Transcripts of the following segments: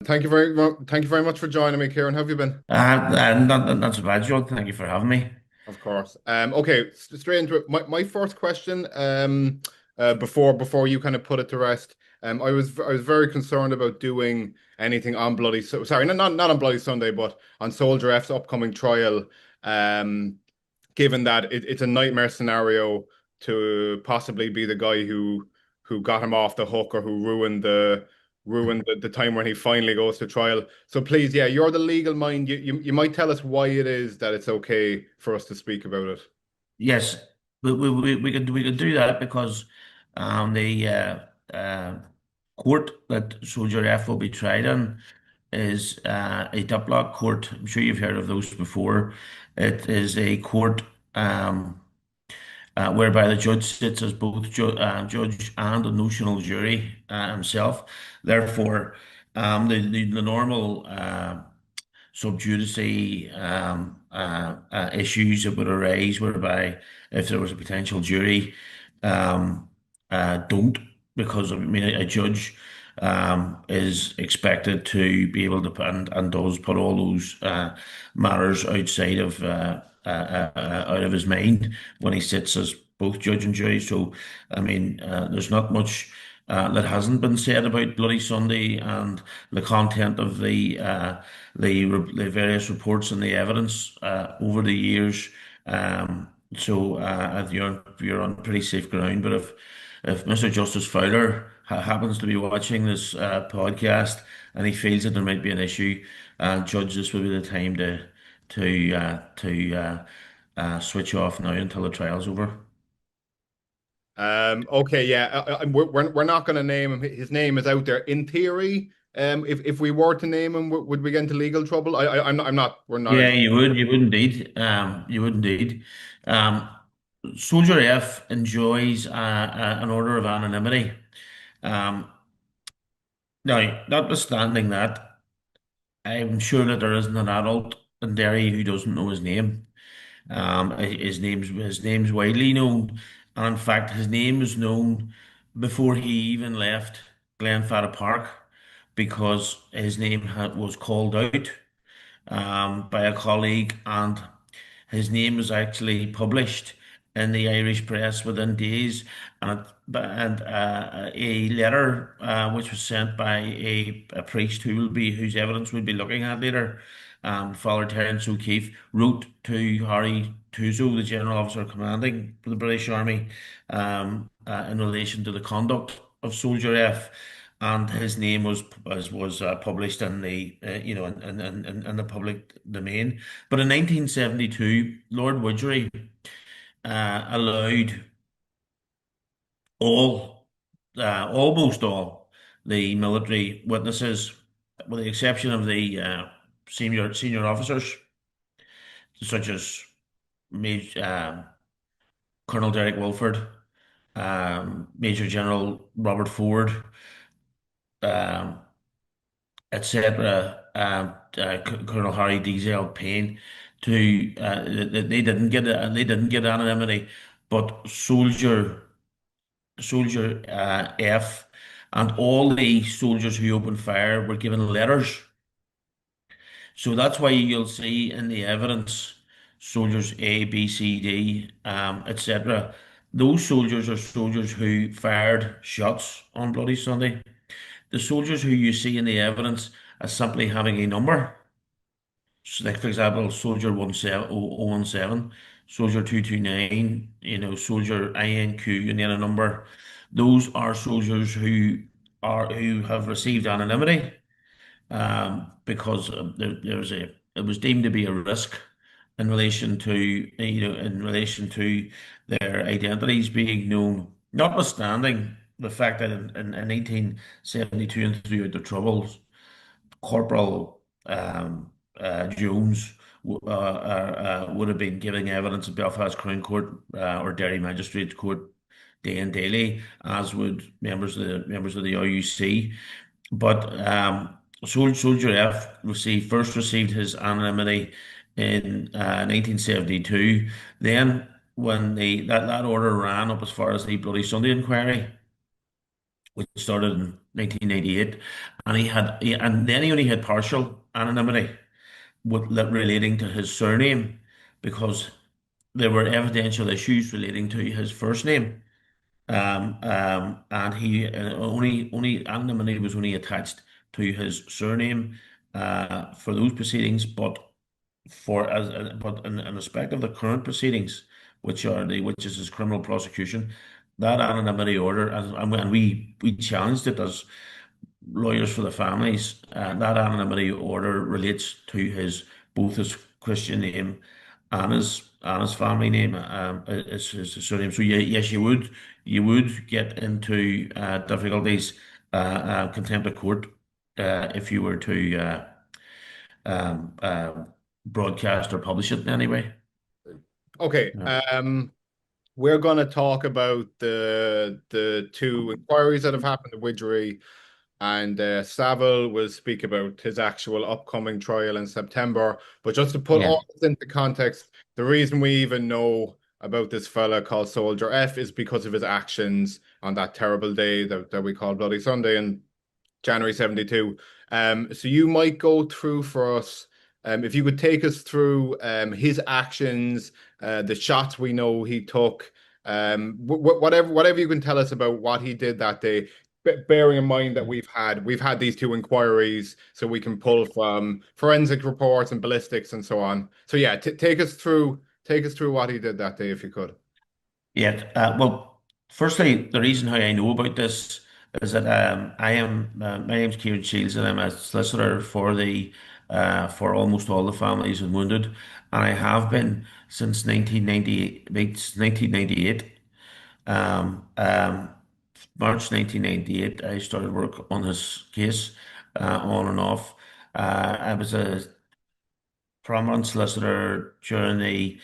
Thank you very much for joining me, Kieran. How have you been? Not so bad, John. Thank you for having me. Of course. Okay, straight into it. My first question, before you kind of put it to rest, I was very concerned about doing anything on sorry, not on Bloody Sunday, but on Soldier F's upcoming trial. Um, Given that it's a nightmare scenario to possibly be the guy who got him off the hook or who ruined the time when he finally goes to trial. So please, yeah, you're the legal mind. You might tell us why it is that it's okay for us to speak about it. Yes, we could do that because the court that Soldier F will be tried in is a diplomat court. I'm sure you've heard of those before. It is a court whereby the judge sits as both judge and a notional jury himself. Therefore, the normal sub judice issues that would arise, whereby if there was a potential jury, don't, because I mean a judge is expected to be able to put and does put all those matters outside of out of his mind when he sits as both judge and jury. So, I mean, there's not much that hasn't been said about Bloody Sunday and the content of the various reports and the evidence over the years. You're on pretty safe ground. But if Mr. Justice Fowler happens to be watching this podcast and he feels that there might be an issue, Judge, this will be the time to switch off now until the trial's over. Okay, yeah, we're not going to name him. His name is out there. In theory, if we were to name him, would we get into legal trouble? I'm not. We're not Yeah, into. you would indeed. You would indeed. Um, Soldier F enjoys an order of anonymity. Um, Now, notwithstanding that, I'm sure that there isn't an adult in Derry who doesn't know his name. His name's widely known, and in fact, his name was known before he even left Glenfarra Park, because his name was called out by a colleague, and his name was actually published in the Irish press within days, and a letter which was sent by a priest whose evidence we'll be looking at later, Father Terence O'Keefe, wrote to Harry Tuzo, the General Officer commanding the British Army, in relation to the conduct of Soldier F, and his name was published in the in the public domain. But in 1972, Lord Widgery allowed all, almost all, the military witnesses, with the exception of the senior officers, such as Colonel Derek Wilford, Major General Robert Ford, um, etc., Colonel Harry Diesel Payne, they didn't get anonymity, but Soldier F and all the soldiers who opened fire were given letters. So that's why you'll see in the evidence soldiers A, B, C, D, etc. Those soldiers are soldiers who fired shots on Bloody Sunday. The soldiers who you see in the evidence as simply having a number, so like for example, soldier 17, soldier 229, soldier INQ, and then a number. Those are soldiers who have received anonymity, because it was deemed to be a risk in relation to their identities being known. Notwithstanding the fact that in 1872 and throughout the Troubles, Corporal Jones would have been giving evidence at Belfast Crown Court or Derry Magistrates Court day and daily, as would members of the RUC. But Soldier F first received his anonymity in 1972. Then, when that order ran up as far as the Bloody Sunday inquiry, which started in 1998, and and then he only had partial anonymity relating to his surname, because there were evidential issues relating to his first name. And he only anonymity was only attached to his surname for those proceedings, but in respect of the current proceedings, which is his criminal prosecution, that anonymity order, and we challenged it as lawyers for the families. That anonymity order relates to both his Christian name and his family name, his surname. So yes, you would get into difficulties, contempt of court, if you were to um, uh, broadcast or publish it in any way. Okay. Yeah. We're going to talk about the two inquiries that have happened, the Widgery, and Saville will speak about his actual upcoming trial in September. But just to put Yeah. all this into context, the reason we even know about this fella called Soldier F is because of his actions on that terrible day that we call Bloody Sunday in January 72. So you might go through for us, if you could take us through his actions, the shots we know he took, whatever you can tell us about what he did that day. Bearing in mind that we've had these two inquiries, so we can pull from forensic reports and ballistics and so on. So yeah, t take us through what he did that day, if you could. Yeah. Well, firstly, the reason how I know about this is that my name's Ciarán Shiels, and I'm a solicitor for almost all the families of wounded, and I have been since 1998. Um, um, March 1998, I started work on this case, on and off. I was a prominent solicitor during the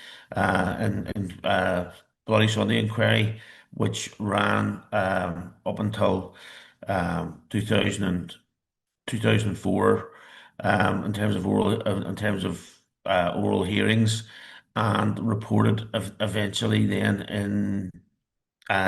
Bloody Sunday inquiry, which ran up until 2000 2004, in terms of oral hearings, and reported eventually then in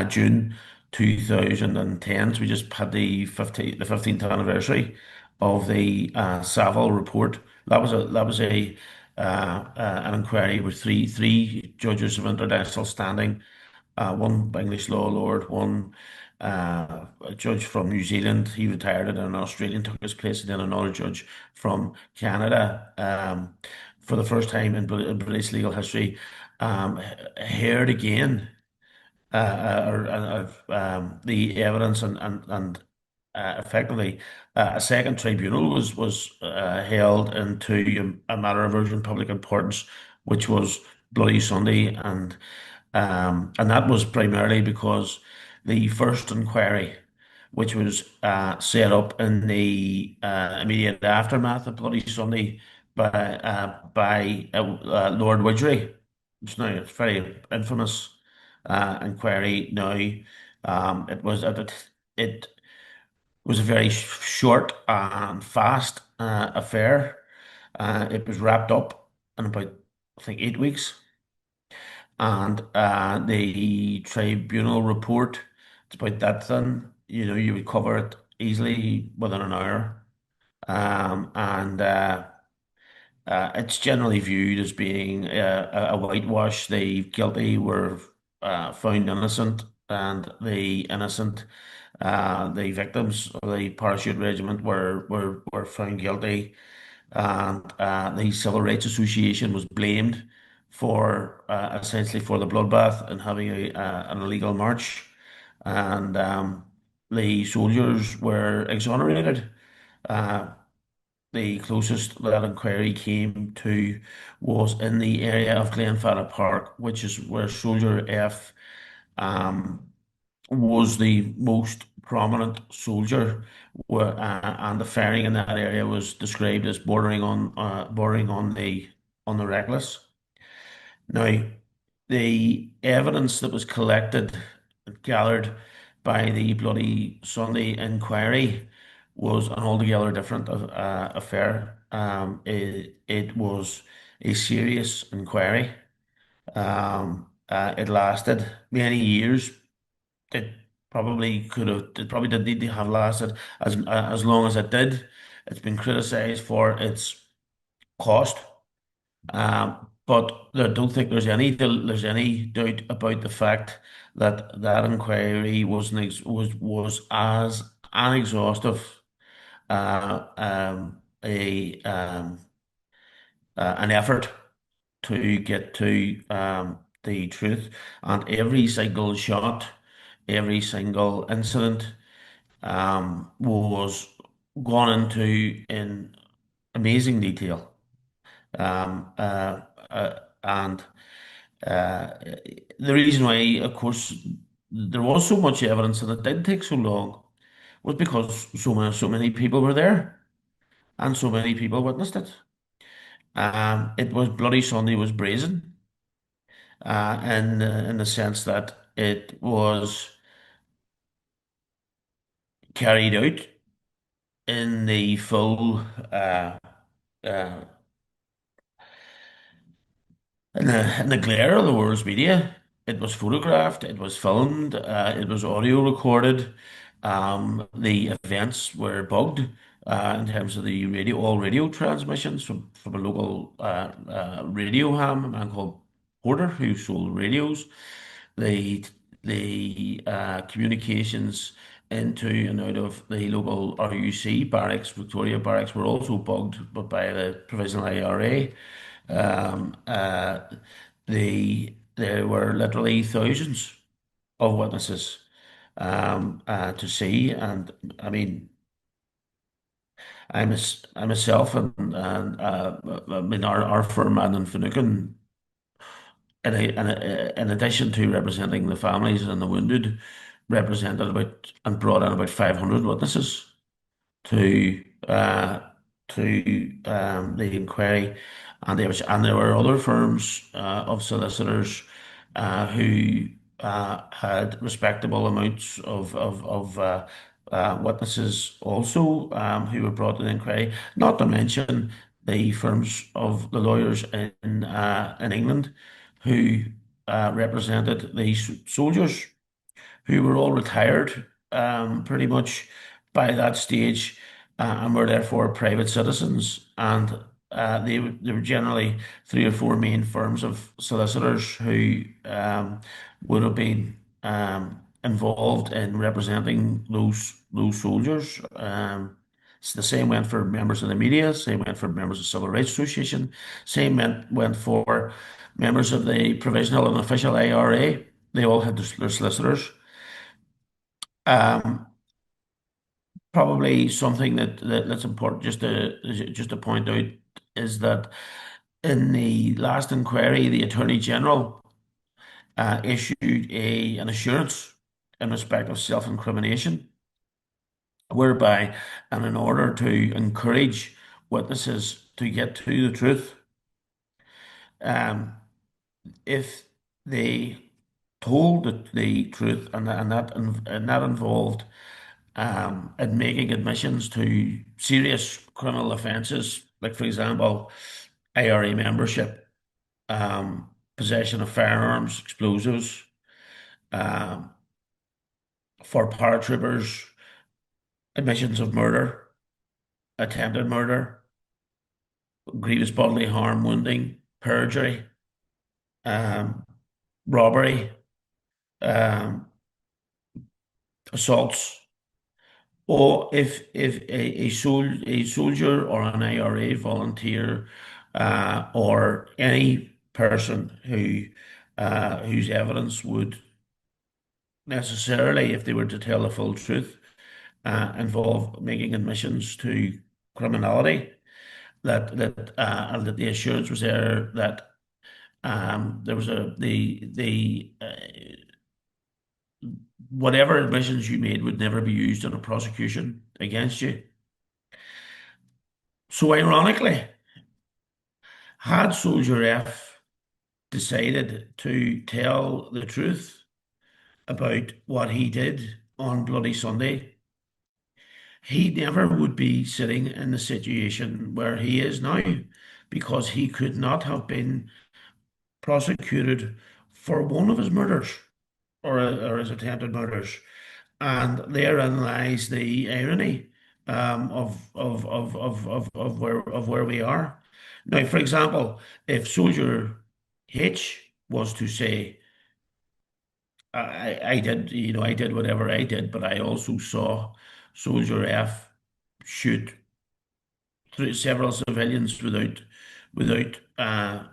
June 2010. So we just had the 15th anniversary of the Savile report. That was an inquiry with three judges of international standing, one English law lord, one a judge from New Zealand. He retired, and an Australian took his place, and then another judge from Canada. For the first time in British legal history, heard again the evidence, and effectively a second tribunal was held into a matter of urgent public importance, which was Bloody Sunday, and that was primarily because the first inquiry, which was set up in the immediate aftermath of Bloody Sunday by Lord Widgery. It's very infamous inquiry now. It was a very short and fast affair. It was wrapped up in about, I think, 8 weeks, and the tribunal report, it's about that thin. You would cover it easily within an hour, and it's generally viewed as being a whitewash. The guilty were found innocent, and the victims of the parachute regiment were found guilty, and the Civil Rights Association was blamed for essentially for the bloodbath and having an illegal march, and the soldiers were exonerated. Uh, the closest that inquiry came to was in the area of Glenfadda Park, which is where Soldier F um, was the most prominent soldier, and the firing in that area was described as bordering on the reckless. Now, the evidence that was collected and gathered by the Bloody Sunday inquiry was an altogether different affair. It was a serious inquiry. It lasted many years. It probably could have, it probably didn't need to have lasted as long as it did. It's been criticised for its cost, but I don't think there's any doubt about the fact that that inquiry was as unexhaustive a an effort to get to the truth, and every single shot, every single incident was gone into in amazing detail. Um, uh, and The reason why, of course, there was so much evidence and it did take so long was because so many people were there and so many people witnessed it. It was Bloody Sunday was brazen, in the sense that it was carried out in the full uh, in the glare of the world's media. It was photographed, it was filmed, it was audio recorded. The events were bugged in terms of the all radio transmissions from a local radio ham, a man called Porter, who sold radios. The communications into and out of the local RUC barracks, Victoria Barracks, were also bugged, but by the provisional IRA. Um, uh, there were literally thousands of witnesses to see, and I mean, I myself and I mean our firm Madden Finucane, in addition to representing the families and the wounded, represented about and brought in about 500 witnesses to the inquiry, and there were other firms of solicitors who had respectable amounts of witnesses also, who were brought to the inquiry. Not to mention the firms of the lawyers in England who represented the soldiers, who were all retired pretty much by that stage, and were therefore private citizens. And they were generally three or four main firms of solicitors who would have been involved in representing those soldiers. So the same went for members of the media, same went for members of Civil Rights Association, went for members of the provisional and official IRA. They all had their solicitors. Um, Probably something that's important just to point out is that in the last inquiry, the Attorney General issued an assurance in respect of self-incrimination, whereby, and in order to encourage witnesses to get to the truth, um, if they told the truth, and that involved and making admissions to serious criminal offences, like, for example, IRA membership, possession of firearms, explosives, um, for paratroopers, admissions of murder, attempted murder, grievous bodily harm, wounding, perjury, um, robbery, um, assaults. Or if a soldier or an IRA volunteer, or any person whose evidence would necessarily, if they were to tell the full truth, involve making admissions to criminality, and that the assurance was there that there was the whatever admissions you made would never be used in a prosecution against you. So ironically, had Soldier F decided to tell the truth about what he did on Bloody Sunday, he never would be sitting in the situation where he is now, because he could not have been prosecuted for one of his murders, or his attempted murders. And therein lies the irony of where we are. Now, for example, if Soldier H was to say, I did, I did whatever I did, but I also saw Soldier F shoot through several civilians without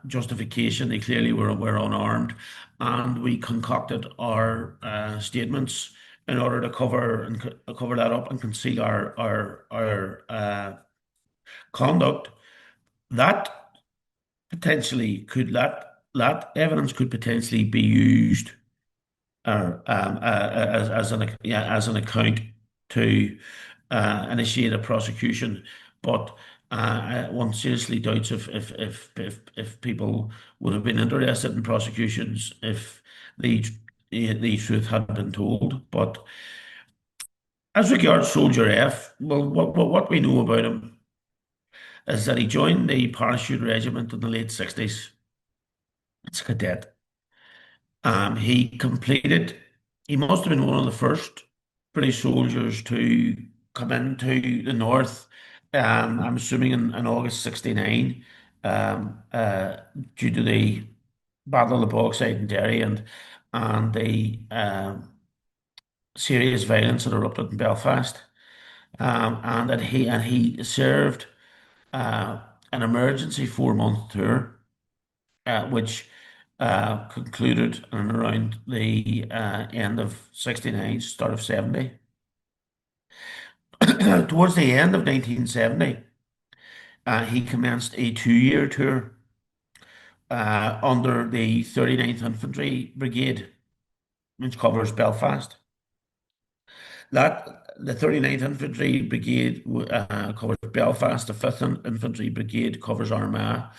justification. They clearly were unarmed, and we concocted our statements in order to cover that up and conceal our conduct. That potentially could that evidence could potentially be used as an account to initiate a prosecution. But one seriously doubts if people would have been interested in prosecutions if the the truth had been told. But as regards Soldier F, well, what we know about him is that he joined the parachute regiment in the late 60s. It's a cadet. He completed, he must have been one of the first British soldiers to come into the North, I'm assuming in August 69, um, uh, due to the Battle of the Bogside in Derry and the serious violence that erupted in Belfast. And he served uh, an emergency 4-month tour which concluded in around the end of 69, start of 70. Towards the end of 1970, he commenced a 2-year tour under the 39th Infantry Brigade, which covers Belfast. The 39th Infantry Brigade covers Belfast, the 5th Infantry Brigade covers Armagh,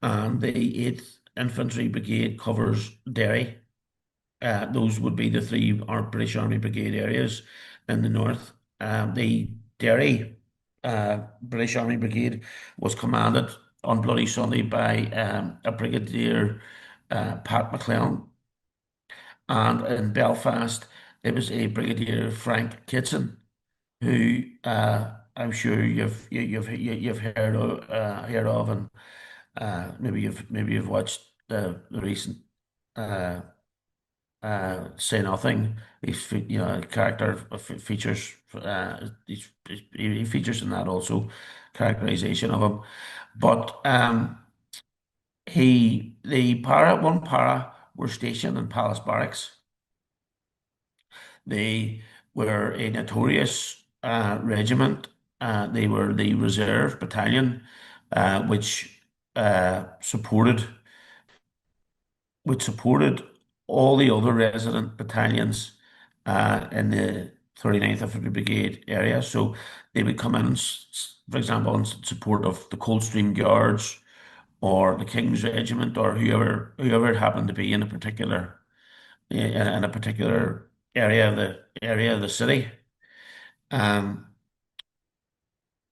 and the 8th Infantry Brigade covers Derry. Those would be the three British Army Brigade areas in the north. The Derry British Army Brigade was commanded on Bloody Sunday by a Brigadier Pat McClellan, and in Belfast it was a Brigadier Frank Kitson, who I'm sure you've heard of, and maybe you've watched the recent. Uh, Say Nothing. A character features. He features in that also, characterization of him. But one para were stationed in Palace Barracks. They were a notorious regiment. They were the reserve battalion, which supported all the other resident battalions in the 39th Infantry Brigade area. So they would come in, for example, in support of the Coldstream Guards or the King's Regiment or whoever it happened to be in a particular area of the city. Um,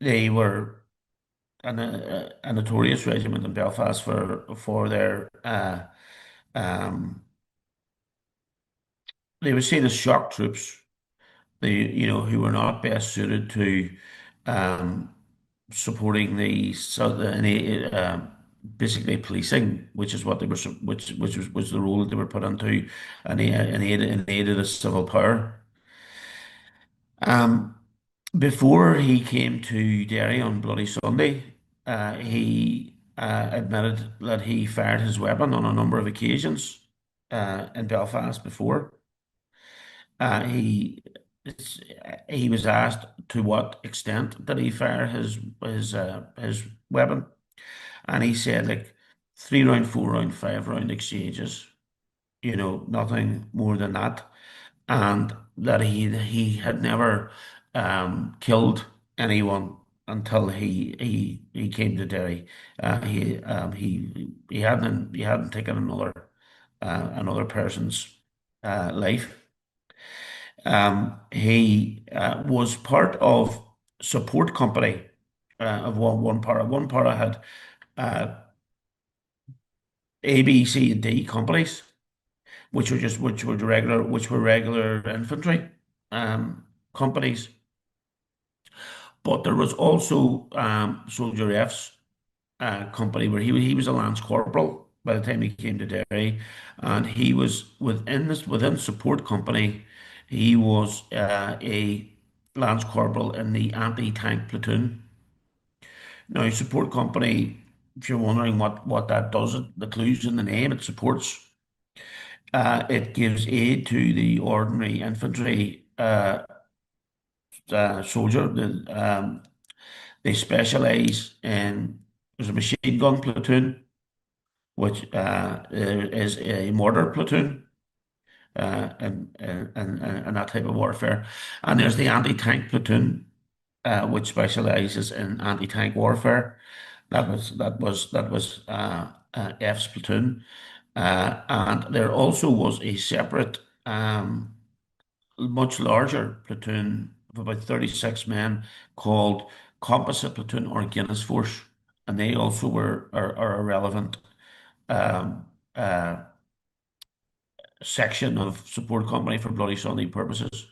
they were a notorious regiment in Belfast for their um, they were seen as shock troops. Who were not best suited to um, supporting basically policing, which is what they were, which was the role that they were put into, and in aid of the civil power. Um, Before he came to Derry on Bloody Sunday, he admitted that he fired his weapon on a number of occasions in Belfast before. Uh, he he was asked to what extent did he fire his weapon, and he said like 3 round, 4 round, 5 round exchanges, nothing more than that, and that he had never killed anyone until he came to Derry. He hadn't taken another person's life. He was part of support company of one para. One para had uh, A, B, C, and D companies, which were regular infantry. companies. But there was also Soldier F's company where he was a lance corporal by the time he came to Derry, and he was within support company. He was a lance corporal in the anti-tank platoon. Now, support company, if you're wondering what that does, the clues in the name, it supports. It gives aid to the ordinary infantry soldier. They specialise in there's a machine gun platoon, which is a mortar platoon, and that type of warfare. And there's the anti-tank platoon, which specialises in anti-tank warfare. That was F's platoon, and there also was a separate, much larger platoon of about 36 men called Composite Platoon or Guinness Force, and they also are a relevant um, uh, section of support company for Bloody Sunday purposes.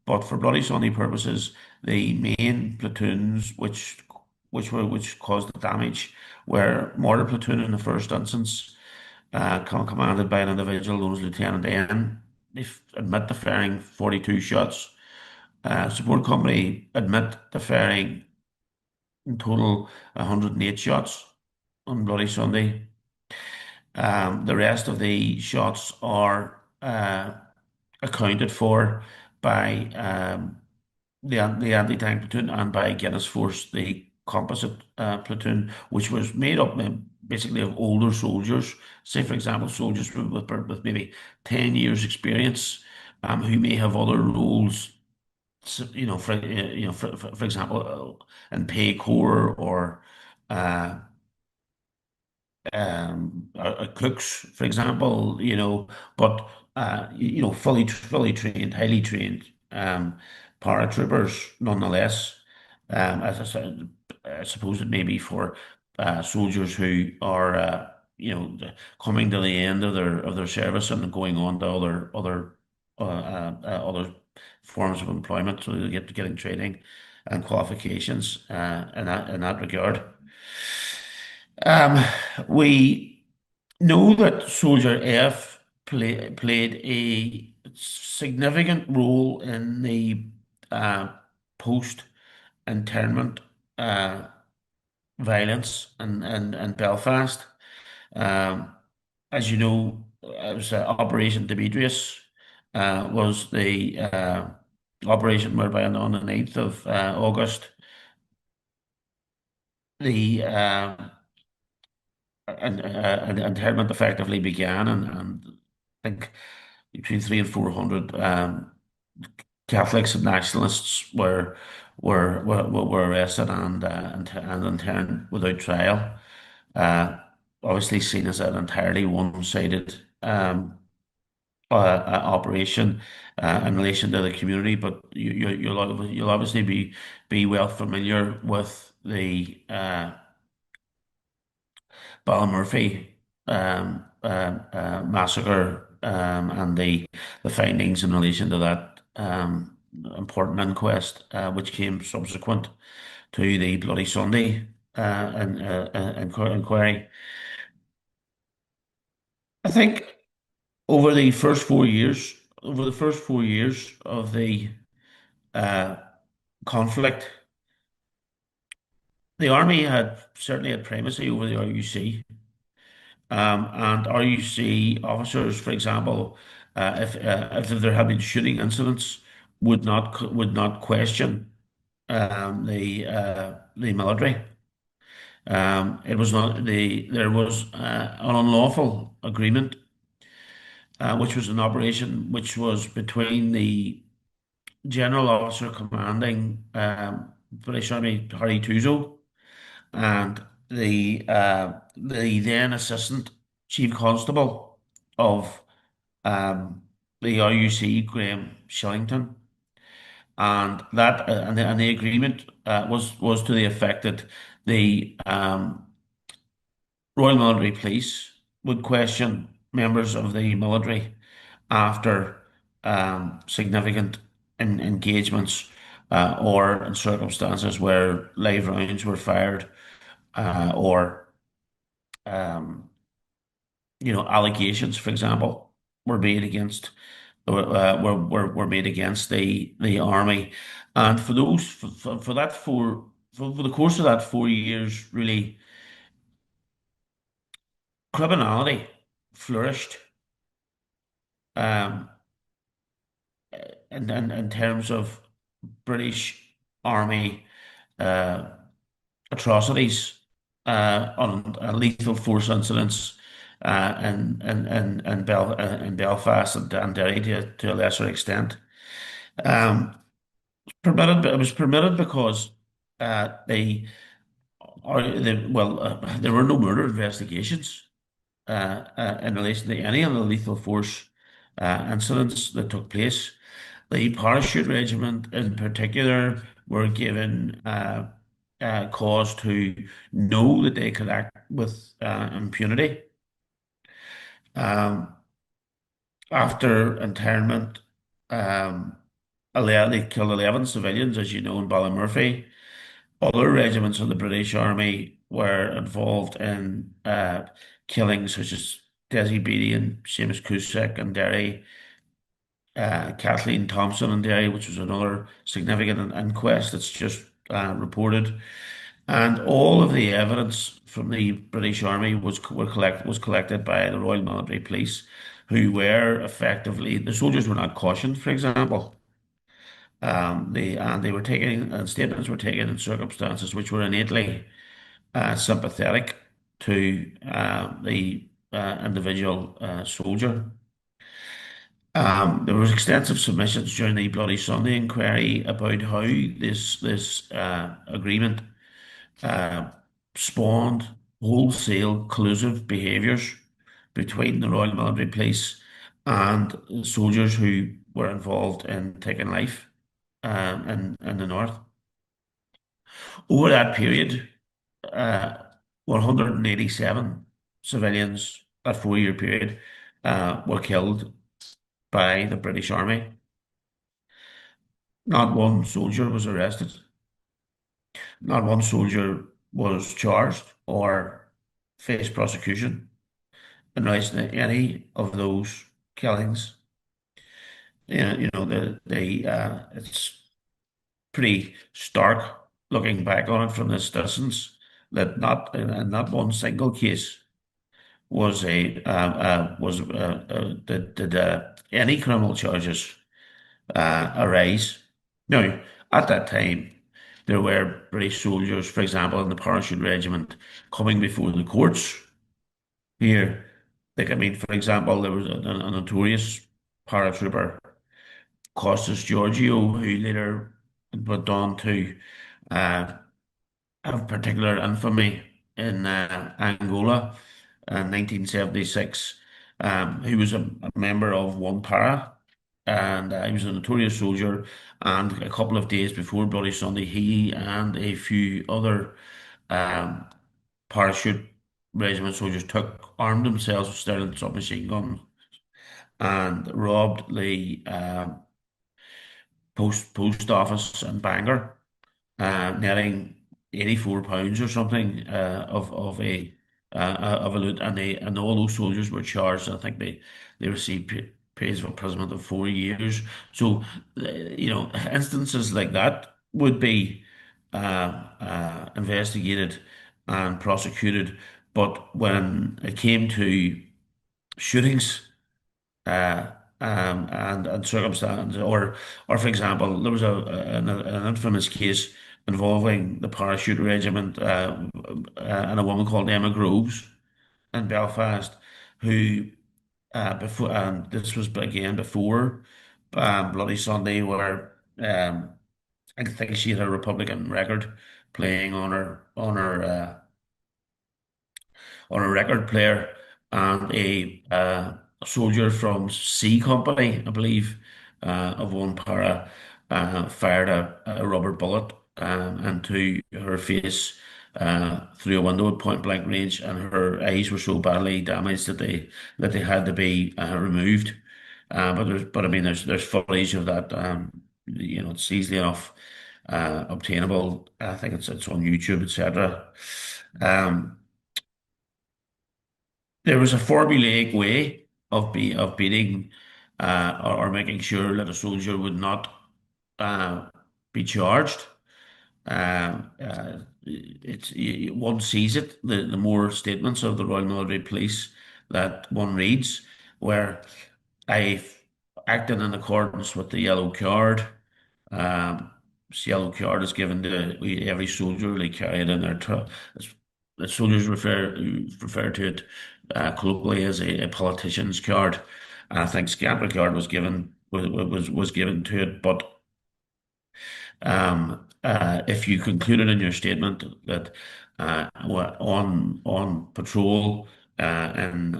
But for Bloody Sunday purposes, the main platoons which caused the damage were mortar platoon in the first instance, commanded by an individual known as Lieutenant N. They admit to firing 42 shots. Support company admit to firing in total 108 shots on Bloody Sunday. The rest of the shots are accounted for by the anti-tank platoon and by Guinness Force, the composite platoon, which was made up basically of older soldiers. Say, for example, soldiers with maybe 10 years experience, who may have other roles, for example, in pay corps or uh, cooks, for example, but fully trained, highly trained paratroopers nonetheless. As I said, I suppose it may be for soldiers who are, coming to the end of their service and going on to other forms of employment, so they getting training and qualifications in that regard. Um, we know that Soldier F played a significant role in the uh, post-internment uh, violence in Belfast. Um, as you know, it was Operation Demetrius was the operation whereby on the 9th of August, the and internment effectively began, and I think between 300 and 400 Catholics and nationalists were arrested and interned without trial. Uh, Obviously seen as an entirely one-sided operation in relation to the community, but you'll obviously be well familiar with the Ballymurphy massacre, and the findings in relation to that important inquest, which came subsequent to the Bloody Sunday inquiry. I think over the first 4 years of the uh, conflict, the army had certainly had primacy over the RUC. And RUC officers, for example, if there had been shooting incidents, would not question the military. It was not there was an unlawful agreement, which was an operation which was between the general officer commanding British Army Harry Tuzo and the then assistant chief constable of um, the RUC, Graham Shillington, and the agreement was to the effect that the Royal Military Police would question members of the military after significant engagements, or in circumstances where live rounds were fired, or um, allegations, for example, were made against were made against the army, and for those for that for the course of that 4 years, really criminality flourished, um, in terms of British Army uh, atrocities, on lethal force incidents, in Belfast and Derry to a lesser extent. Um, it was permitted because they there were no murder investigations in relation to any of the lethal force incidents that took place. The parachute regiment, in particular, were given cause to know that they could act with impunity. Um, After internment, um, they killed 11 civilians, as you know, in Ballymurphy. Other regiments of the British Army were involved in killings such as Desi Beatty and Seamus Cusack in Derry, Kathleen Thompson in Derry, which was another significant inquest that's just reported. And all of the evidence from the British Army was collected by the Royal Military Police, who were effectively the soldiers were not cautioned, for example. They were taken and statements were taken in circumstances which were innately sympathetic to the individual soldier. There was extensive submissions during the Bloody Sunday inquiry about how this agreement uh, spawned wholesale collusive behaviours between the Royal Military Police and soldiers who were involved in taking life in the north. Over that period, uh, 187 civilians, that 4 year period, were killed by the British Army. Not one soldier was arrested. Not one soldier was charged or faced prosecution in relation to any of those killings. It's pretty stark looking back on it from this distance that not in not one single case did any criminal charges arise. Now, at that time, there were British soldiers, for example, in the parachute regiment, coming before the courts here. Like, I mean, for example, there was a notorious paratrooper, Costas Georgiou, who later went on to uh, have particular infamy in Angola in 1976. He was a member of one para, and he was a notorious soldier. And a couple of days before Bloody Sunday, he and a few other um, parachute regiment soldiers armed themselves with Sterling submachine guns and robbed the post office in Bangor, netting £84 or something of a loot, and all those soldiers were charged. I think they received pays of imprisonment of 4 years. So, instances like that would be investigated and prosecuted. But when it came to shootings, uh, and circumstance, or for example, there was an infamous case involving the parachute regiment, and a woman called Emma Groves in Belfast, who before, and this was again before Bloody Sunday, where I think she had a Republican record playing on a record player, and a soldier from C Company, I believe, of one para, fired a rubber bullet into her face through a window at point blank range, and her eyes were so badly damaged that they had to be removed. But I mean, there's footage of that. it's easily enough obtainable. I think it's on YouTube, etc. Um, there was a formulaic way of beating or making sure that a soldier would not uh, be charged. One sees it, the more statements of the Royal Military Police that one reads, where I acted in accordance with the yellow card. Um, this yellow card is given to every soldier. They carry it in their the soldiers refer to it colloquially as a politician's card. And I think Scamper card was given to it, but if you concluded in your statement that on patrol in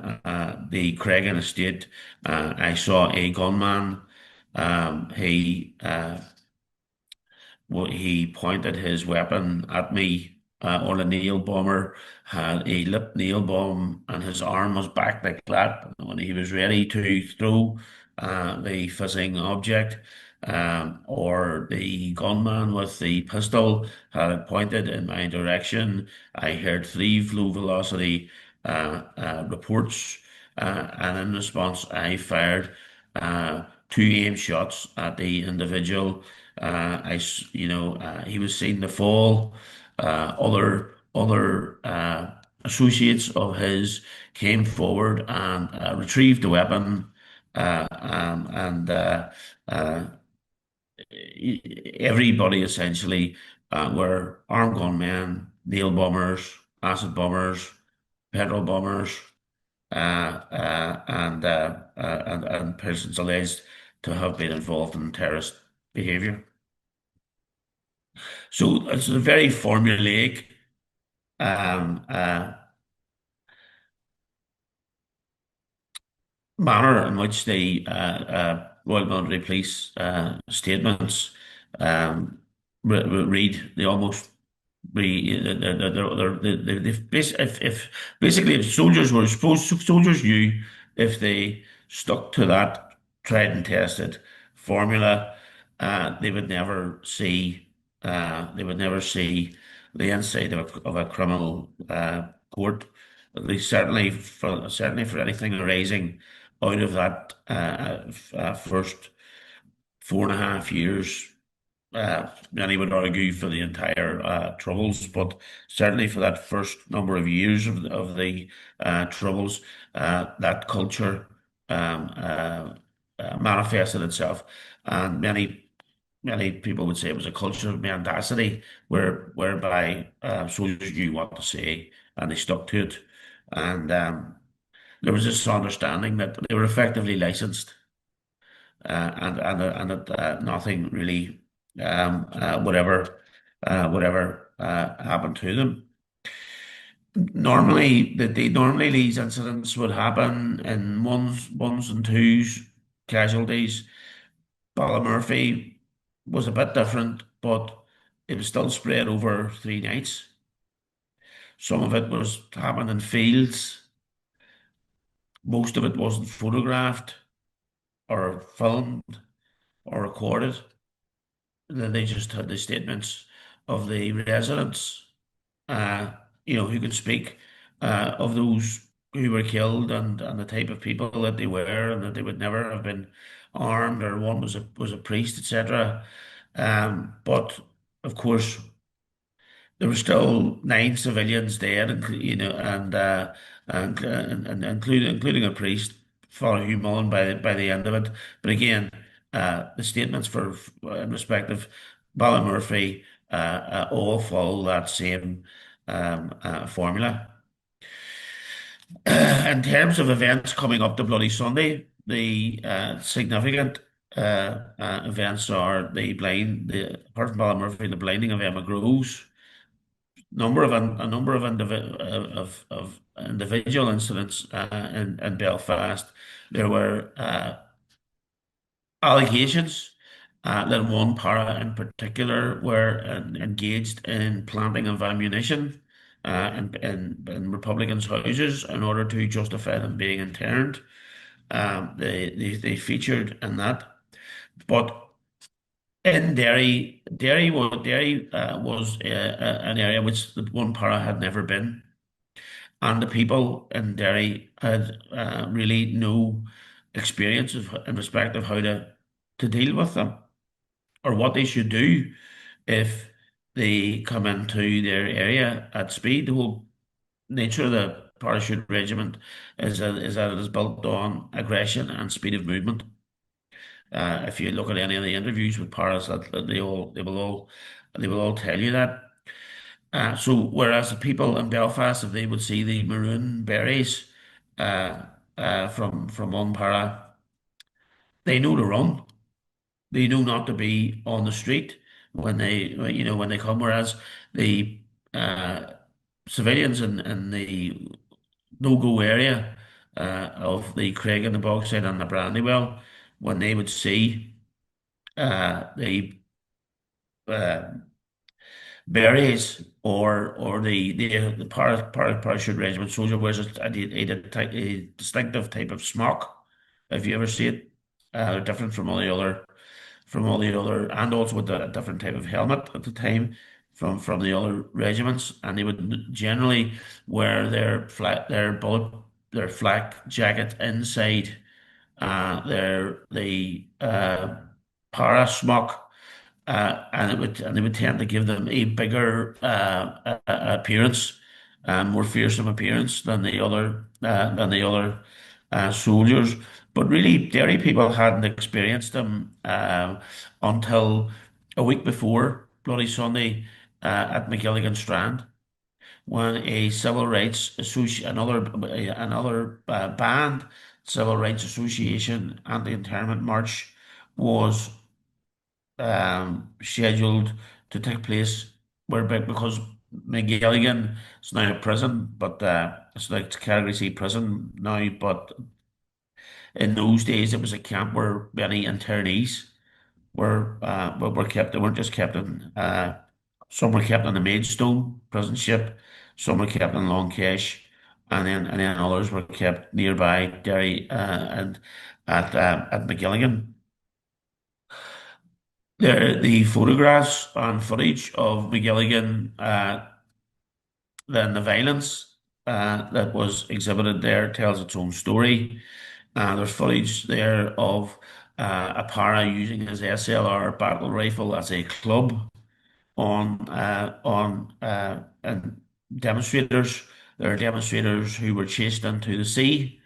the Creggan estate, I saw a gunman. He pointed his weapon at me on a nail bomber, had a lip nail bomb, and his arm was back like that. When he was ready to throw the fizzing object, or the gunman with the pistol had it pointed in my direction, I heard three low velocity reports, and in response, I fired two aim shots at the individual. He was seen to fall. Other associates of his came forward and retrieved the weapon, and uh, everybody essentially were armed gunmen, nail bombers, acid bombers, petrol bombers, and persons alleged to have been involved in terrorist behaviour. So it's a very formulaic um, uh, manner in which the Royal Military Police statements um, read. They almost read. If basically if soldiers were supposed, soldiers knew if they stuck to that tried and tested formula, they would never see. They would never see the inside of a criminal court. At least certainly for anything arising out of that first 4.5 years. Many would argue for the entire Troubles, but certainly for that first number of years of the Troubles, that culture um, uh, manifested itself, and many people would say it was a culture of mendacity, whereby soldiers knew what to say and they stuck to it, and there was this understanding that they were effectively licensed, and that nothing really whatever happened to them. Normally these incidents would happen in ones and twos casualties. Ballymurphy was a bit different, but it was still spread over 3 nights. Some of it was happened in fields. Most of it wasn't photographed or filmed or recorded. Then they just had the statements of the residents, uh, who could speak of those who were killed, and the type of people that they were, and that they would never have been armed, or one was a priest, etc. But of course, there were still 9 civilians dead, and including a priest, Father Hugh Mullen, by the end of it. But again, the statements for in respect of Ballymurphy all follow that same formula. In terms of events coming up to Bloody Sunday, the significant events are apart from Ballymurphy, the blinding of Emma Groves, a number of individual incidents in Belfast. There were allegations that one para in particular were engaged in planting of ammunition in Republicans' houses in order to justify them being interned. They featured in that, but In Derry was an area which the one para had never been, and the people in Derry had really no experience in respect of how to deal with them or what they should do if they come into their area at speed. The whole nature of the parachute regiment is that it is built on aggression and speed of movement. If you look at any of the interviews with paras, that they will all tell you that. So whereas the people in Belfast, if they would see the maroon berets uh, from one para, they know to run. They know not to be on the street when they come. Whereas the uh, civilians in the no-go area of the Craig and the Bogside and the Brandywell, when they would see the uh, berets or the parachute regiment soldier wears a distinctive type of smock. If you ever see it, they're different from all the other, and also with a different type of helmet at the time from the other regiments, and they would generally wear their flak jacket inside the para smock, and they would tend to give them a bigger appearance, more fearsome appearance than the other soldiers. But really, Derry people hadn't experienced them until a week before Bloody Sunday at McGilligan Strand, when a civil rights another band, Civil Rights Association anti-internment march was scheduled to take place, because McGilligan is now a prison, but it's like Category C prison now. But in those days, it was a camp where many internees were kept. They weren't just kept in. Some were kept on the Maidstone prison ship, some were kept in Long Kesh, and then others were kept nearby Derry and at McGilligan. The photographs and footage of McGilligan, then the violence that was exhibited there tells its own story. There's footage there of a para using his SLR battle rifle as a club on and demonstrators. There are demonstrators who were chased into the sea.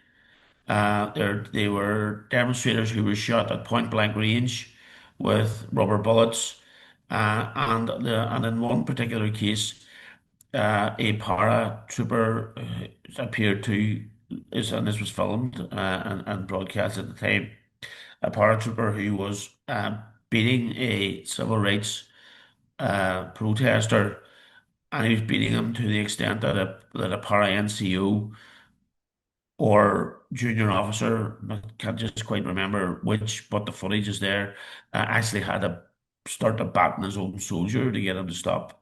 They were demonstrators who were shot at point blank range with rubber bullets. And in one particular case, a paratrooper appeared and this was filmed and broadcast at the time, a paratrooper who was beating a civil rights protester, and he was beating him to the extent that a para NCO or junior officer, I can't just quite remember which, but the footage is there, actually had to start to batten his own soldier to get him to stop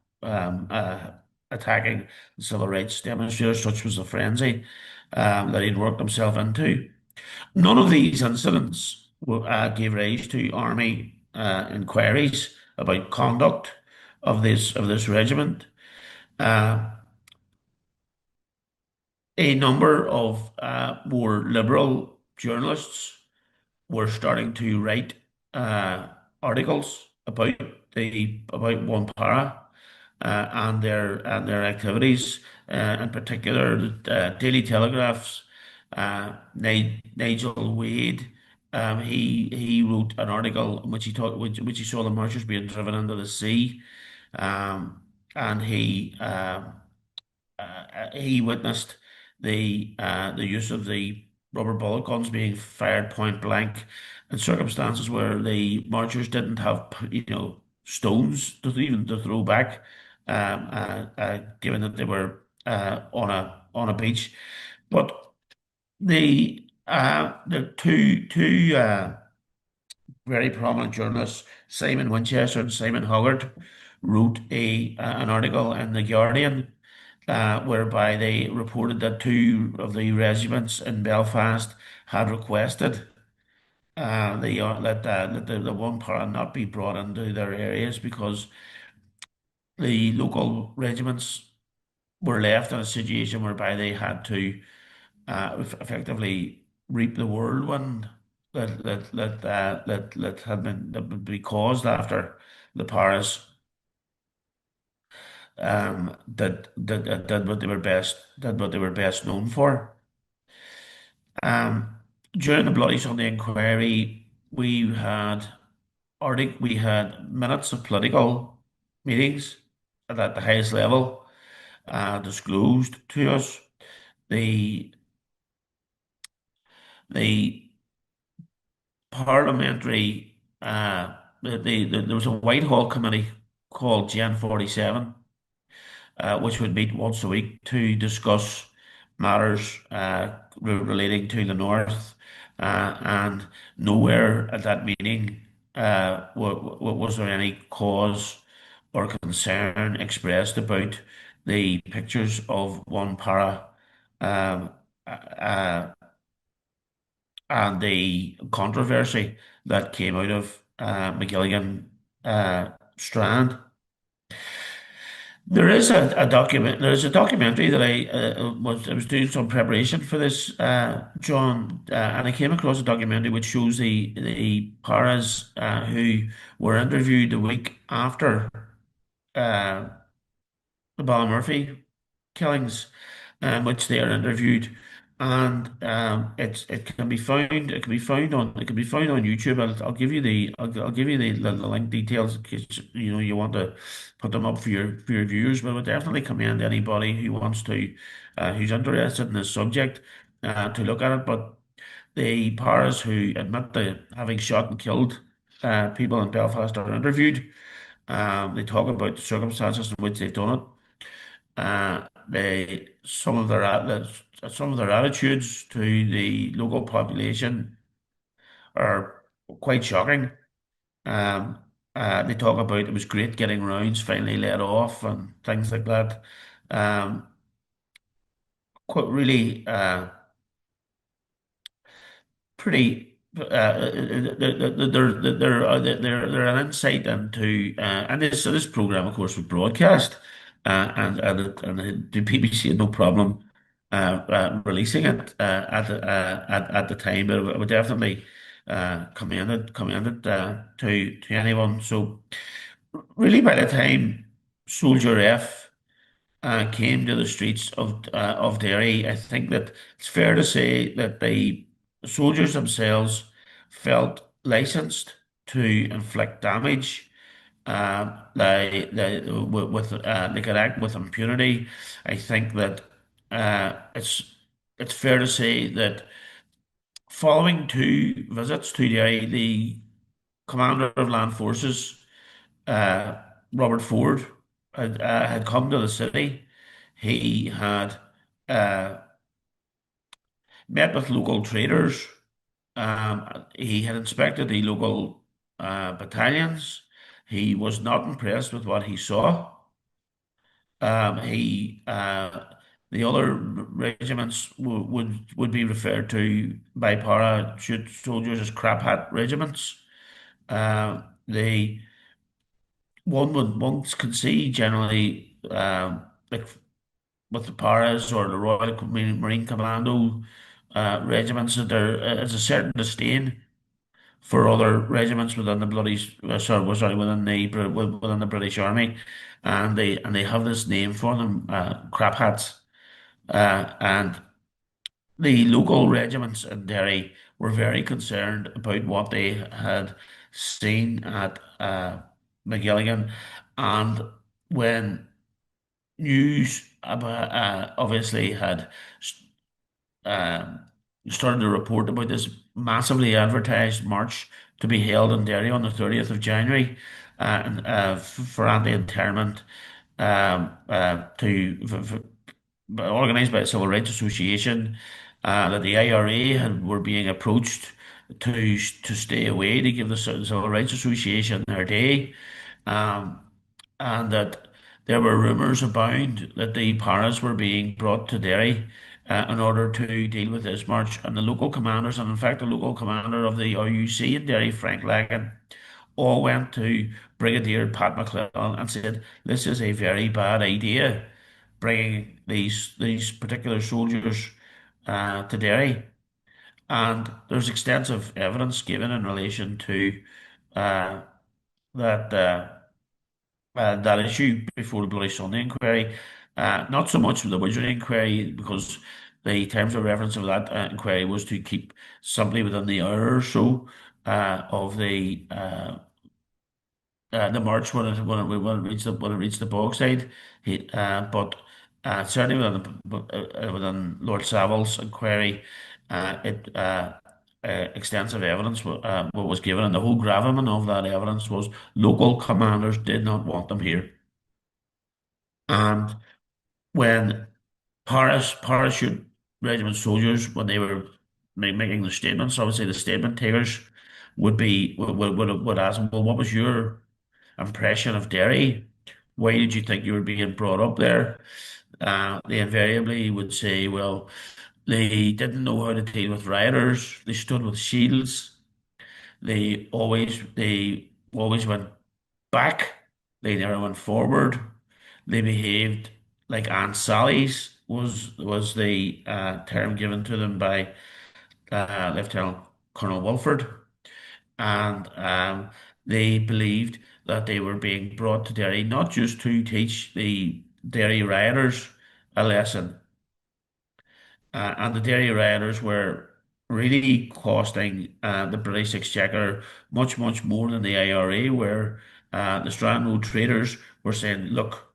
attacking the civil rights demonstrators. Such was the frenzy that he'd worked himself into. None of these incidents gave rise to army inquiries about conduct of this regiment. Uh, a number of more liberal journalists were starting to write uh, articles about one para and their activities. In particular, the Daily Telegraph's Nigel Wade. He wrote an article in which he saw the marchers being driven into the sea, um, and he witnessed the use of the rubber bullet guns being fired point blank in circumstances where the marchers didn't have, stones to throw back, given that they were on a beach. But the two very prominent journalists, Simon Winchester and Simon Hoggart, wrote an article in The Guardian, whereby they reported that two of the regiments in Belfast had requested let the one para not be brought into their areas because the local regiments were left in a situation whereby they had to effectively reap the whirlwind that would be caused after the Paris did what they were best known for. Um, During the Bloody Sunday inquiry, we had minutes of political meetings at the highest level disclosed to us. The the parliamentary there was a Whitehall committee called Gen 47, which would meet once a week to discuss matters relating to the North. And nowhere at that meeting was there any cause or concern expressed about the pictures of one para um, uh, and the controversy that came out of McGilligan Strand. There's a documentary that I was doing some preparation for this, John, and I came across a documentary which shows the paras who were interviewed the week after uh, the Ballymurphy killings, which they are interviewed, and it can be found. It can be found on YouTube. I'll give you the link details in case you want to put them up for your viewers. But I would definitely commend anybody who wants to who's interested in this subject to look at it. But the paras who admit to having shot and killed people in Belfast are interviewed. They talk about the circumstances in which they've done it. They some of their attitudes to the local population are quite shocking. Um, they talk about it was great getting rounds finally let off and things like that. Um, quite really pretty. They're an insight into and this program, of course, was broadcast, and the BBC had no problem releasing it at the time. But I would definitely commend it to anyone. So really, by the time Soldier F came to the streets of Derry, I think that it's fair to say that the soldiers themselves felt licensed to inflict damage. They could act with impunity. I think that it's fair to say that following two visits to Derry, the commander of land forces, uh, Robert Ford, had come to the city. He had uh, met with local traders. He had inspected the local battalions. He was not impressed with what he saw. He The other regiments would be referred to by parachute soldiers as crap hat regiments. The one can see generally like with the paras or the Royal Marine Commando regiments that there is a certain disdain for other regiments within the within the British Army, and they have this name for them, crap hats, and the local regiments in Derry were very concerned about what they had seen at McGilligan, and when news about obviously had um, started to report about this massively advertised march to be held in Derry on the 30th of January for anti-internment organised by the Civil Rights Association, that the IRA were being approached to stay away to give the Civil Rights Association their day, um, and that there were rumours abound that the paras were being brought to Derry in order to deal with this march. And the local commanders, and in fact, the local commander of the RUC in Derry, Frank Lagan, all went to Brigadier Pat McClellan and said, "This is a very bad idea, bringing these particular soldiers to Derry." And there's extensive evidence given in relation to uh, that. That issue before the Bloody Sunday inquiry. Not so much with the Widgery inquiry, because the terms of reference of that inquiry was to keep simply within the hour or so of the march when it reached the Bogside. But certainly within Lord Savile's inquiry, it extensive evidence was given, and the whole gravamen of that evidence was local commanders did not want them here. And when parachute regiment soldiers, when they were making the statements, obviously the statement takers would ask them, well, what was your impression of Derry? Why did you think you were being brought up there? They invariably would say, well, they didn't know how to deal with rioters. They stood with shields. They always went back. They never went forward. They behaved like Aunt Sally's was the term given to them by Lieutenant Colonel Wolford, and they believed that they were being brought to Derry not just to teach the Derry rioters a lesson, and the Derry rioters were really costing the British Exchequer much, much more than the IRA, where the Strand Road traders were saying, look,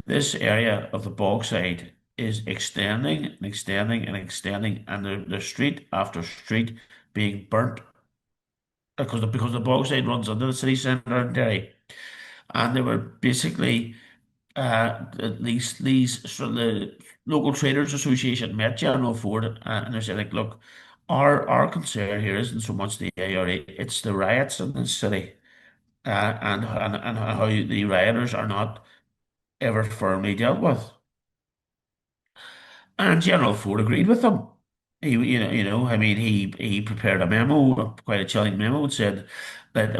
this area of the Bogside is extending and extending and extending, and there's street after street being burnt because the Bogside runs under the city centre in Derry. And they were basically so the local traders association met General Ford, and they said, like, look, our concern here isn't so much the IRA, it's the riots in the city, and how the rioters are not ever firmly dealt with. And General Ford agreed with them. I mean, he prepared a memo, quite a chilling memo, and said that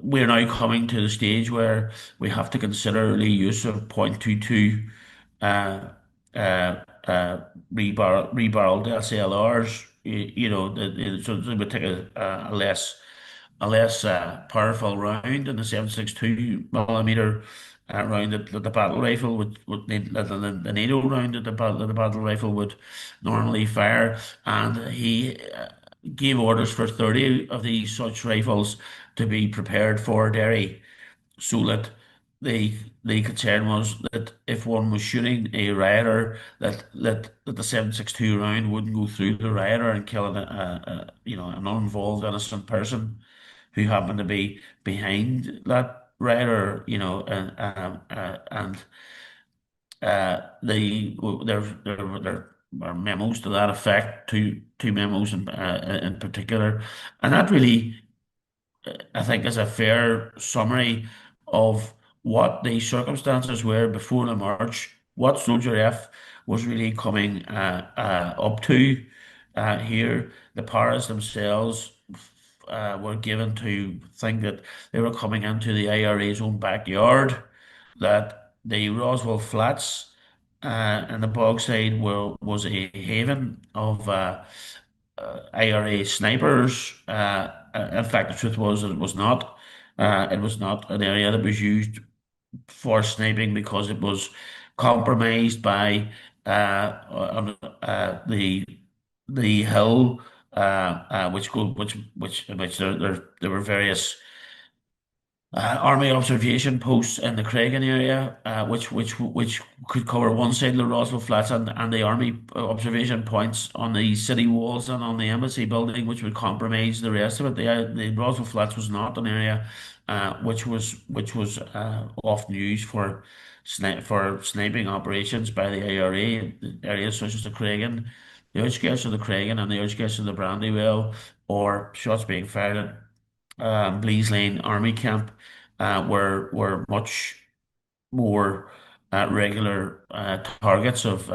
we're now coming to the stage where we have to consider the use of .22 uh, uh, uh, rebarreled SLRs. So they would take a less powerful round than the 7.62 millimeter round that the battle rifle the NATO round that the battle rifle would normally fire, and he gave orders for 30 of these such rifles to be prepared for Derry, so that the the concern was that if one was shooting a rioter, that the 7.62 round wouldn't go through the rioter and kill an uninvolved innocent person who happened to be behind that rioter, and there are memos to that effect, two memos in particular, and that really, I think, is a fair summary of what the circumstances were before the march, what Soldier F was really coming up to here. The Paras themselves were given to think that they were coming into the IRA's own backyard, that the Roswell Flats and the Bogside was a haven of IRA snipers. In fact, the truth was that it was not. It was not an area that was used for sniping because it was compromised by the hill, which there were various army observation posts in the Craigan area, which could cover one side of the Roswell Flats, and the army observation points on the city walls and on the embassy building, which would compromise the rest of it. The Roswell Flats was not an area which was often used for sniping operations by the IRA. Areas such as the Craigan, the outskirts of the Craigan, and the outskirts of the Brandywell, or shots being fired at Blease Lane Army Camp were much more regular targets of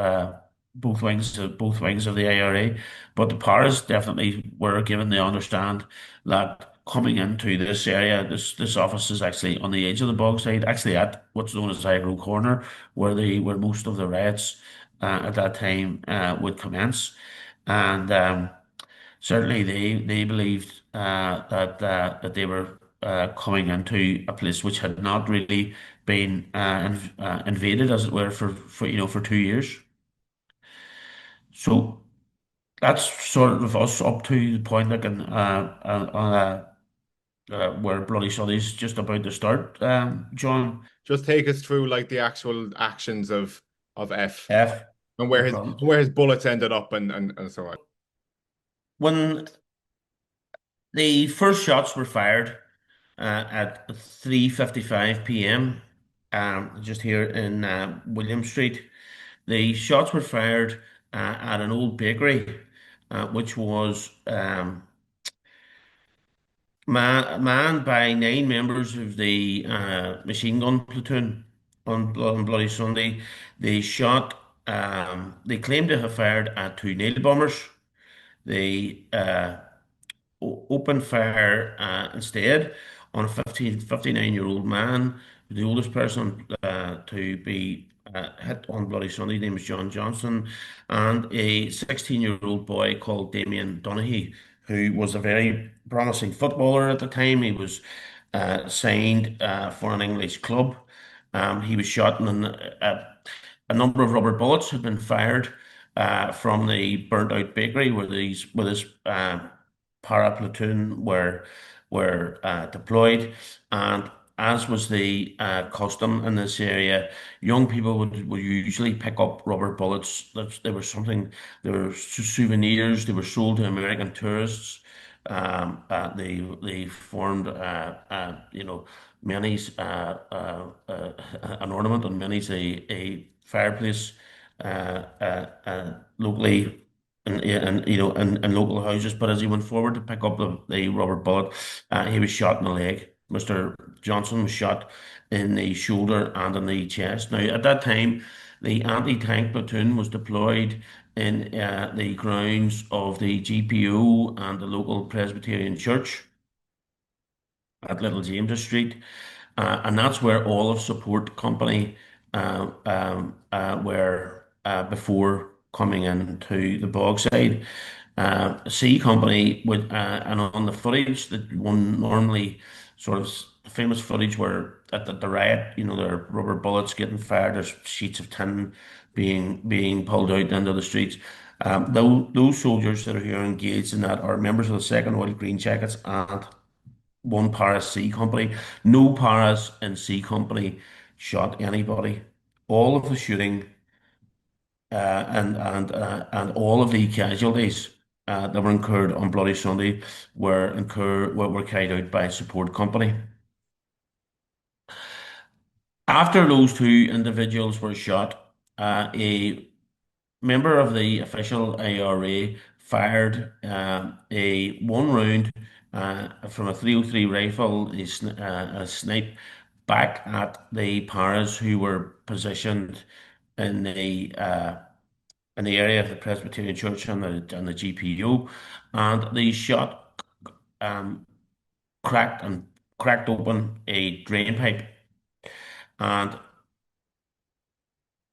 both wings of the IRA. But the powers definitely were given to understand that coming into this area, this office is actually on the edge of the bog side, actually at what's known as Agro Corner, where most of the riots at that time would commence. And certainly they believed that they were coming into a place which had not really been invaded, as it were, for for 2 years. So that's sort of us up to the point like where Bloody Sunday's just about to start. John Just take us through like the actual actions of F F, and no problem. where his bullets ended up and so on. When the first shots were fired at 3:55 p.m. Just here in William Street. The shots were fired at an old bakery, which was manned by 9 members of the machine gun platoon on Bloody Sunday. They shot. They claimed to have fired at two nail bombers. They opened fire instead on a 59-year-old man, the oldest person to be hit on Bloody Sunday. His name was John Johnson, and a 16-year-old boy called Damien Donaghy, who was a very promising footballer at the time. He was signed for an English club. He was shot, and a number of rubber bullets had been fired from the burnt out bakery where this para platoon were deployed, and as was the custom in this area, young people would usually pick up rubber bullets. They were something, they were souvenirs. They were sold to American tourists. They formed, many's an ornament on many's a fireplace locally in local houses. But as he went forward to pick up the rubber bullet, he was shot in the leg. Mr. Johnson was shot in the shoulder and in the chest. Now, at that time, the anti-tank platoon was deployed in the grounds of the GPO and the local Presbyterian church at Little James Street. And that's where all of support company were before coming into the Bogside. C company would, and on the footage that one normally sort of famous footage where at the riot, there are rubber bullets getting fired, there's sheets of tin being pulled out into the streets. Those soldiers that are here engaged in that are members of the Second Oil Green Jackets and one Paris C Company. No Paris and C Company shot anybody. All of the shooting and all of the casualties that were incurred on Bloody Sunday were carried out by support company. After those two individuals were shot, a member of the official IRA fired a one round from a 303 rifle, a snipe back at the paras who were positioned in the area of the Presbyterian Church and the GPO, and the shot um, cracked open a drain pipe, and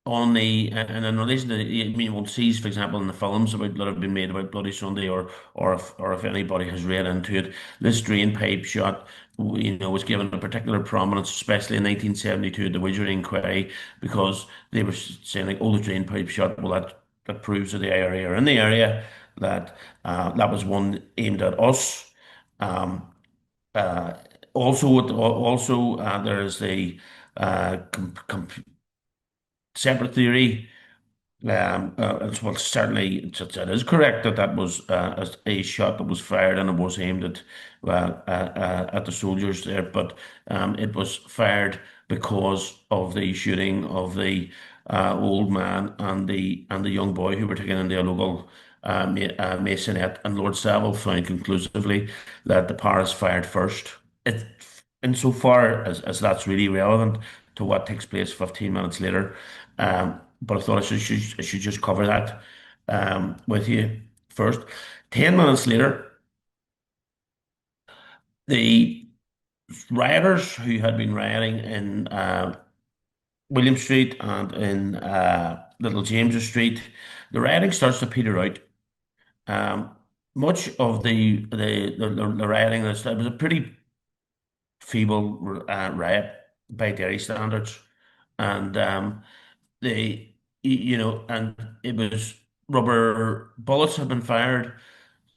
on the and in relation to I mean one sees for example in the films about that have been made about Bloody Sunday or if anybody has read into it, this drain pipe shot was given a particular prominence, especially in 1972 at the Widgery inquiry, because they were saying like, oh, the drain pipe shot, well, that proves that the IRA are in the area, that that was one aimed at us. um, uh, also there is a separate theory. Well, certainly it is correct that that was a shot that was fired and it was aimed at the soldiers there, but it was fired because of the shooting of the old man and the young boy who were taken into a local masonette, and Lord Savile found conclusively that the Paris fired first. It, insofar as that's really relevant to what takes place 15 minutes later. but I thought I should just cover that with you first. 10 minutes later, the rioters who had been rioting in William Street and in Little James's Street, the rioting starts to peter out. Um, much of the rioting, it was a pretty feeble riot by Derry standards, and they, and it was rubber bullets had been fired,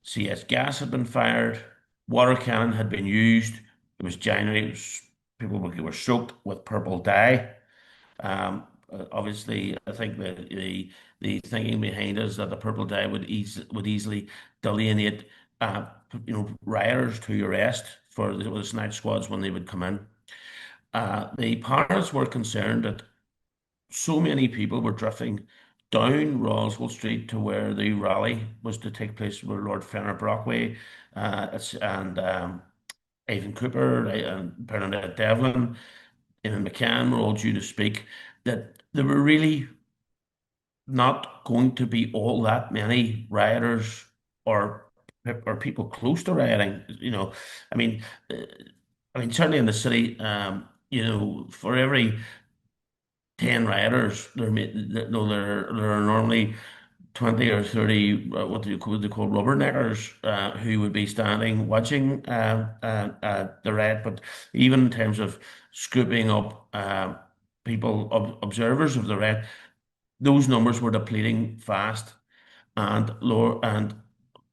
CS gas had been fired, water cannon had been used. It was January. People were soaked with purple dye. Obviously, I think the thinking behind it is that the purple dye would easily delineate, uh, rioters to arrest for the snatch squads when they would come in. The parents were concerned that so many people were drifting down Roswell Street to where the rally was to take place, where Lord Fenner Brockway, and Ivan Cooper, and Bernadette Devlin, and McCann were all due to speak, that there were really not going to be all that many rioters or people close to rioting. I mean, uh, certainly in the city, for every 10 rioters, there are normally 20 or 30, what they call rubberneckers, who would be standing watching the riot. But even in terms of scooping up people, observers of the riot, those numbers were depleting fast. And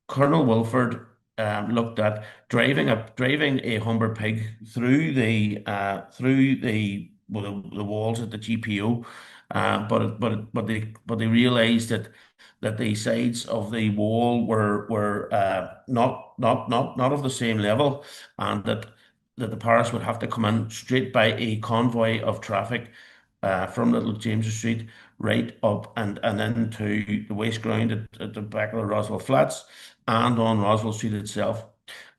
Colonel Wilford looked at driving a Humber pig through the walls at the GPO, but they realised that the sides of the wall were not of the same level, and that the Paris would have to come in straight by a convoy of traffic from Little James Street right up and into the waste ground at the back of the Roswell Flats and on Roswell Street itself.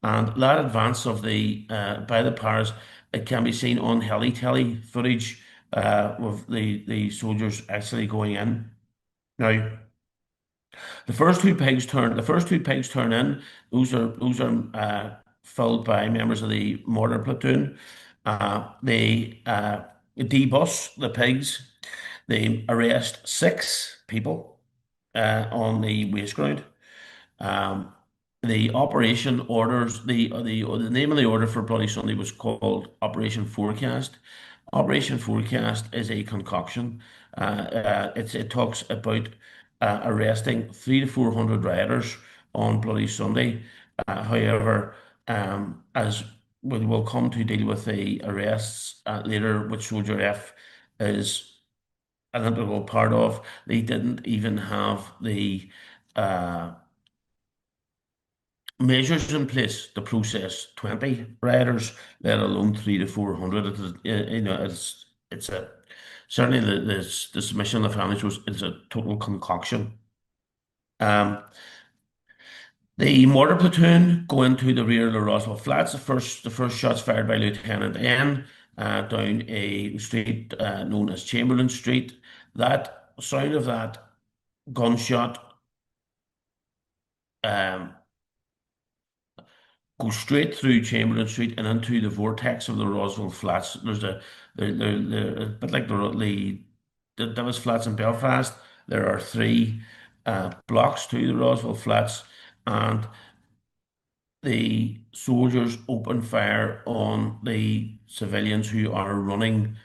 And that advance of the by the Paris, it can be seen on telly footage of the soldiers actually going in. Now, the first two pigs turn in. Those are filled by members of the mortar platoon. They debus the pigs. They arrest six people on the waste ground. Um, the operation orders the name of the order for Bloody Sunday was called Operation Forecast. Operation Forecast is a concoction. It talks about arresting 300 to 400 rioters on Bloody Sunday. However, as we will come to deal with the arrests later, which Soldier F is an integral part of, they didn't even have the uh, measures in place to process 20 rioters, let alone 300 to 400. It's a certainly the submission of the families was is a total concoction. Um, the mortar platoon go into the rear of the Roswell Flats. The first shots fired by Lieutenant N down a street known as Chamberlain Street. That sound of that gunshot um, go straight through Chamberlain Street and into the vortex of the Roswell Flats. There's a bit like the Davis Flats in Belfast. There are three blocks to the Roswell Flats, and the soldiers open fire on the civilians who are running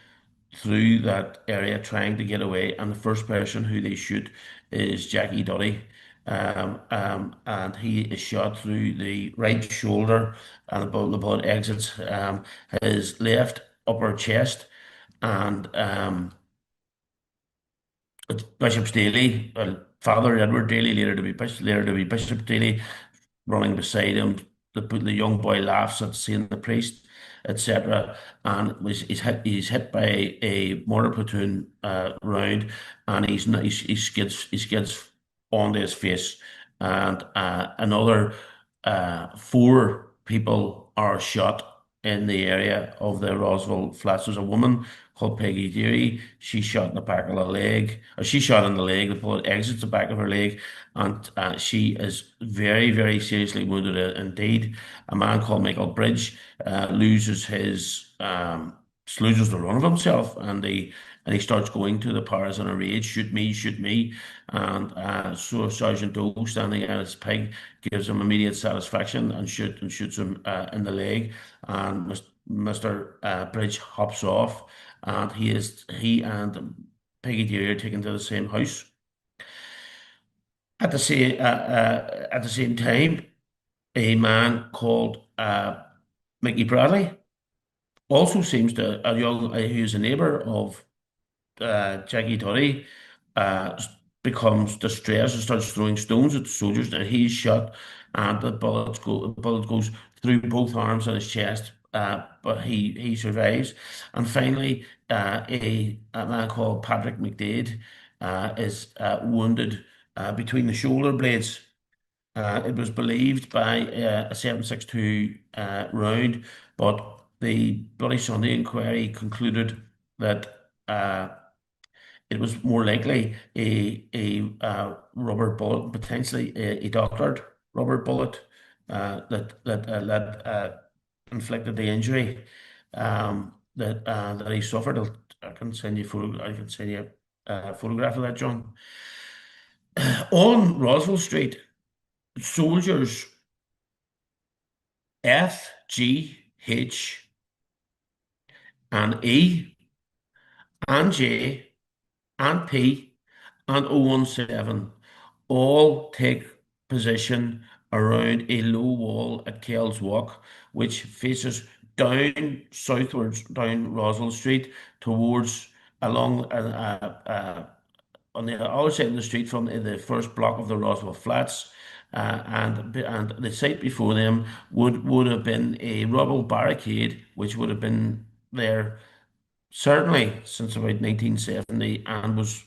through that area trying to get away, and the first person who they shoot is Jackie Duddy. And he is shot through the right shoulder, and the bullet exits his left upper chest. And it's Bishop Daly, Father Edward Daly, later to be Bishop Daly, running beside him. The young boy laughs at seeing the priest, etc. And he's hit by a mortar platoon round, and he skids onto his face. And another four people are shot in the area of the Roswell Flats. There's a woman called Peggy Deary. She's shot in the back of the leg, or she's shot in the leg. The bullet exits the back of her leg, and she is very, very seriously wounded indeed. A man called Michael Bridge loses the run of himself, and he starts going to the Paras in a rage, shoot me. And so Sergeant Doe, standing at his pig, gives him immediate satisfaction and shoots him in the leg. And Mr. Bridge hops off, and he and Peggy Deary are taken to the same house. At the same time, a man called Mickey Bradley also seems to a young who's a neighbour of Jackie Tutty uh, becomes distressed and starts throwing stones at the soldiers, and he's shot, and the bullet goes through both arms and his chest, but he survives. And finally, a man called Patrick McDade is wounded between the shoulder blades. It was believed by a 7.62 round, but the Bloody Sunday inquiry concluded that it was more likely a rubber bullet, potentially a doctored rubber bullet that inflicted the injury that he suffered. I can send you a photograph of that, John. On Roswell Street, soldiers F, G, H, and E, and J, and P, and 017 all take position around a low wall at Kells Walk, which faces down southwards down Roswell Street towards along on the other side of the street from the first block of the Roswell Flats. And the site before them would have been a rubble barricade, which would have been there certainly since about 1970, and was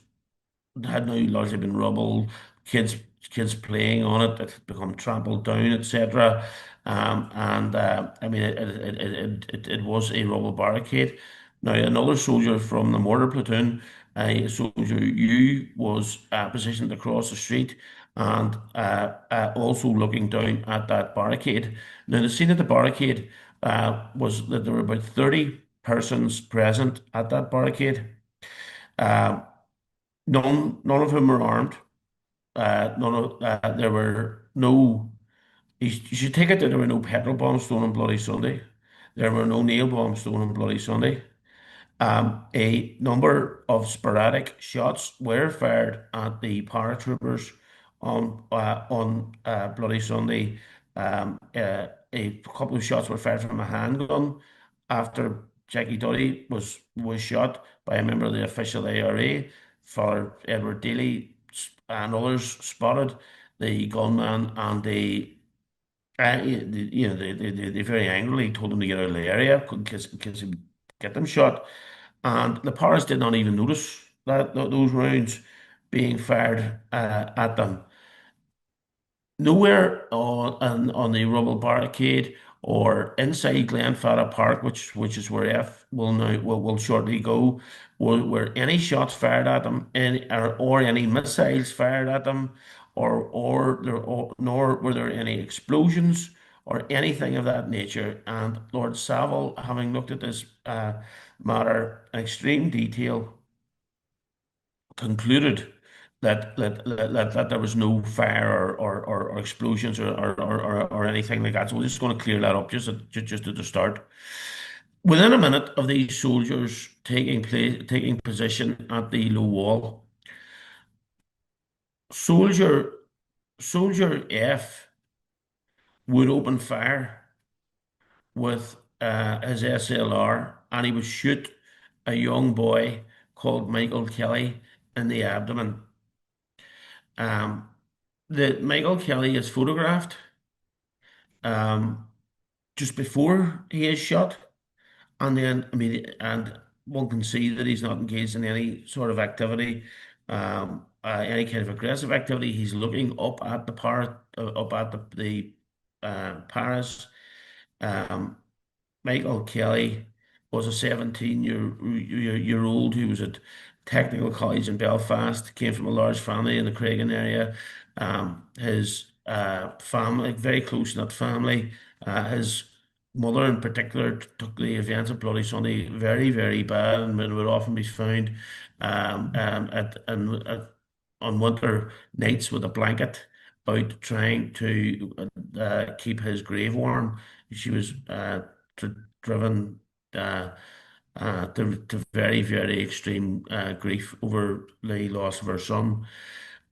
had now largely been rubble, kids kids playing on it, it had become trampled down, etc. And I mean, it was a rubble barricade. Now, another soldier from the mortar platoon, soldier U, was positioned across the street and also looking down at that barricade. Now, the scene of the barricade was that there were about 30 persons present at that barricade. Uh, none of whom were armed. There were no. You should take it that there were no petrol bombs thrown on Bloody Sunday. There were no nail bombs thrown on Bloody Sunday. A number of sporadic shots were fired at the paratroopers on Bloody Sunday. A couple of shots were fired from a handgun after Jackie Duddy was shot by a member of the official ARA. Father Edward Daly and others spotted the gunman, and they very angrily told him to get out of the area in case he would get them shot. And the Paras did not even notice those rounds being fired at them. Nowhere on the rubble barricade or inside Glenfada Park, which is where F will shortly go, were any shots fired at them, or any missiles fired at them, nor were there any explosions or anything of that nature. And Lord Saville, having looked at this matter in extreme detail, concluded that there was no fire or explosions or anything like that. So we're just going to clear that up just at the start. Within a minute of these soldiers taking position at the low wall, soldier soldier F would open fire with his SLR, and he would shoot a young boy called Michael Kelly in the abdomen. Um, the Michael Kelly is photographed um, just before he is shot, and then and one can see that he's not engaged in any sort of activity, any kind of aggressive activity. He's looking up at the Paris. Um, Michael Kelly was a 17-year old who was at Technical College in Belfast, came from a large family in the Craigan area. His family, very close-knit family. His mother in particular took the events of Bloody Sunday very, very bad and would often be found on winter nights with a blanket out trying to keep his grave warm. She was driven uh, to very, very extreme grief over the loss of her son.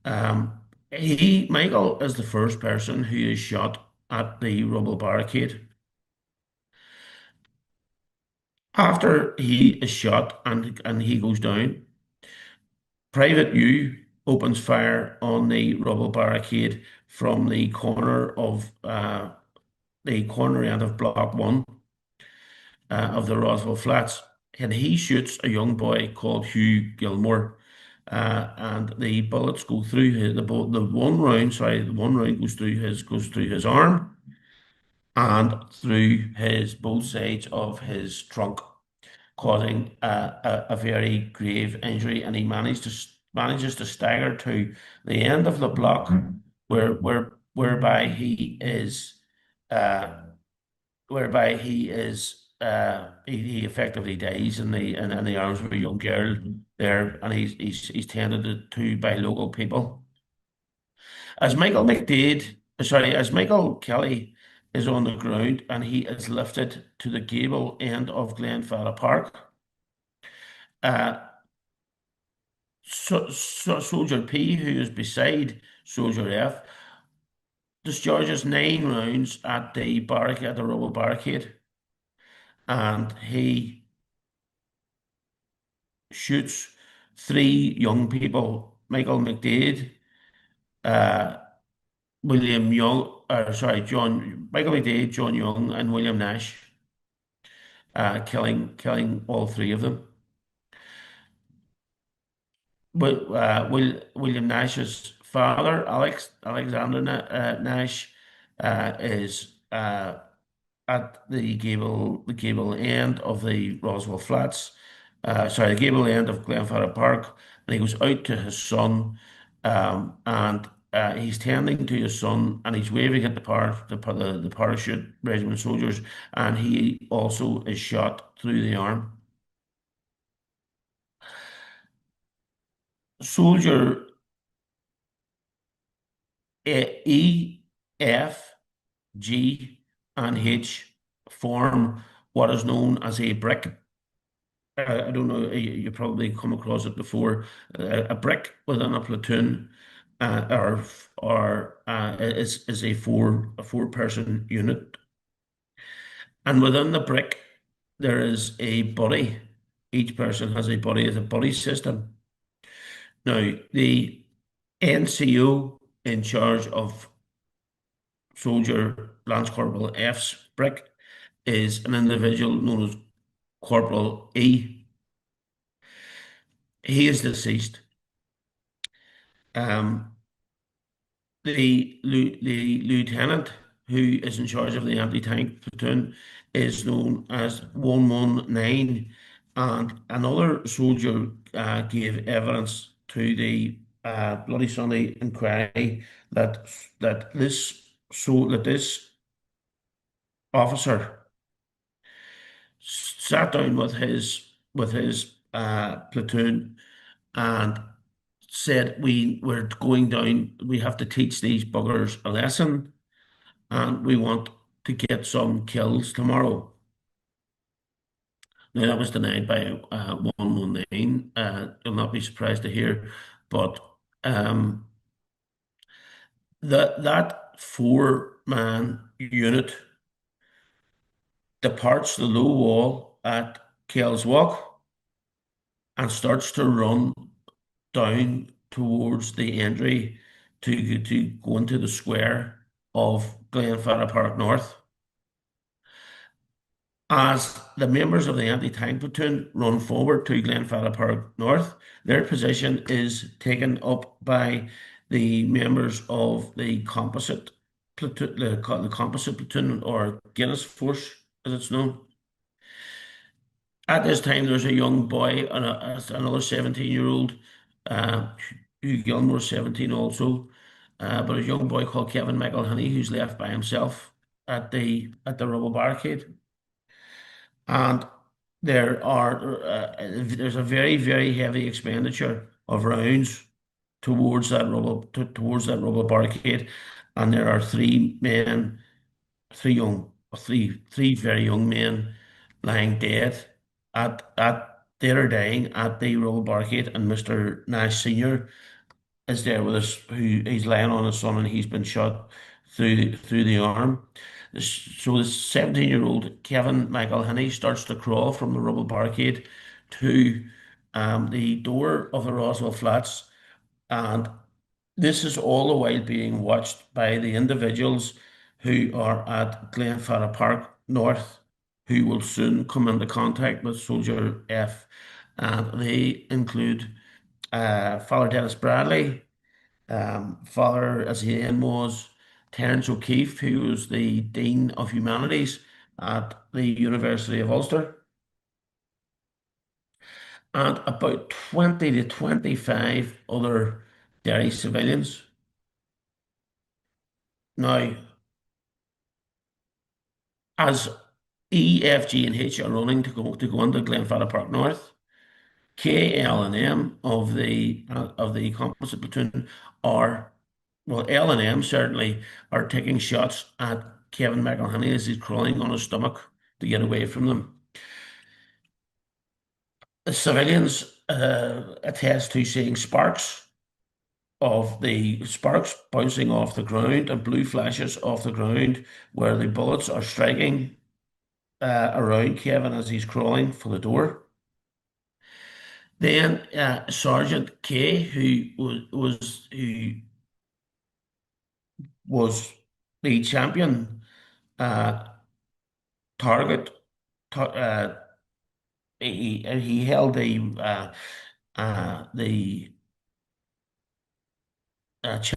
Michael is the first person who is shot at the rubble barricade. After he is shot and he goes down, Private U opens fire on the rubble barricade from the corner end of Block 1 of the Roswell Flats, and he shoots a young boy called Hugh Gilmore. And the bullets go through the one round goes through his arm and through his both sides of his trunk, causing a very grave injury. And he manages to stagger to the end of the block, whereby uh, he effectively dies in the arms of a young girl there, and he's tended to by local people. As Michael Kelly is on the ground and he is lifted to the gable end of Glenfara Park, uh, Soldier P, who is beside Soldier F, discharges 9 rounds at the rubble barricade, and he shoots 3 young people: Michael McDade, uh, William Young, Michael McDade, John Young, and William Nash, killing all 3 of them. William Nash's father, Alexander Nash, is at the gable end of the Roswell Flats, the gable end of Glenfarra Park, and he goes out to his son, and he's tending to his son, and he's waving at the parachute regiment soldiers, and he also is shot through the arm. Soldier E, F, G, and H form what is known as a brick. I don't know, you probably come across it before. A brick within a platoon, is a four person unit, and within the brick there is a buddy. Each person has a buddy. It's a buddy system. Now the NCO in charge of Soldier Lance Corporal F's brick is an individual known as Corporal E. He is deceased. Um, the lieutenant who is in charge of the anti-tank platoon is known as 119, and another soldier gave evidence to the Bloody Sunday inquiry that this officer sat down with his platoon and said, we're going down, we have to teach these buggers a lesson, and we want to get some kills tomorrow. Now that was denied by 119. You'll not be surprised to hear, but that 4-man unit departs the low wall at Kells Walk and starts to run down towards the entry to go into the square of Glenfarra Park North. As the members of the anti-tank platoon run forward to Glenfarra Park North, their position is taken up by the members of the composite platoon, the composite platoon, or Guinness Force, as it's known. At this time, there's a young boy and another 17-year-old, uh, Hugh Gilmore, 17 also, but a young boy called Kevin McElhinney who's left by himself at the rubble barricade. And there's a very, very heavy expenditure of rounds towards that rubble barricade, and there are three very young men lying dead dead or dying at the rubble barricade, and Mr. Nash Senior is there with us, who he's lying on his son, and he's been shot through the arm. So the 17-year-old Kevin McElhinney starts to crawl from the rubble barricade to the door of the Roswell Flats, and this is all the while being watched by the individuals who are at Glenfarra Park North, who will soon come into contact with Soldier F. And they include Father Dennis Bradley, Father, as he then was, Terence O'Keefe, who was the Dean of Humanities at the University of Ulster, and about 20 to 25 other Derry civilians. Now, as E, F, G, and H are running to go into Glenfarra Park North, K, L, and M of the composite platoon are, well, L and M certainly are taking shots at Kevin McElhinney as he's crawling on his stomach to get away from them. The civilians attest to seeing sparks bouncing off the ground and blue flashes off the ground where the bullets are striking around Kevin as he's crawling for the door. Then Sergeant K, who was the champion uh, target. He held the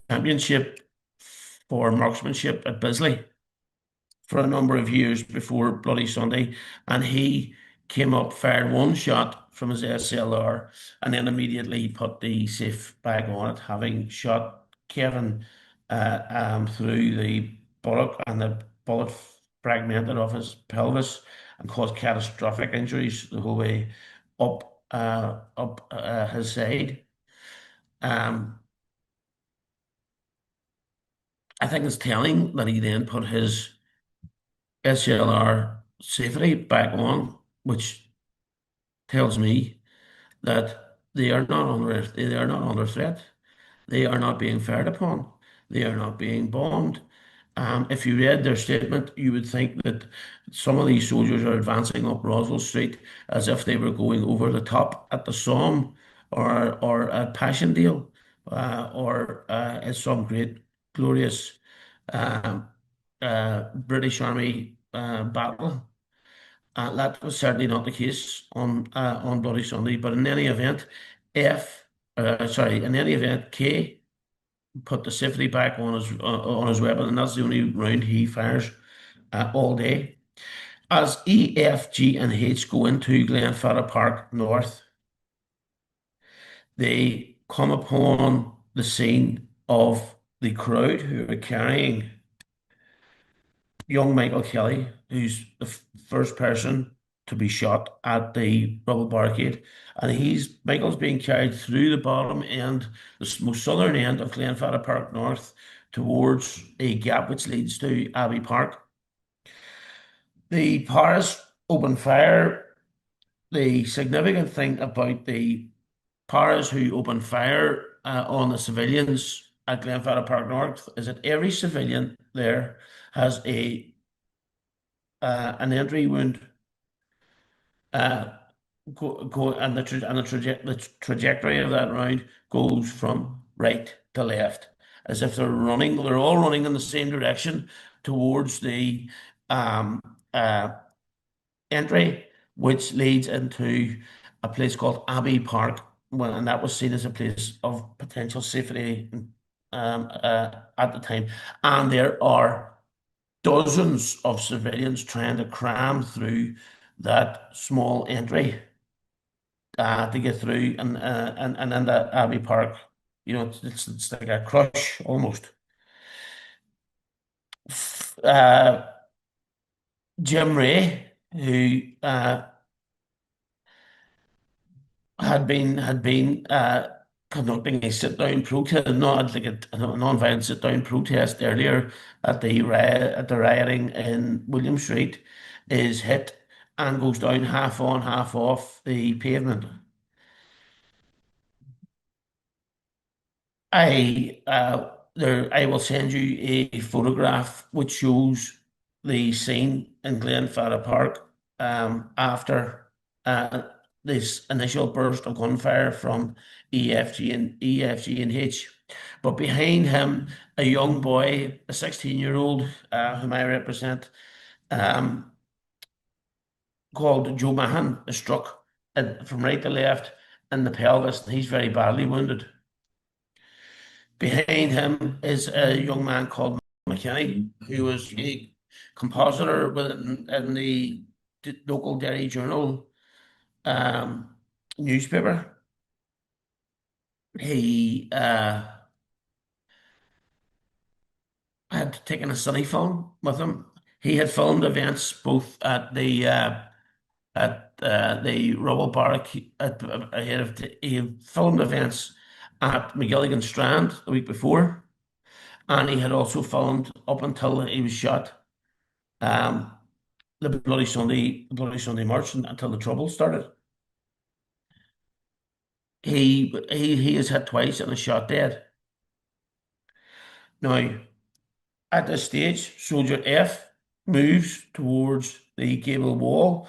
championship for marksmanship at Bisley for a number of years before Bloody Sunday, and he came up, fired one shot from his SLR, and then immediately put the safe back on it, having shot Kevin through the buttock, and the bullet fragmented off his pelvis and caused catastrophic injuries the whole way up his side. Um, I think it's telling that he then put his SLR safety back on, which tells me that they are not under threat. They are not being fired upon. They are not being bombed. If you read their statement, you would think that some of these soldiers are advancing up Roswell Street as if they were going over the top at the Somme or at Passchendaele or at some great glorious um, British Army battle. That was certainly not the case on Bloody Sunday. But in any event, K put the safety back on his weapon, and that's the only round he fires all day. As E, F, G, and H go into Glenfarra Park North, they come upon the scene of the crowd who are carrying young Michael Kelly, who's the first person to be shot at the rubble barricade, and Michael's being carried through the bottom end, the most southern end of Glenfarra Park North, towards a gap which leads to Abbey Park. The Paris open fire. The significant thing about the Paras who open fire on the civilians at Glenfarra Park North is that every civilian there has an entry wound, uh, and the trajectory of that round goes from right to left, as if they're running. They're all running in the same direction towards the um, uh, entry, which leads into a place called Abbey Park. Well, and that was seen as a place of potential safety at the time. And there are dozens of civilians trying to cram through that small entry to get through and into Abbey Park. It's like a crush almost. Uh, Jim Ray, who had been conducting a sit-down protest, not like a non-violent sit-down protest earlier at the rioting in William Street, is hit and goes down half on, half off the pavement. I will send you a photograph which shows the scene in Glenfarra Park after uh, this initial burst of gunfire from EFG and H. But behind him, a young boy, a 16-year-old, whom I represent, um, called Joe Mahan, is struck from right to left in the pelvis, and he's very badly wounded. Behind him is a young man called McKinney, who was a compositor in the local Derry Journal um, newspaper. He had taken a study film with him. He had filmed events both at the rubble barrack. He had filmed events at McGilligan Strand the week before, and he had also filmed up until he was shot. Um, the Bloody Sunday March until the trouble started. He is hit twice and is shot dead. Now, at this stage, Soldier F moves towards the gable wall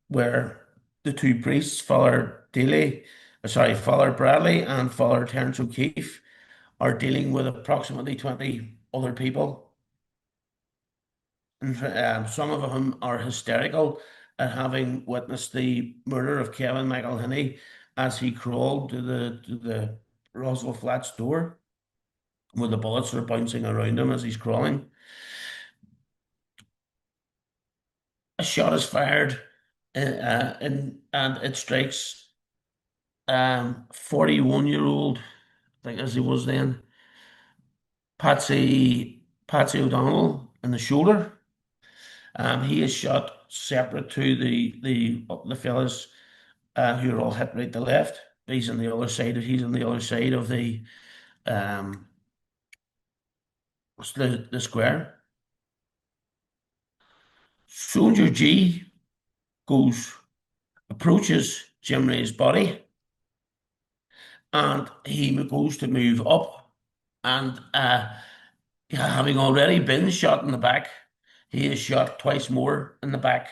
where the two priests, Father Bradley and Father Terence O'Keefe, are dealing with approximately 20 other people. And some of them are hysterical at having witnessed the murder of Kevin McElhinney as he crawled to the Roswell Flats door, where the bullets are bouncing around him as he's crawling. A shot is fired, and it strikes 41-year-old, I think as he was then, Patsy O'Donnell in the shoulder. He is shot separate to the fellas who are all hit right to left. He's on the other side. He's on the other side of um the square. Soldier G goes approaches Jim Ray's body, and he goes to move up, and having already been shot in the back, he is shot twice more in the back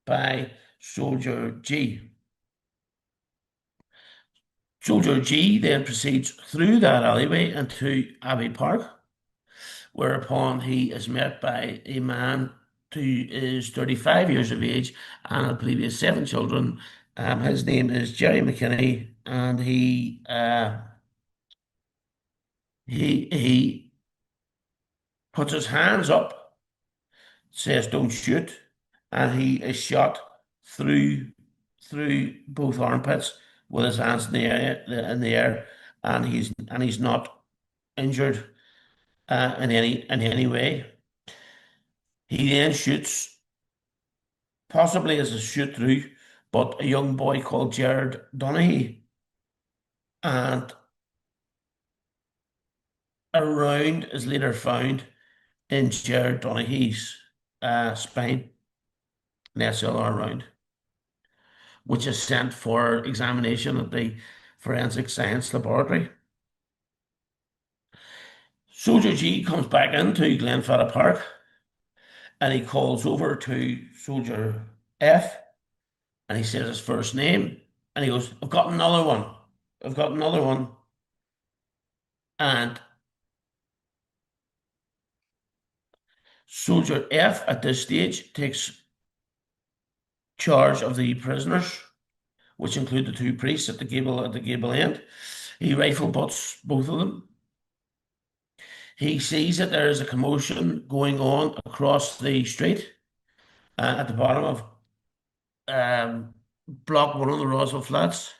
by Soldier G. Soldier G then proceeds through that alleyway into Abbey Park, whereupon he is met by a man who is 35 years of age and I believe he has seven children. His name is Jerry McKinney, and he puts his hands up, says "Don't shoot," and he is shot through both armpits with his hands in the air, and he's not injured in any way. He then shoots, possibly as a shoot through, but a young boy called Jared Donaghy, and a round is later found in Jared Donaghy's spine, an SLR round, which is sent for examination at the Forensic Science Laboratory. Soldier G comes back into Glenfarra Park, and he calls over to Soldier F, and he says his first name, and he goes, "I've got another one. I've got another one." And Soldier F at this stage takes charge of the prisoners, which include the two priests at the gable end. He rifle butts both of them. He sees that there is a commotion going on across the street at the bottom of block one of the Roswell flats,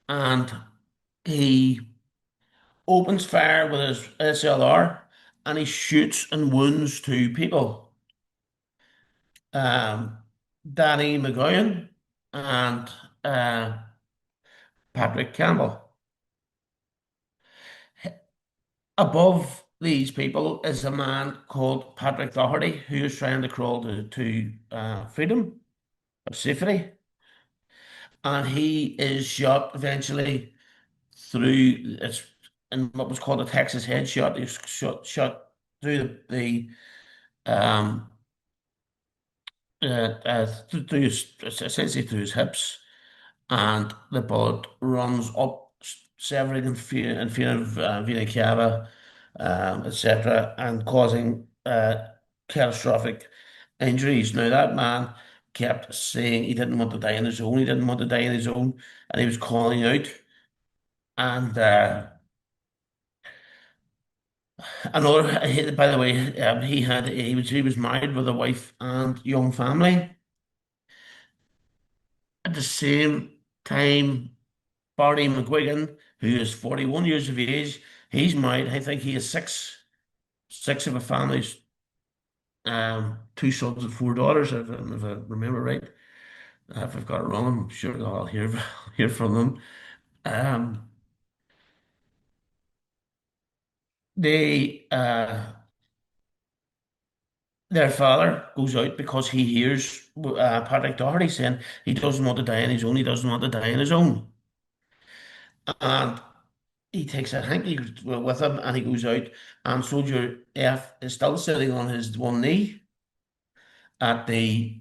and he opens fire with his SLR, and he shoots and wounds two people, um, Danny McGowan and uh, Patrick Campbell. Above these people is a man called Patrick Doherty who is trying to crawl to freedom or safety, and he is shot eventually through it's in what was called a Texas headshot. He was shot through um through essentially through his hips, and the bullet runs up, severing vena cava, etc., and causing catastrophic injuries. Now, that man kept saying he didn't want to die in his own, he didn't want to die in his own, and he was calling out. And by the way, he was married with a wife and young family. At the same time, Barney McGuigan, who is 41 years of age, he's married. I think he has six of a family's two sons and four daughters, if I remember right. If I've got it wrong, I'm sure I'll hear from them. Um, they their father goes out because he hears Patrick Doherty saying he doesn't want to die on his own. He doesn't want to die on his own, and he takes a hanky with him and he goes out. And Soldier F is still sitting on his one knee at the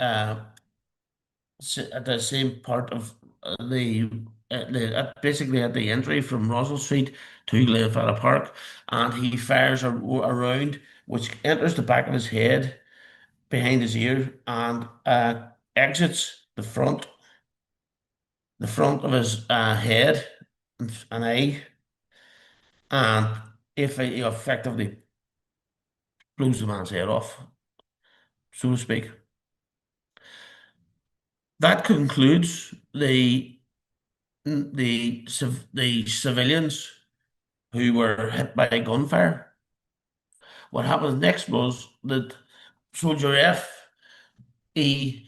same part of basically at the entry from Russell Street to Glenfella Park, and he fires a round which enters the back of his head behind his ear and exits the front of his head and eye, and if he effectively blows the man's head off, so to speak. That concludes the civilians who were hit by gunfire. What happened next was that Soldier F E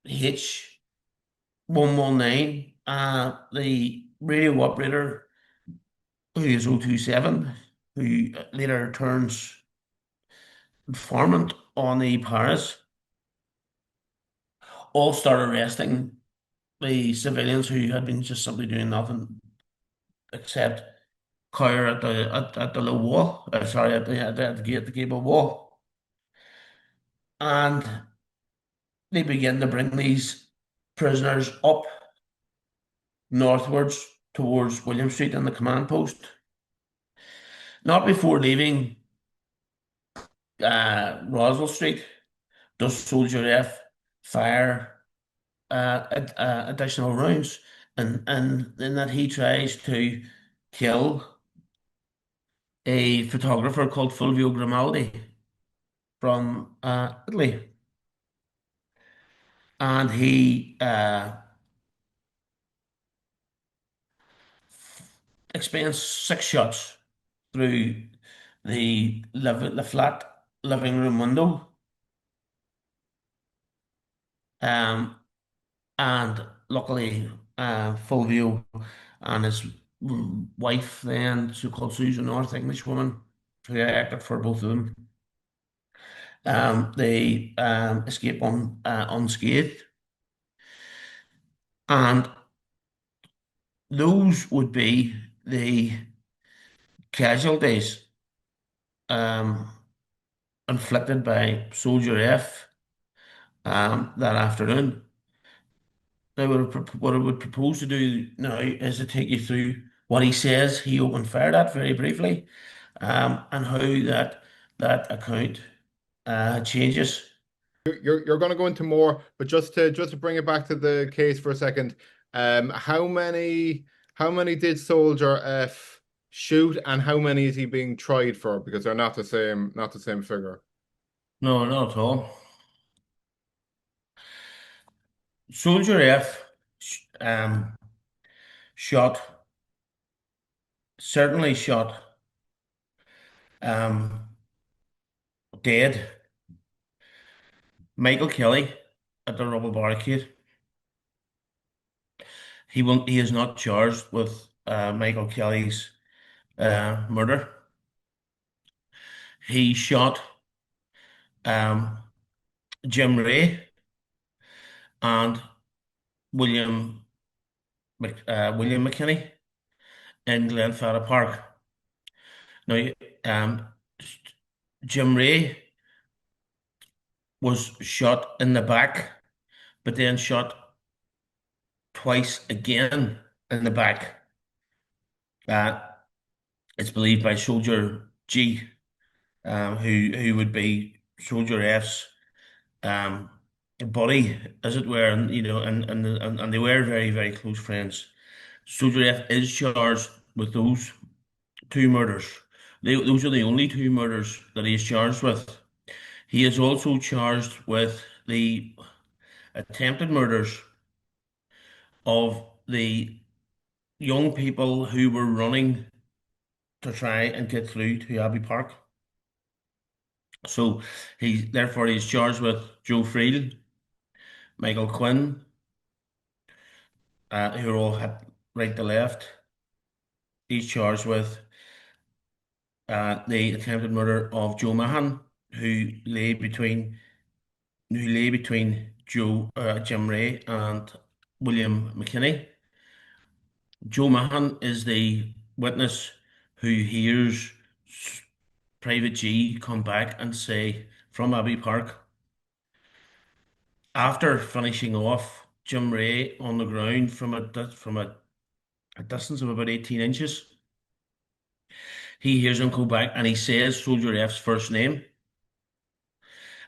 H 119, the radio operator who is 027, who later turns informant on the Paris, all start arresting the civilians who had been just simply doing nothing except cower at the low wall. Sorry, at the gate, the gable wall, and they begin to bring these prisoners up northwards towards William Street and the command post. Not before leaving Roswell Street does Soldier F fire additional rounds, and in that he tries to kill a photographer called Fulvio Grimaldi from Italy, and he expends six shots through the flat living room window, um, and luckily Fulvio and his wife, then so-called Susan North, English woman, who acted for both of them, they escape unscathed, and those would be the casualties um, inflicted by Soldier F that afternoon. Now, what I would propose to do now is to take you through what he says he opened fire at very briefly, and how that account changes. You're going to go into more, but just to bring it back to the case for a second, how many did Soldier F shoot, and how many is he being tried for? Because they're not the same figure. No, not at all. Soldier F shot, certainly shot um, dead Michael Kelly at the rubble barricade. He is not charged with Michael Kelly's murder. He shot um, Jim Ray and William William McKinney in Glenfarra Park. Now, um, Jim Ray was shot in the back, but then shot twice again in the back. Uh, it's believed by Soldier G, who would be Soldier F's um, buddy, as it were, and and they were very very close friends. Soldier F is charged with those two murders. Those are the only two murders that he is charged with. He is also charged with the attempted murders of the young people who were running to try and get through to Abbey Park. So he's charged with Joe Friel, Michael Quinn, who are all hit right to left. He's charged with the attempted murder of Joe Mahan, who lay between Jim Ray and William McKinney. Joe Mahan is the witness who hears Private G come back and say from Abbey Park, after finishing off Jim Ray on the ground from a distance of about 18 inches, he hears him go back and he says Soldier F's first name,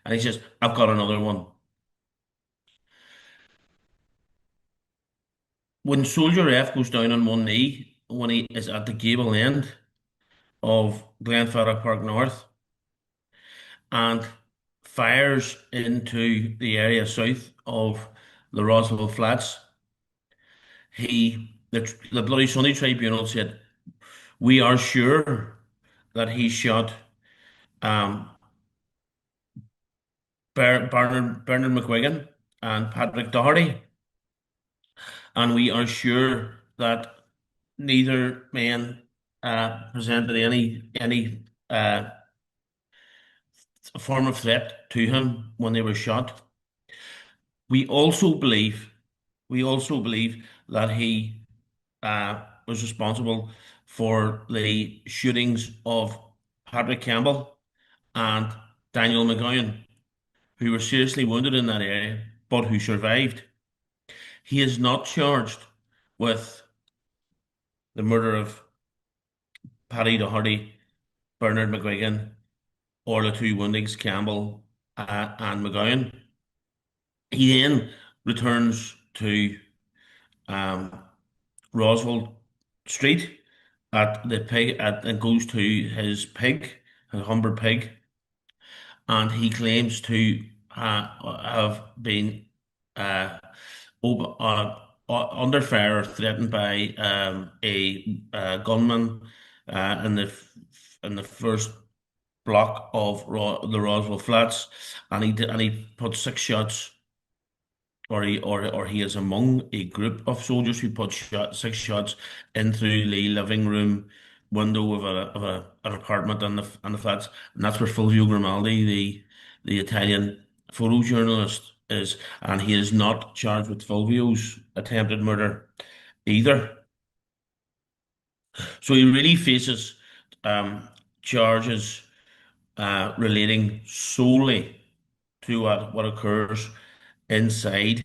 and he says, "I've got another one." When Soldier F goes down on one knee when he is at the gable end of Glenfarra Park North and fires into the area south of the Roswell Flats, the Bloody Sunday Tribunal said, "We are sure that he shot um, Bernard McGuigan and Patrick Doherty, and we are sure that neither man presented any form of threat to him when they were shot. We also believe, we also believe that he was responsible for the shootings of Patrick Campbell and Daniel McGowan, who were seriously wounded in that area, but who survived. He is not charged with the murder of Paddy Doherty, Bernard McGuigan, or the two woundings, Campbell and McGowan. He then returns to um, Roswell Street and goes to his pig, his Humber pig, and he claims to have been uh, under fire or threatened by a gunman in the first block of the Roswell Flats, and he put six shots, or he is among a group of soldiers who put six shots in through the living room window of an apartment in the flats, and that's where Fulvio Grimaldi, the Italian photojournalist, is, and he is not charged with Fulvio's attempted murder either. So he really faces um, charges relating solely to what occurs inside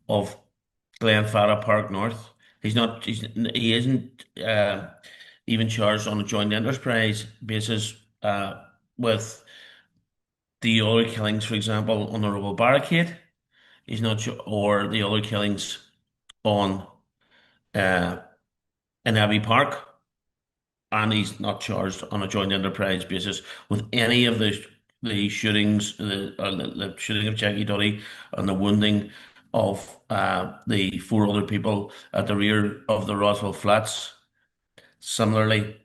of Glenfarra Park North. He isn't even charged on a joint enterprise basis with the other killings, for example, on the Rubble Barricade. He's not sure, or the other killings on uh, in Abbey Park, and he's not charged on a joint enterprise basis with any of the shootings, the shooting of Jackie Duddy and the wounding of the four other people at the rear of the Roswell Flats. Similarly,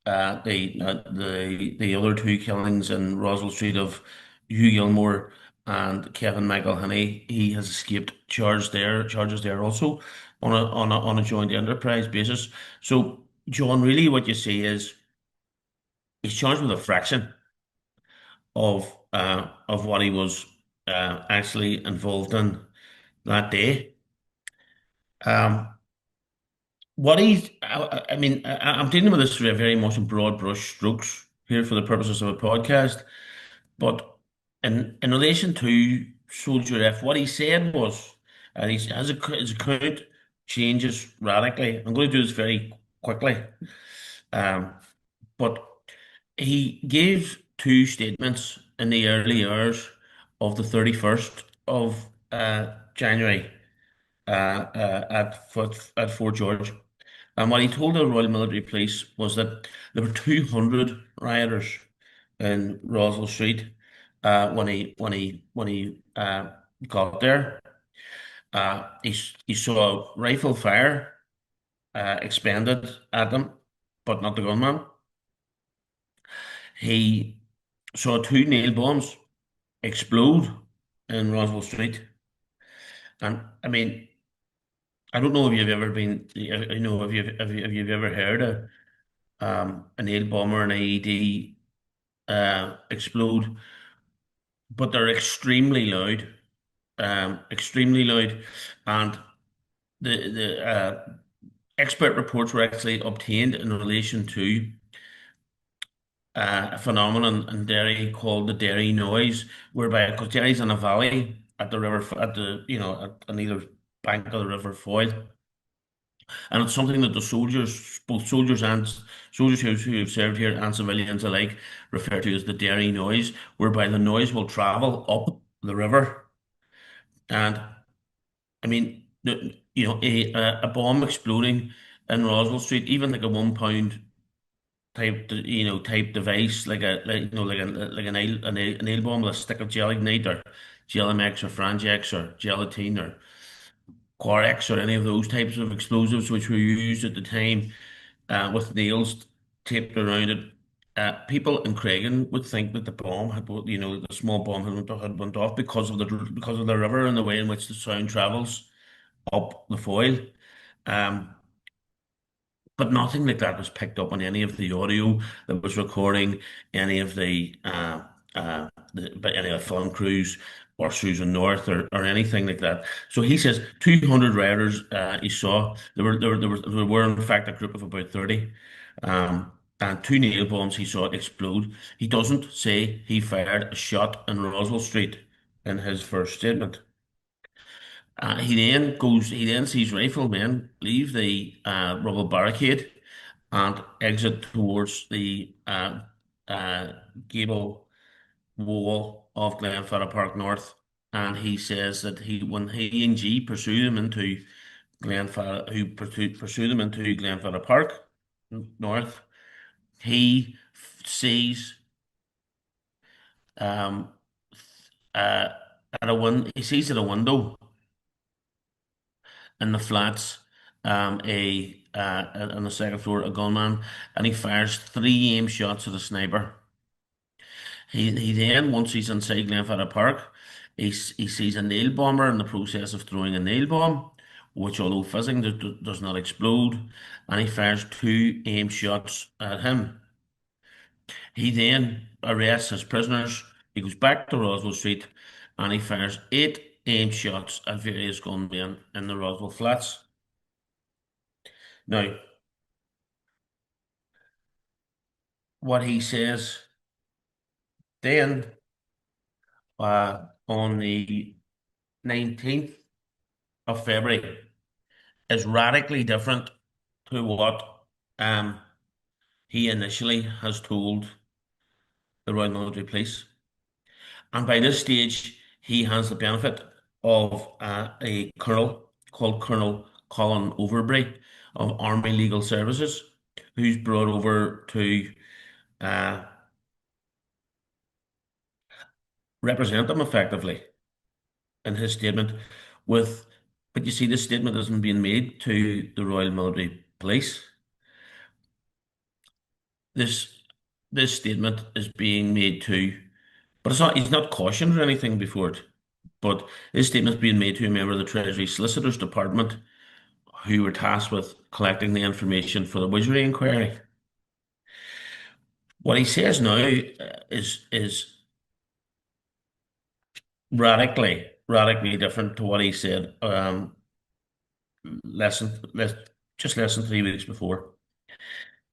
the other two killings in Roswell Street of Hugh Gilmore and Kevin Michael Hannay, he has escaped charges there also on a joint enterprise basis. So, John, really what you see is he's charged with a fraction of what he was actually involved in that day. Um, what he's, I mean, I'm dealing with this very much in broad brush strokes here for the purposes of a podcast. But in relation to Soldier F, what he said was, and his account changes radically. I'm going to do this very quickly. Um, but he gave two statements in the early hours of the 31st of January at Fort George. And what he told the Royal Military Police was that there were 200 rioters in Roswell Street when he got there. He saw rifle fire expended at them, but not the gunman. He saw two nail bombs explode in Roswell Street, and I mean, I don't know if you've ever been, you know, if you've ever heard a nail bomb or an IED explode, but they're extremely loud, and the expert reports were actually obtained in relation to a phenomenon in Derry called the Derry noise, whereby because Derry's in a valley at the river at the on either bank of the River Foyle, and it's something that the soldiers, both soldiers and soldiers who have served here and civilians alike, refer to as the Derry noise, whereby the noise will travel up the river. And I mean, a bomb exploding in Roswell Street, even like a 1 pound type device, like a nail bomb with a stick of gelignite or Gelimex or Frangex or gelatine or Quarex or any of those types of explosives which were used at the time with nails taped around it. People in Craigan would think that the bomb the small bomb had went off because of the river and the way in which the sound travels up the foil. Um, but nothing like that was picked up on any of the audio that was recording any of by any of the film crews or Susan North or anything like that. So he says 200 riders he saw. There were in fact a group of about 30. And two nail bombs he saw explode. He doesn't say he fired a shot in Roswell Street in his first statement. He then sees riflemen leave the rubble barricade and exit towards the uh, gable wall of Glenfarre Park North. And he says that when he and G pursue them into pursue them into Glenfarre Park North, he sees um, uh, he sees at a window in the flats, on the second floor, a gunman, and he fires three aim shots at a sniper. He then, once he's inside Glenfarre Park, he sees a nail bomber in the process of throwing a nail bomb, which, although fizzing, does not explode, and he fires two aim shots at him. He then arrests his prisoners. He goes back to Roswell Street, and he fires eight aim shots at various gunmen in the Roswell flats. Now, what he says then on the 19th of February is radically different to what um, he initially has told the Royal Military Police. And by this stage, he has the benefit of a colonel called Colonel Colin Overbury of Army Legal Services, who's brought over to uh, represent them effectively in his statement. with, but you see, this statement isn't being made to the Royal Military Police. This this statement is being made to, but it's not. He's not cautioned or anything before it. But this statement is being made to a member of the Treasury Solicitors Department who were tasked with collecting the information for the Wizardry inquiry. What he says now is radically different to what he said less than 3 weeks before.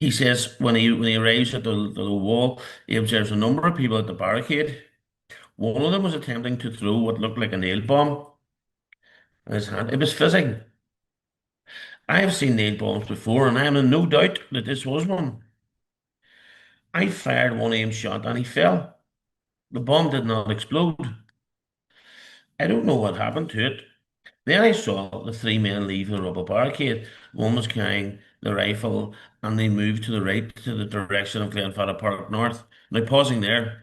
He says when he arrives at the wall, he observes a number of people at the barricade. One of them was attempting to throw what looked like a nail bomb in his hand. It was fizzing. I have seen nail bombs before, and I am in no doubt that this was one. I fired one aim shot and he fell. The bomb did not explode. I don't know what happened to it. Then I saw the three men leave the rubble barricade. One was carrying the rifle, and they moved to the right to the direction of Glenfadda Park North. Now, pausing there,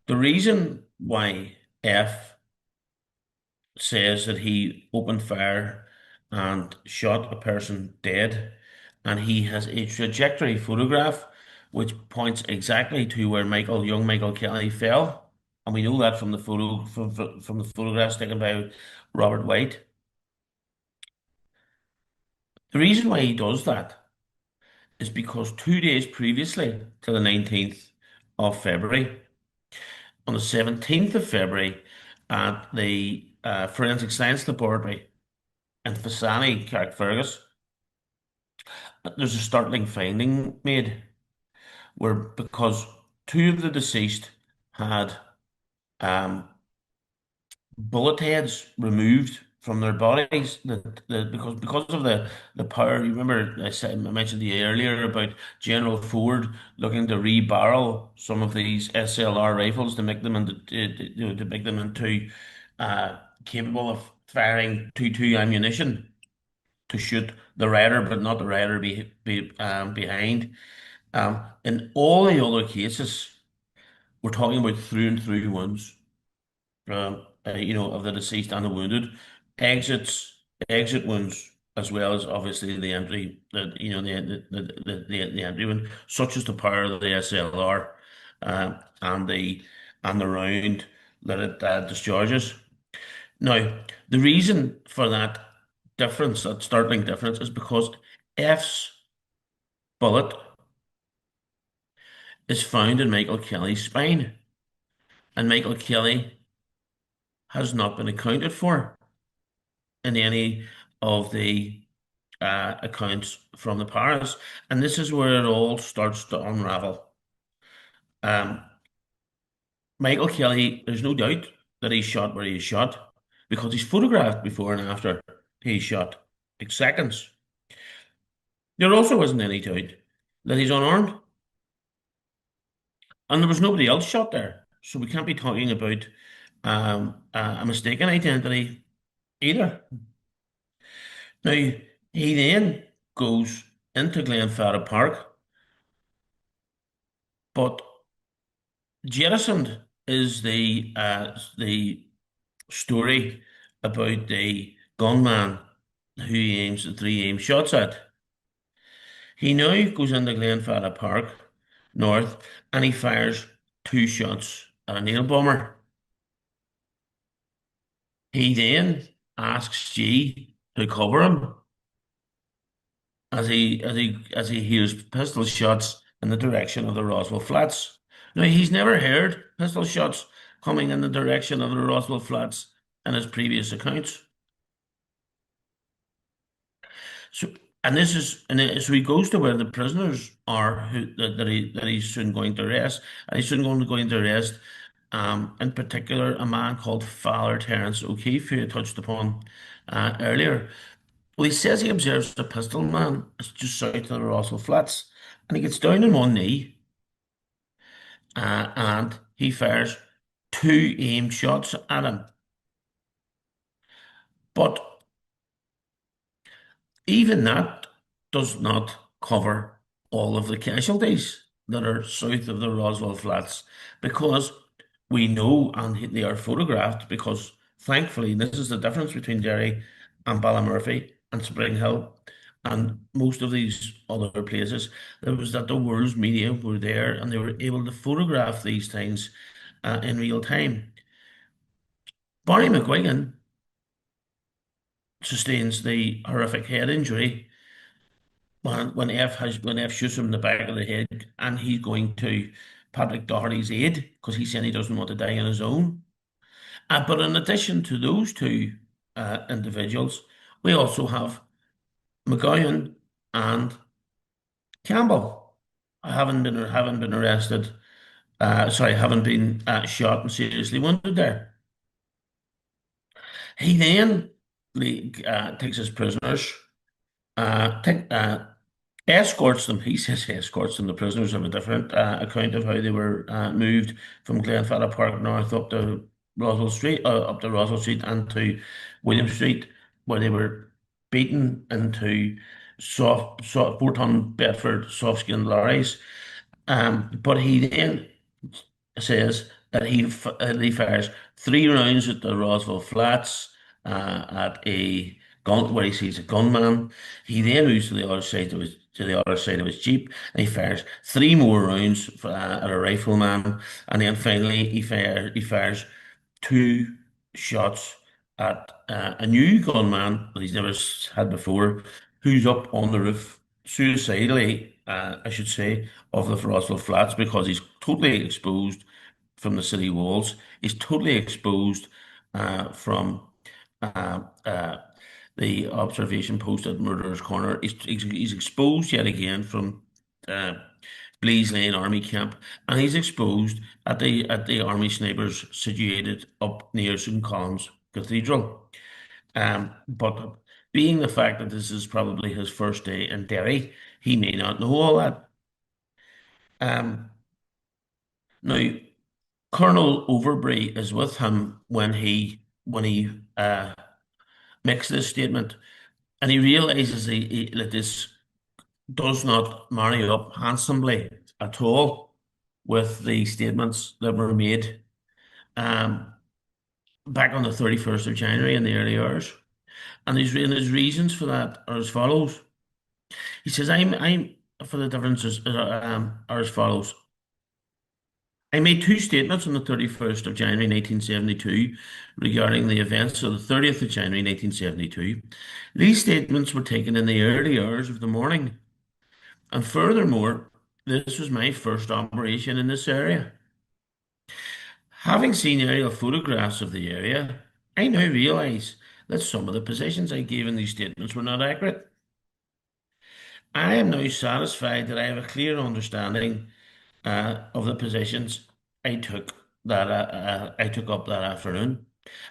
the reason why F says that he opened fire and shot a person dead, and he has a trajectory photograph which points exactly to where young Michael Kelly fell, and we know that from the from the photographs taken by Robert White. The reason why he does that is because 2 days previously to the 19th of February, on the 17th of February, at the Forensic Science Laboratory in Fasani, Carrickfergus, there's a startling finding made where because two of the deceased had um, bullet heads removed from their bodies because of the power. You remember I mentioned to you earlier about General Ford looking to rebarrel some of these SLR rifles to make them into capable of firing 2-2 ammunition to shoot the rider, but not the rider behind. In all the other cases, we're talking about through and through wounds, of the deceased and the wounded, exits, exit wounds, as well as obviously the entry, the entry wound, such as the power of the SLR, and the round that it discharges. Now, the reason for that startling difference, is because F's bullet is found in Michael Kelly's spine, and Michael Kelly has not been accounted for in any of the accounts from the Paris. And this is where it all starts to unravel. Um, Michael Kelly, there's no doubt that he's shot where he's shot because he's photographed before and after he's shot, like seconds. There also isn't any doubt that he's unarmed, and there was nobody else shot there. So we can't be talking about a mistaken identity either. Now, he then goes into Glenfarra Park, but jettisoned is the story about the gunman who he aims the three aim shots at. He now goes into Glenfarra Park North, and he fires two shots at a nail bomber. He then asks G to cover him as he hears pistol shots in the direction of the Roswell Flats. Now, he's never heard pistol shots coming in the direction of the Roswell Flats in his previous accounts. So, so he goes to where the prisoners are that he's soon going to arrest, and he's soon going to arrest, in particular, a man called Father Terence O'Keefe, who I touched upon earlier. Well, he says he observes a pistol man just south of the Roswell Flats, and he gets down on one knee, and he fires two aim shots at him. But even that does not cover all of the casualties that are south of the Roswell Flats, because we know and they are photographed because thankfully, and this is the difference between Derry and Ballymurphy and Spring Hill and most of these other places, it was that the world's media were there and they were able to photograph these things in real time. Barry McGuigan sustains the horrific head injury when F shoots him in the back of the head, and he's going to Patrick Doherty's aid because he's saying he doesn't want to die on his own. But in addition to those two individuals, we also have McGowan and Campbell haven't been arrested. Sorry, haven't been shot and seriously wounded there. He then takes his prisoners, take, escorts them. He says escorts them. The prisoners have a different account of how they were moved from Glenfather Park north up to Roswell Street and to William Street, where they were beaten into 4-ton Bedford soft-skinned lorries. But he then says that he fires 3 rounds at the Roswell Flats at a gun where he sees a gunman. He then moves to the other side of his jeep and he fires 3 more rounds at a rifleman, and then finally he fires 2 shots at a new gunman that he's never had before, who's up on the roof suicidally, I should say, of the Roswell Flats because he's totally exposed from the city walls. He's totally exposed from uh, uh, the observation post at Murderer's Corner. He's exposed yet again from uh, Blease Lane Army Camp, and he's exposed at the army snipers situated up near St. Column's Cathedral. But being the fact that this is probably his first day in Derry, he may not know all that. Um, Now, Colonel Overbury is with him when he makes this statement, and he realizes that this does not marry up handsomely at all with the statements that were made um, back on the 31st of January in the early hours. And his reasons for that are as follows. He says, I'm for the differences are as follows. I made 2 statements on the 31st of January 1972 regarding the events of the 30th of January 1972. These statements were taken in the early hours of the morning. And furthermore, this was my first operation in this area. Having seen aerial photographs of the area, I now realise that some of the positions I gave in these statements were not accurate. I am now satisfied that I have a clear understanding of the positions I took up that afternoon.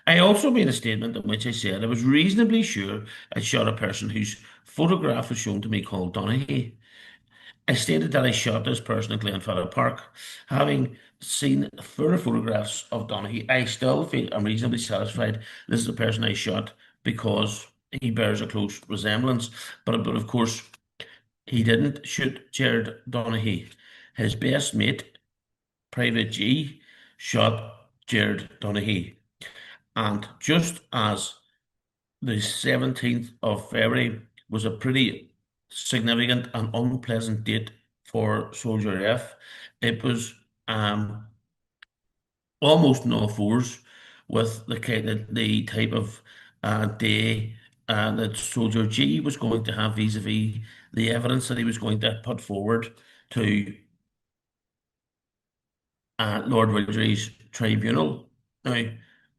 I also made a statement in which I said I was reasonably sure I'd shot a person whose photograph was shown to me called Donaghy. I stated that I shot this person at Glenfather Park. Having seen further photographs of Donaghy, I still feel I'm reasonably satisfied this is the person I shot because he bears a close resemblance. But of course, he didn't shoot Jared Donaghy. His best mate, Private G, shot Jared Donaghy. And just as the 17th of February was a pretty significant and unpleasant date for Soldier F, it was almost in all fours with the type of day that Soldier G was going to have vis-a-vis the evidence that he was going to put forward to Lord Ridgway's tribunal. Now,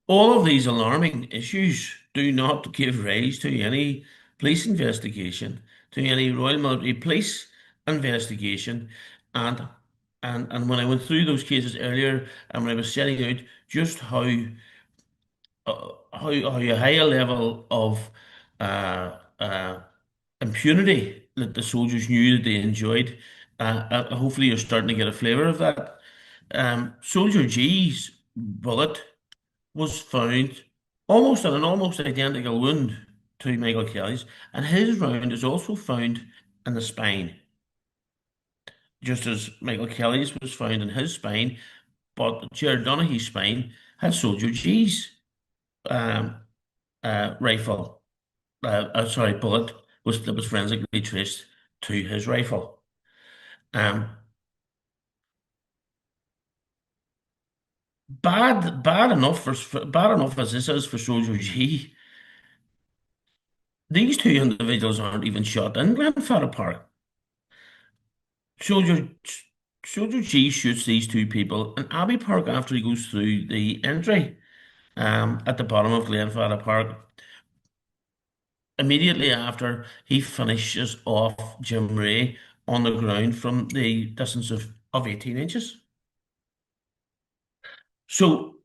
all of these alarming issues do not give rise to any police investigation, to any Royal Military Police investigation, and and when I went through those cases earlier, and when I was setting out just how high a level of uh, uh, impunity that the soldiers knew that they enjoyed. Hopefully, you're starting to get a flavour of that. Soldier G's bullet was found almost in an almost identical wound to Michael Kelly's, and his round is also found in the spine, just as Michael Kelly's was found in his spine. but Jared Donaghy's spine had Soldier G's um, rifle. Sorry, bullet was forensically traced to his rifle. Um, bad enough as this is for Soldier G. These two individuals aren't even shot in Glenfarre Park. Soldier Soldier G shoots these two people in Abbey Park after he goes through the entry at the bottom of Glenfarre Park. Immediately after he finishes off Jim Ray on the ground from the distance of 18 inches. So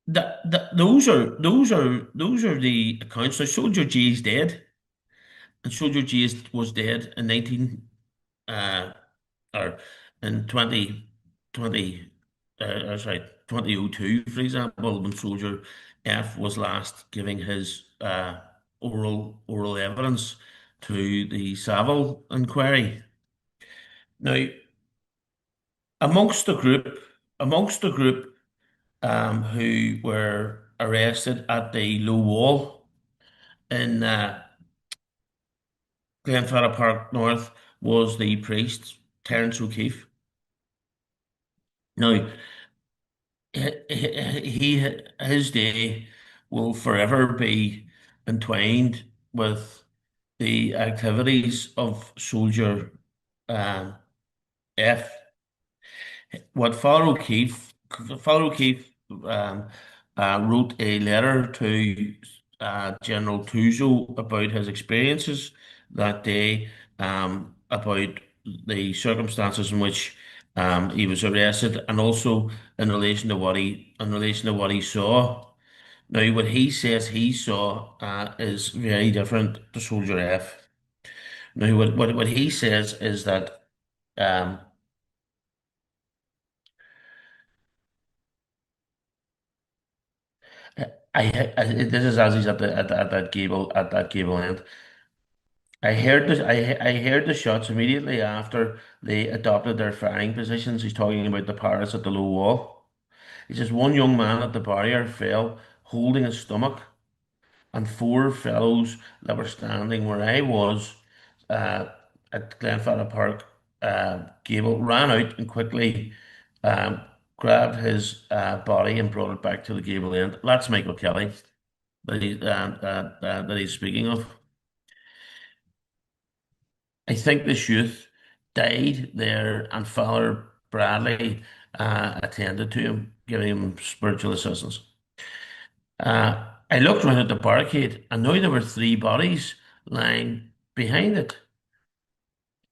those are the accounts. Now Soldier G is dead, and Soldier G was dead in 19 or in 2020 sorry 2002, for example, when Soldier F was last giving his oral evidence to the Savile inquiry. Now, amongst the group, amongst the group who were arrested at the low wall in Glenfarre Park North was the priest Terence O'Keefe. Now, his day will forever be entwined with the activities of Soldier um, F. What Father O'Keefe wrote a letter to General Tuzo about his experiences that day, about the circumstances in which he was arrested, and also in relation to what he saw. Now, what he says he saw is very different to Soldier F. Now, what he says is that um, this is as he's at that gable end. I heard the shots immediately after they adopted their firing positions. He's talking about the Paris at the low wall. He says one young man at the barrier fell, holding his stomach, and four fellows that were standing where I was uh, at Glenfarre Park gable ran out and quickly um, grabbed his body and brought it back to the gable end. That's Michael Kelly that he's speaking of. I think this youth died there, and Father Bradley attended to him, giving him spiritual assistance. I looked round at the barricade, and now there were three bodies lying behind it.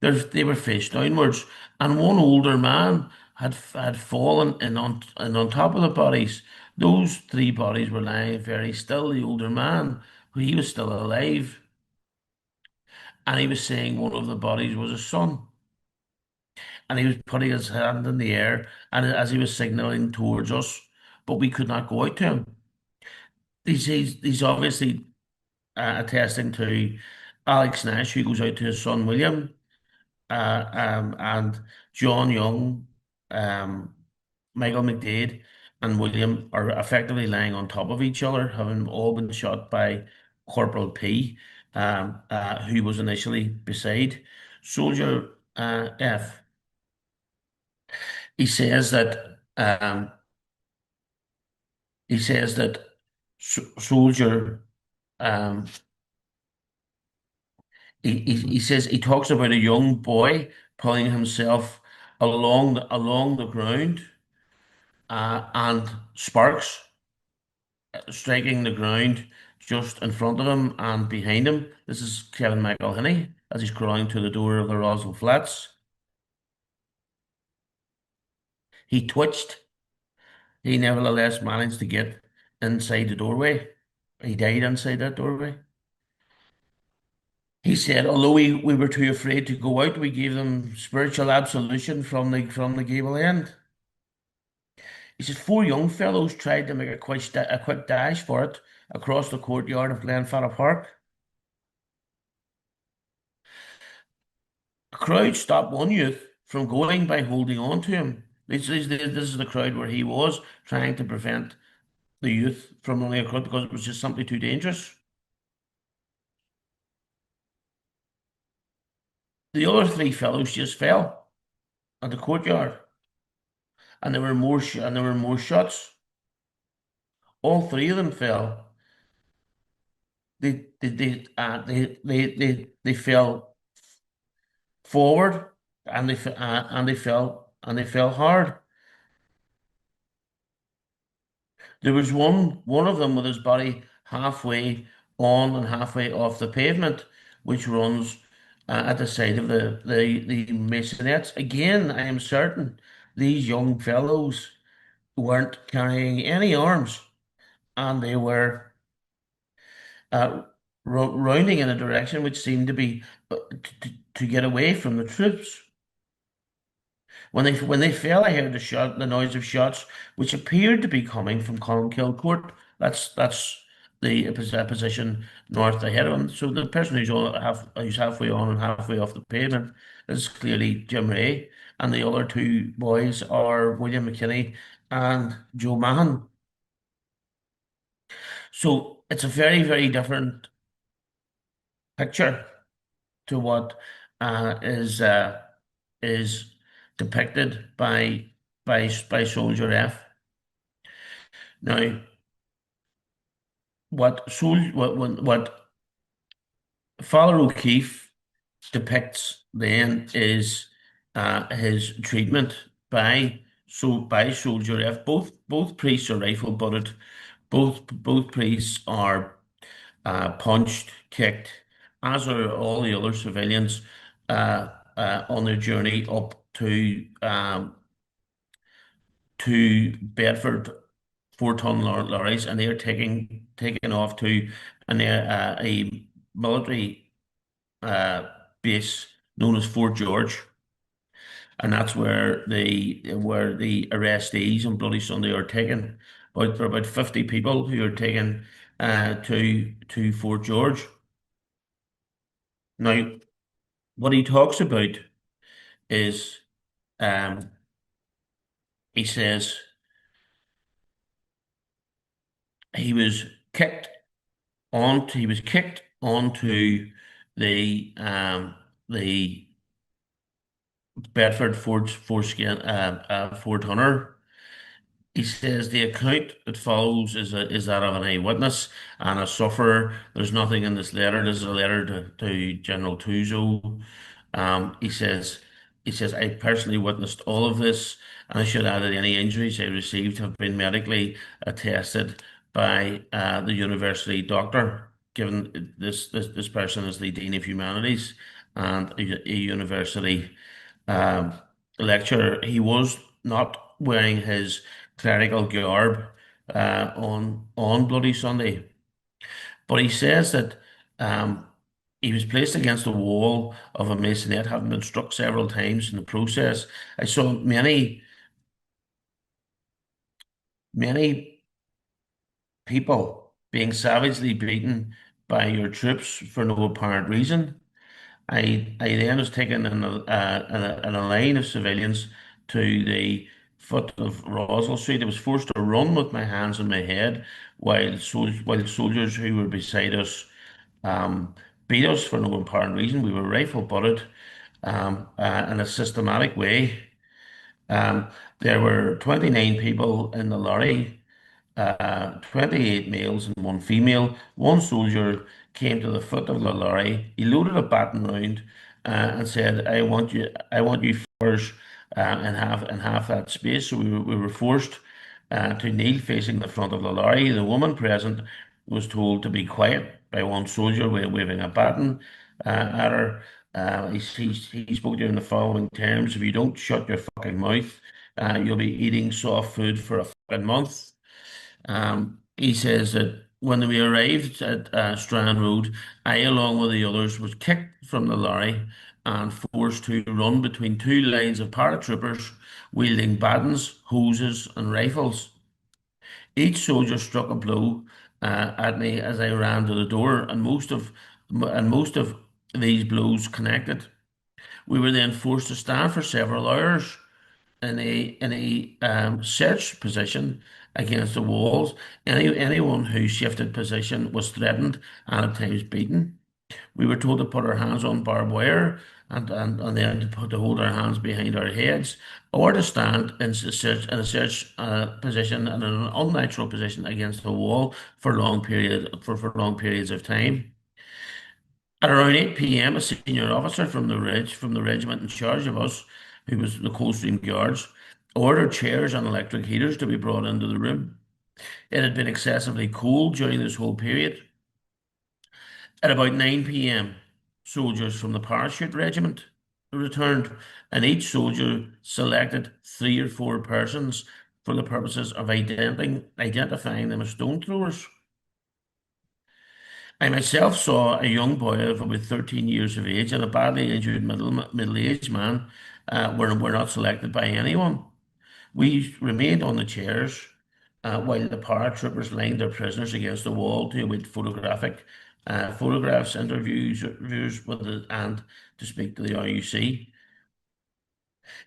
They were face downwards, and one older man had fallen on top of the bodies. Those three bodies were lying very still. The older man, he was still alive, and he was saying one of the bodies was his son. And he was putting his hand in the air, and as he was signaling towards us, but we could not go out to him. He's obviously attesting to Alex Nash, who goes out to his son William, and John Young, um, Michael McDade, and William are effectively lying on top of each other, having all been shot by Corporal P, who was initially beside Soldier F. He says that he says that Soldier um, he says he talks about a young boy pulling himself along the ground and sparks striking the ground just in front of him and behind him. This is Kevin McElhinney as he's crawling to the door of the Roswell Flats. He twitched. He nevertheless managed to get inside the doorway. He died inside that doorway. He said, although we were too afraid to go out, we gave them spiritual absolution from the gable end. He says four young fellows tried to make a quick dash for it across the courtyard of Glenfarre Park. A crowd stopped one youth from going by holding on to him. This is the crowd where he was trying to prevent the youth from running across because it was just simply too dangerous. The other three fellows just fell at the courtyard, and there were more shots. All three of them fell. They fell forward, and they fell hard. There was one of them with his body halfway on and halfway off the pavement, which runs at the side of the masonettes. Again, I am certain these young fellows weren't carrying any arms, and they were uh, rounding in a direction which seemed to be to get away from the troops. When they fell, I heard the noise of shots, which appeared to be coming from Colmcille Court. That's the position north ahead of him. So the person who's halfway on and halfway off the pavement is clearly Jim Ray, and the other two boys are William McKinney and Joe Mahan. So it's a very different picture to what is depicted by Soldier F. Now, what Father O'Keefe depicts then is his treatment by Soldier F. Both priests are rifle butted. Both priests are punched, kicked, as are all the other civilians on their journey up to Bedford 4-ton lorries, and they are taken off to a military uh, base known as Fort George, and that's where the arrestees on Bloody Sunday are taken. About 50 people who are taken to Fort George. Now, what he talks about is um, he says he was he was kicked onto the Bedford Fort Hunter. He says the account that follows is that of an eyewitness and a sufferer. There's nothing in this letter. This is a letter to General Tuzo. He says I personally witnessed all of this, and I should add that any injuries I received have been medically attested by the university doctor. Given this person is the Dean of Humanities and a university um, lecturer, he was not wearing his clerical garb on Bloody Sunday. But he says that he was placed against the wall of a masonette, having been struck several times in the process. I saw many people being savagely beaten by your troops for no apparent reason. I then was taken in a line of civilians to the foot of Roswell Street. I was forced to run with my hands on my head while soldiers who were beside us um, beat us for no apparent reason. We were rifle butted in a systematic way. Um, there were 29 people in the lorry, 28 males and one female. One soldier came to the foot of the lorry. He loaded a baton round and said, I want you first in half that space." So we were forced to kneel facing the front of the lorry. The woman present was told to be quiet by one soldier waving a baton at her. He spoke to her in the following terms: "If you don't shut your fucking mouth, you'll be eating soft food for a fucking month." He says that when we arrived at Strand Road, I, along with the others, was kicked from the lorry and forced to run between two lines of paratroopers wielding batons, hoses, and rifles. Each soldier struck a blow at me as I ran to the door, and most of these blows connected. We were then forced to stand for several hours in a search position against the walls. Anyone who shifted position was threatened and at times beaten. We were told to put our hands on barbed wire and then to hold our hands behind our heads or to stand in a search position and in an unnatural position against the wall for long periods of time. At around 8 p.m., a senior officer from the regiment in charge of us, who was the Coldstream Guards, ordered chairs and electric heaters to be brought into the room. It had been excessively cold during this whole period. At about 9 p.m., soldiers from the parachute regiment returned, and each soldier selected 3 or 4 persons for the purposes of identifying them as stone throwers. I myself saw a young boy of about 13 years of age and a badly injured middle-aged man were not selected by anyone. We remained on the chairs while the paratroopers lined their prisoners against the wall to await photographic photographs, interviews and to speak to the RUC.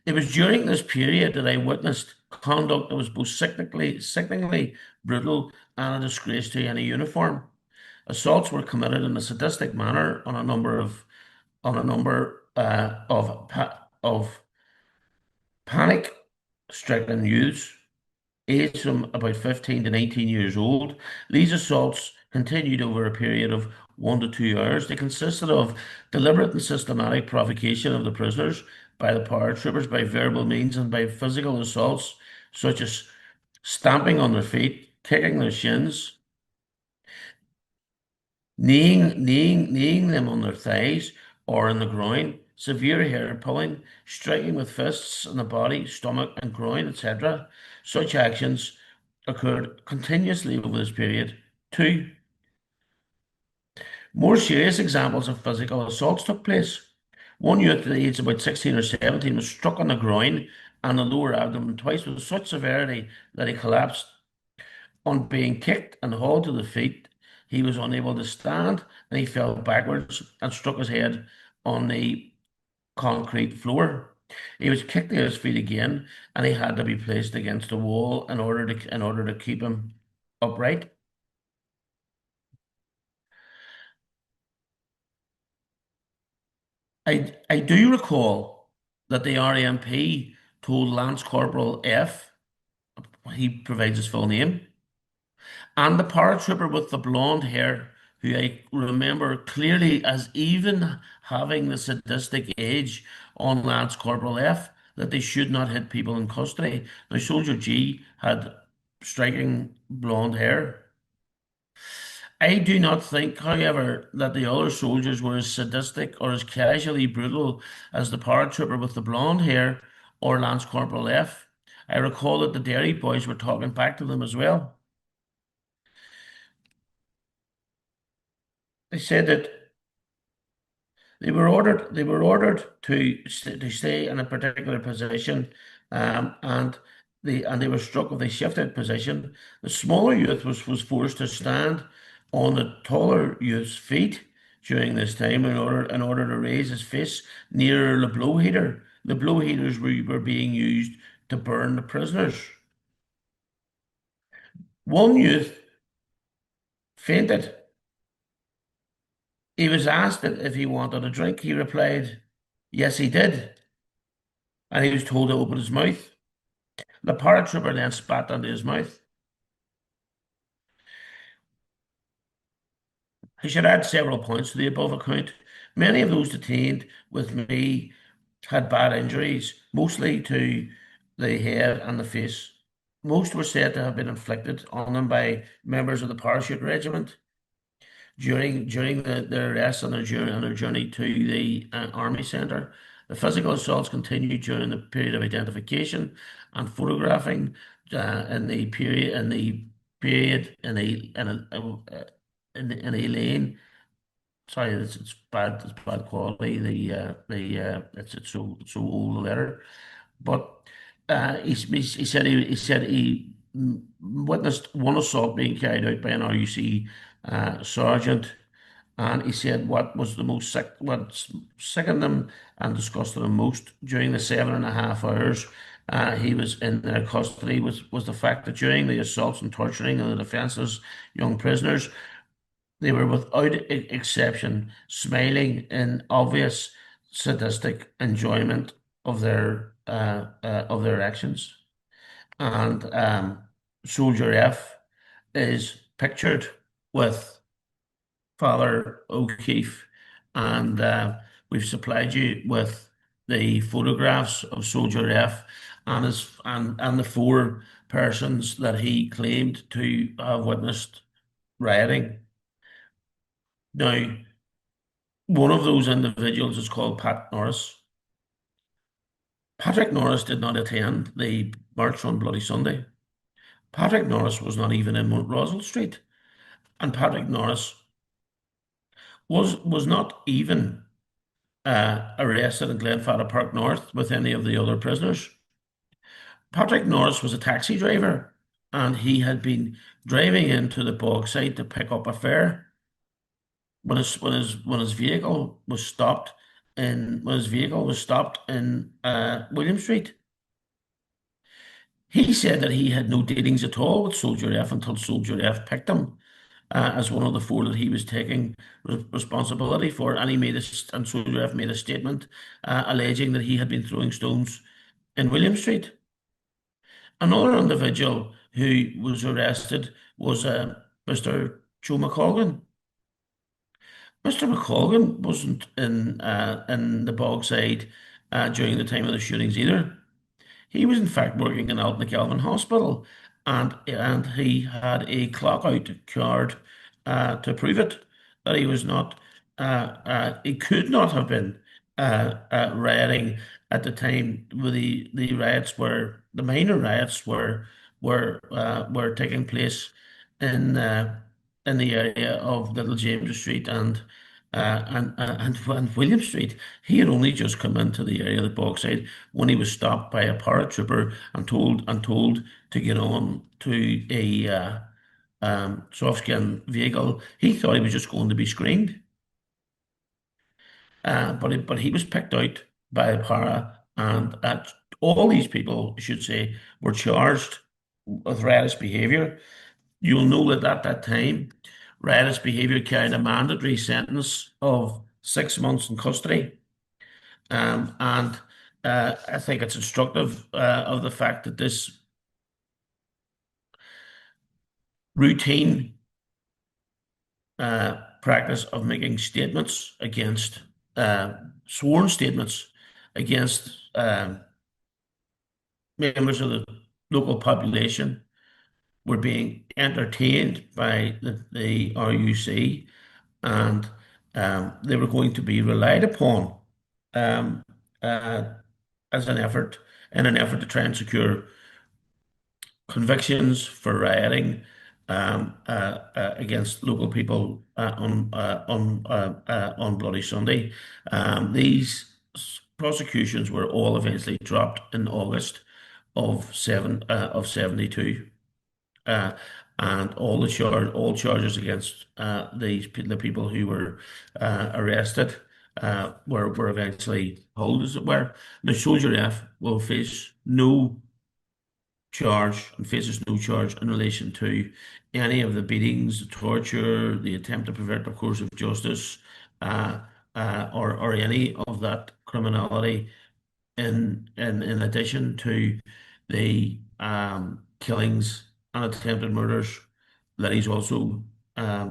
It was during this period that I witnessed conduct that was both sickeningly brutal and a disgrace to any uniform. Assaults were committed in a sadistic manner on a number of panic-stricken youths aged from about 15 to 19 years old. These assaults continued over a period of 1 to 2 hours. They consisted of deliberate and systematic provocation of the prisoners by the paratroopers by verbal means and by physical assaults such as stamping on their feet, kicking their shins, kneeing them on their thighs or in the groin, severe hair pulling, striking with fists in the body, stomach, and groin, etc. Such actions occurred continuously over this period. Two more serious examples of physical assaults took place. One youth at the age of about 16 or 17 was struck on the groin and the lower abdomen twice with such severity that he collapsed. On being kicked and hauled to the feet, he was unable to stand and he fell backwards and struck his head on the concrete floor. He was kicked to his feet again and he had to be placed against the wall in order to keep him upright. I do recall that the RAMP told Lance Corporal F, he provides his full name, and the paratrooper with the blonde hair, who I remember clearly as even having the sadistic edge on Lance Corporal F, that they should not hit people in custody. Now, Soldier G had striking blonde hair. I do not think, however, that the other soldiers were as sadistic or as casually brutal as the paratrooper with the blonde hair or Lance Corporal F. I recall that the Derry boys were talking back to them as well. They said that they were ordered to stay in a particular position, and they were struck if they shifted position. The smaller youth was forced to stand on the taller youth's feet during this time in order to raise his face nearer the blow heater. The blow heaters were being used to burn the prisoners. One youth fainted. He was asked if he wanted a drink. He replied, "Yes, he did," and he was told to open his mouth. The paratrooper then spat into his mouth. I should add several points to the above account. Many of those detained with me had bad injuries, mostly to the head and the face. Most were said to have been inflicted on them by members of the parachute regiment during their arrest and their journey to the army centre. The physical assaults continued during the period of identification and photographing in a lane. Sorry, it's bad quality. It's so old a letter, but he said he witnessed one assault being carried out by an RUC sergeant, and he said what sickened him and disgusted him most during the 7.5 hours he was in their custody was the fact that during the assaults and torturing of the defenseless young prisoners, they were without exception smiling in obvious sadistic enjoyment of their actions. And Soldier F is pictured with Father O'Keefe, and we've supplied you with the photographs of Soldier F and the four persons that he claimed to have witnessed rioting. Now, one of those individuals is called Pat Norris. Patrick Norris did not attend the March on Bloody Sunday. Patrick Norris was not even in Roswell Street, and Patrick Norris was not even arrested in Glenfather Park North with any of the other prisoners. Patrick Norris was a taxi driver, and he had been driving into the Bogside to pick up a fare when his vehicle was stopped in William Street. He said that he had no dealings at all with Soldier F until Soldier F picked him as one of the four that he was taking responsibility for, and and Soldier F made a statement alleging that he had been throwing stones in William Street. Another individual who was arrested was Mr. Joe McColgan. Mr. McColgan wasn't in the Bogside during the time of the shootings either. He was in fact working in Altnagelvin Hospital, and he had a clock out card to prove it that he was not he could not have been rioting at the time where the riots were the minor riots were taking place in in the area of Little James Street and William Street. He had only just come into the area of the Bogside when he was stopped by a paratrooper and told to get on to a soft skin vehicle. He thought he was just going to be screened, but he was picked out by a para, and all these people, I should say, were charged with riotous behaviour. You'll know that at that time, riotous behaviour carried a mandatory sentence of 6 months in custody. And I think it's instructive of the fact that this routine practice of making statements against sworn statements against members of the local population were being entertained by the RUC, and they were going to be relied upon um, uh, as an effort to try and secure convictions for rioting against local people on Bloody Sunday. Prosecutions were all eventually dropped in August of 72. Uh, and all charges against the people who were arrested were eventually pulled, as it were. Now, Soldier F will face no charge and faces no charge in relation to any of the beatings, the torture, the attempt to prevent the course of justice, uh, or any of that criminality in addition to the killings and attempted murders that he's also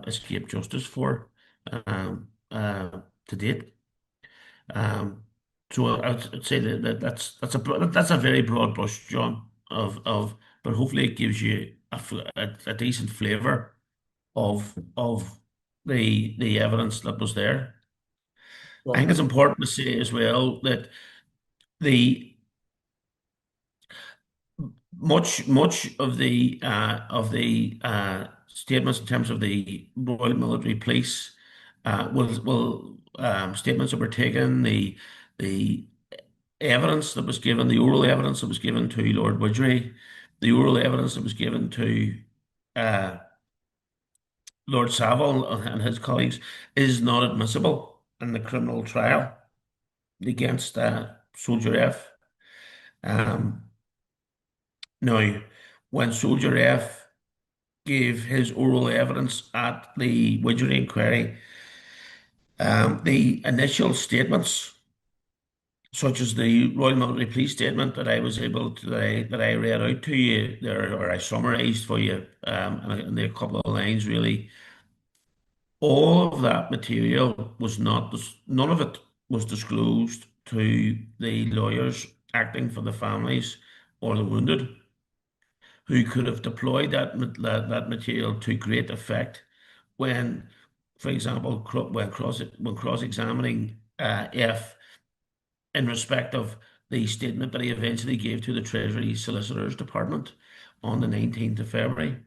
escaped justice for to date. Um, so I'd say that's a very broad brush, John, but hopefully it gives you a decent flavour of the evidence that was there. I think Well, it's important to say as well that the much of the statements in terms of the Royal Military Police will statements that were taken, the evidence that was given, the oral evidence that was given to Lord Widgery, the oral evidence that was given to uh, Lord Savile and his colleagues is not admissible in the criminal trial against Soldier F. Now, when Soldier F gave his oral evidence at the Widgery inquiry, the initial statements, such as the Royal Military Police statement that I was able to that I read out to you there, or I summarised for you, in a couple of lines, really, all of that material was not, none of it was disclosed to the lawyers acting for the families or the wounded, who could have deployed that material to great effect when, for example, when cross-examining F in respect of the statement that he eventually gave to the Treasury Solicitors Department on the 19th of February.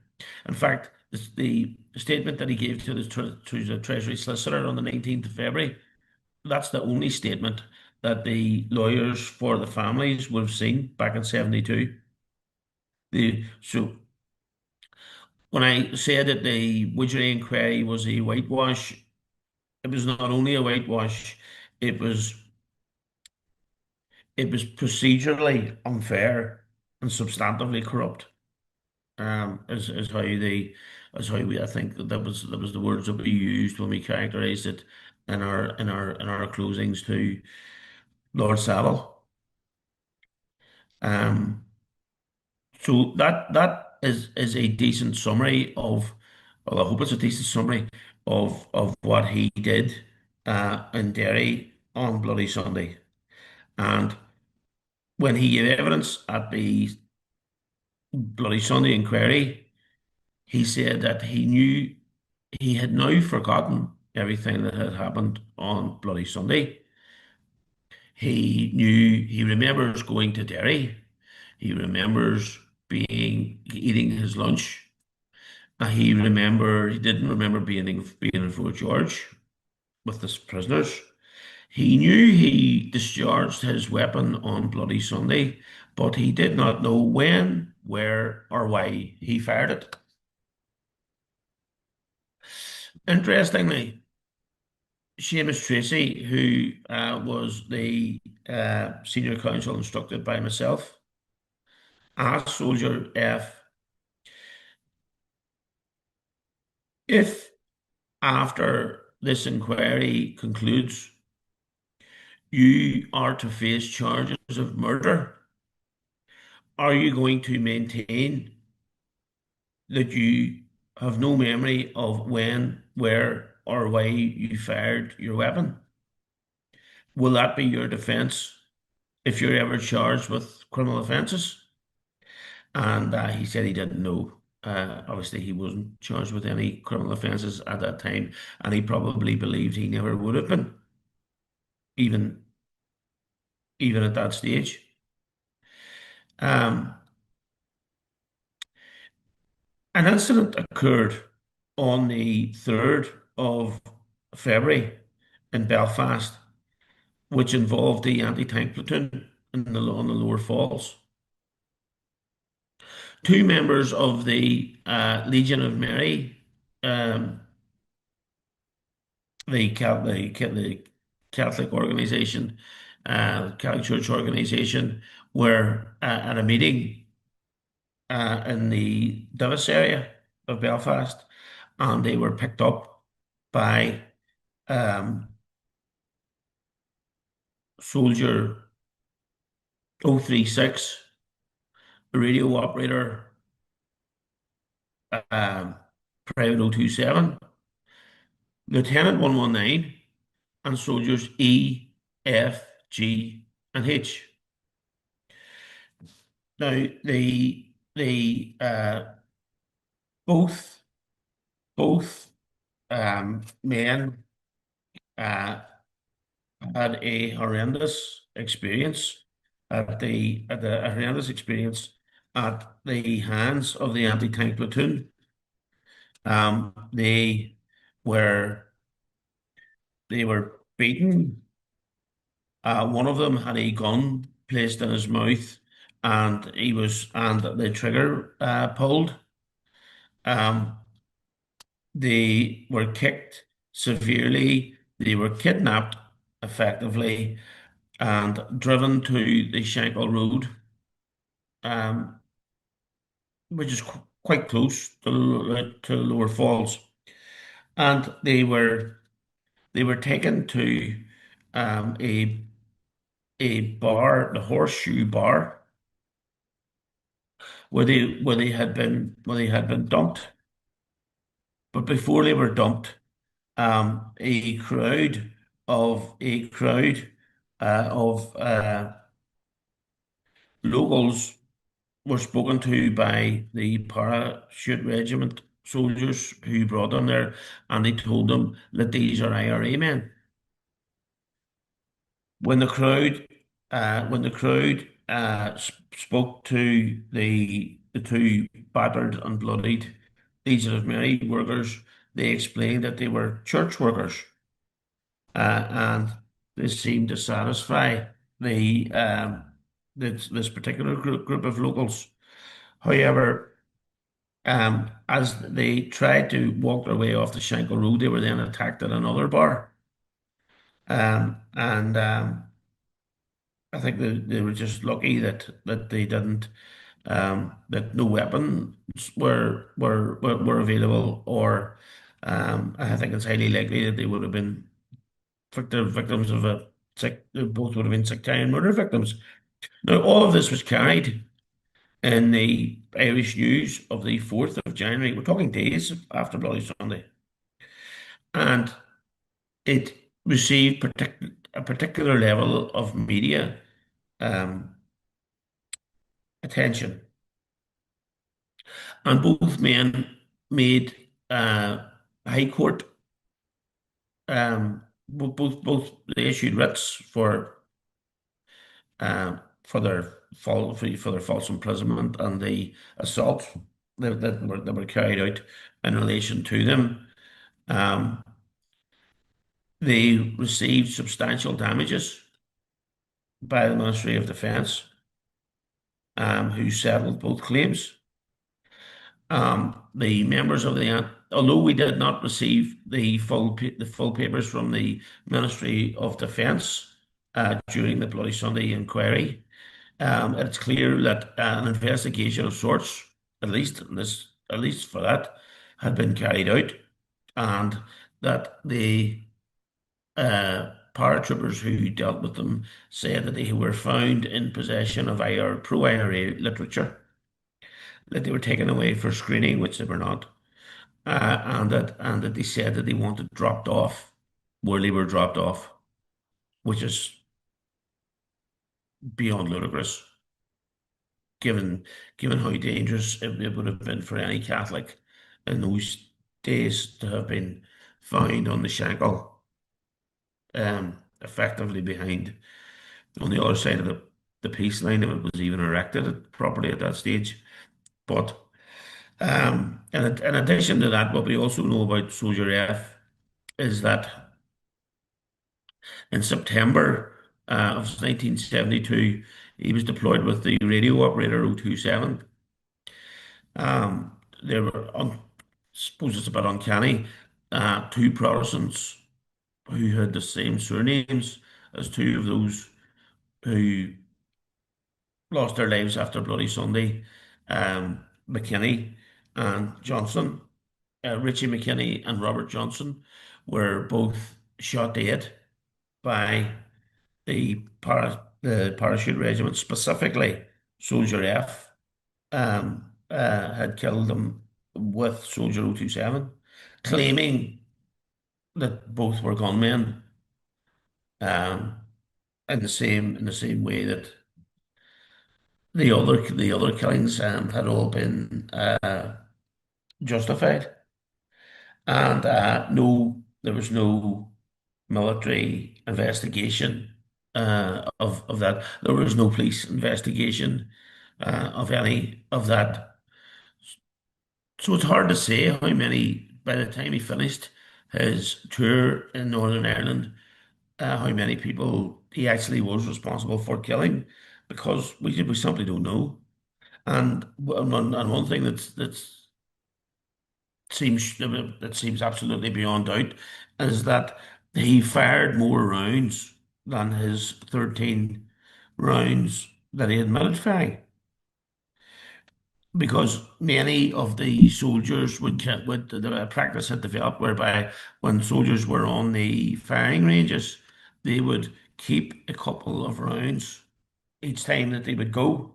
In fact, the statement that he gave to the Treasury Solicitor on the 19th of February, that's the only statement that the lawyers for the families would have seen back in 72. So when I said that the Widgery inquiry was a whitewash, it was not only a whitewash, it was it was procedurally unfair and substantively corrupt. Is how they is how we I think that was the words that we used when we characterized it in our closings to Lord Savile. Um, so that is a decent summary of, well, I hope it's a decent summary of what he did in Derry on Bloody Sunday. And when he gave evidence at the Bloody Sunday inquiry, he said that he had now forgotten everything that had happened on Bloody Sunday. He remembers going to Derry. He remembers eating his lunch. He didn't remember being in Fort George with the prisoners. He knew he discharged his weapon on Bloody Sunday, but he did not know when, where, or why he fired it. Interestingly, Seamus Tracy, who was the senior counsel instructed by myself, asked Soldier F if, after this inquiry concludes, you are to face charges of murder, are you going to maintain that you have no memory of when, where, or why you fired your weapon? Will that be your defense if you're ever charged with criminal offences? And he said he didn't know. Obviously, he wasn't charged with any criminal offences at that time, and he probably believed he never would have been, even even at that stage. Um, an incident occurred on the 3rd of February in Belfast, which involved the anti-tank platoon on the lower falls. Two members of the Legion of Mary, um, the Catholic organization, Catholic Church organization, were at a meeting in the Davis area of Belfast, and they were picked up by um, Soldier 036, a radio operator, um, Private 027, Lieutenant 119, and soldiers E, F, G, and H. Now, both men uh, had a horrendous experience at the horrendous experience at the hands of the anti-tank platoon. They were beaten. One of them had a gun placed in his mouth, and the trigger pulled. Um, they were kicked severely. They were kidnapped effectively and driven to the Shankill Road. Um, which is quite close to Lower Falls, and they were taken to a bar, the Horseshoe Bar, where they had been dumped. But before they were dumped, a crowd of locals were spoken to by the parachute regiment soldiers who brought them there, and they told them that these are IRA men. When the crowd spoke to the two battered and bloodied Legion of Mary workers, they explained that they were church workers, and this seemed to satisfy the this particular group of locals. However, as they tried to walk their way off the Shankill Road, they were then attacked at another bar, and I think they were just lucky that they didn't that no weapons were available, or I think it's highly likely that they would have been victims of a sick. They both would have been sectarian murder victims. Now, all of this was carried in the Irish News of the 4th of January. We're talking days after Bloody Sunday, and it received a particular level of media um, attention. And both men made High Court, both they issued writs for their false imprisonment and the assault that were carried out in relation to them. Um, they received substantial damages by the Ministry of Defence, who settled both claims. The members of although we did not receive the full papers from the Ministry of Defence during the Bloody Sunday inquiry, it's clear that an investigation of sorts, at least for that, had been carried out, and that the paratroopers who dealt with them said that they were found in possession of pro-IRA literature, that they were taken away for screening, which they were not, and that they said that they wanted dropped off where they were dropped off, which is beyond ludicrous, given given how dangerous it would have been for any Catholic in those days to have been found on the Shankill, effectively behind on the other side of the peace line, if it was even erected properly at that stage. But in addition to that, what we also know about Soldier F is that in September of 1972, he was deployed with the radio operator 027. There were, suppose it's a bit uncanny, two Protestants who had the same surnames as two of those who lost their lives after Bloody Sunday, McKinney and Johnson. Richie McKinney and Robert Johnson were both shot dead by the parachute regiment, specifically Soldier F, had killed them with Soldier 027, claiming that both were gunmen, um, in the same way that the other killings had all been justified. And no, there was no military investigation of that. There was no police investigation of any of that. So it's hard to say how many, by the time he finished his tour in Northern Ireland, how many people he actually was responsible for killing, because we simply don't know. And one thing that seems absolutely beyond doubt is that he fired more rounds than his 13 rounds that he admitted firing. because many of the soldiers would the practice had developed whereby when soldiers were on the firing ranges, they would keep a couple of rounds each time that they would go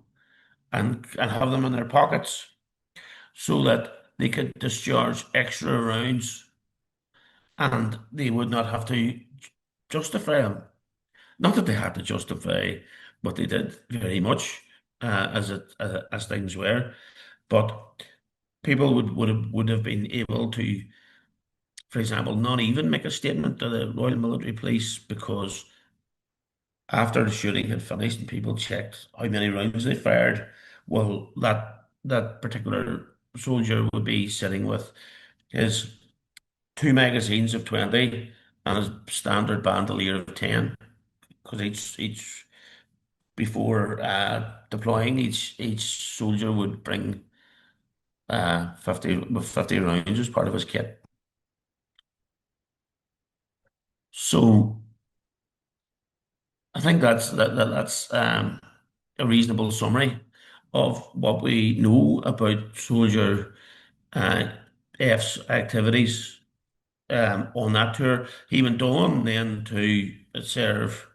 and have them in their pockets so that they could discharge extra rounds and they would not have to justify them. Not that they had to justify what they did very much as things were, but people would have been able to, for example, not even make a statement to the Royal Military Police because after the shooting had finished and people checked how many rounds they fired, well, that particular soldier would be sitting with his two magazines of 20 and his standard bandolier of 10 because each before deploying each soldier would bring 50 rounds as part of his kit. So I think that's a reasonable summary of what we know about soldier uh, F's activities on that tour. He went on then to serve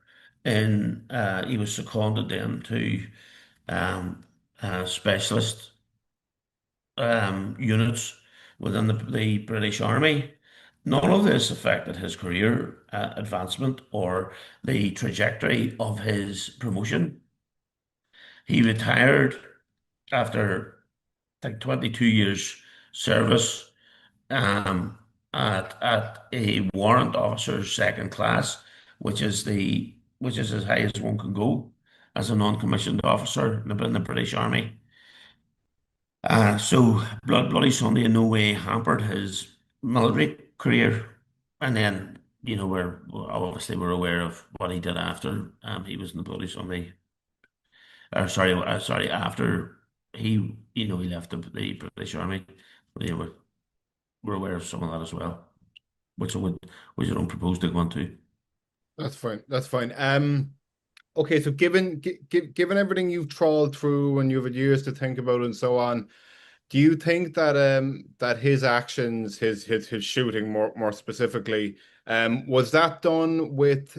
in. He was seconded then to um, specialist units within the British Army. None of this affected his career advancement or the trajectory of his promotion. He retired after like 22 years service um, at a warrant officer's second class, which is as high as one can go as a non-commissioned officer in the British Army. So Bloody Sunday in no way hampered his military career. And then, we're aware of what he did after he was in the Bloody Sunday. Sorry, after he left the British Army. We we're aware of some of that as well, which I don't propose to go into. That's fine. That's fine. Okay, so given everything you've trawled through and you've had years to think about and so on, do you think that that his actions, his shooting more specifically, was that done with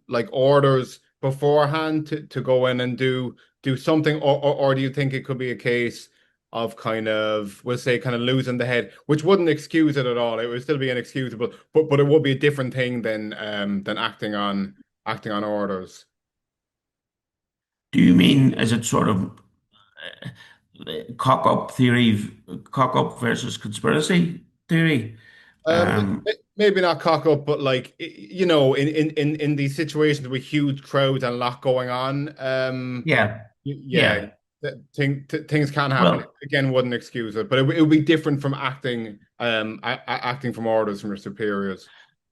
like orders beforehand to go in and do something, or do you think it could be a case of kind of, we'll say, kind of losing the head, which wouldn't excuse it at all. It would still be inexcusable, but it would be a different thing than acting on orders. Do you mean is it sort of cock up theory, cock up versus conspiracy theory? Um, Um, Maybe not cock up, but like in these situations with huge crowds and a lot going on, yeah, yeah, yeah. things can happen. Well, Again, wouldn't excuse it, but it would be different from acting from orders from your superiors.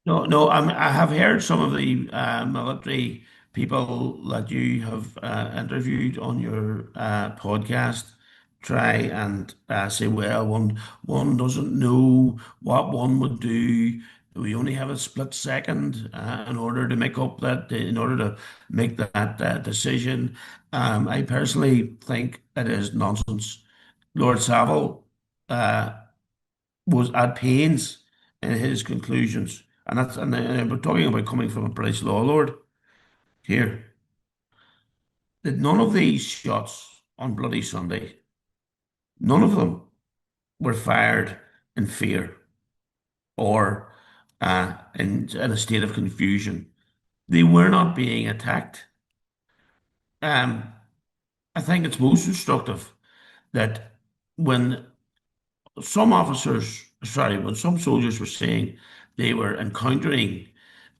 no, no. I have heard some of the military people that you have interviewed on your podcast try and say, well, one doesn't know what one would do. We only have a split second in order to make that decision. I personally think it is nonsense. Lord Savile uh, was at pains in his conclusions, and we're talking about coming from a British law lord here, that none of these shots on Bloody Sunday, none of them were fired in fear or in a state of confusion. They were not being attacked. Um, I think it's most instructive that when when some soldiers were saying they were encountering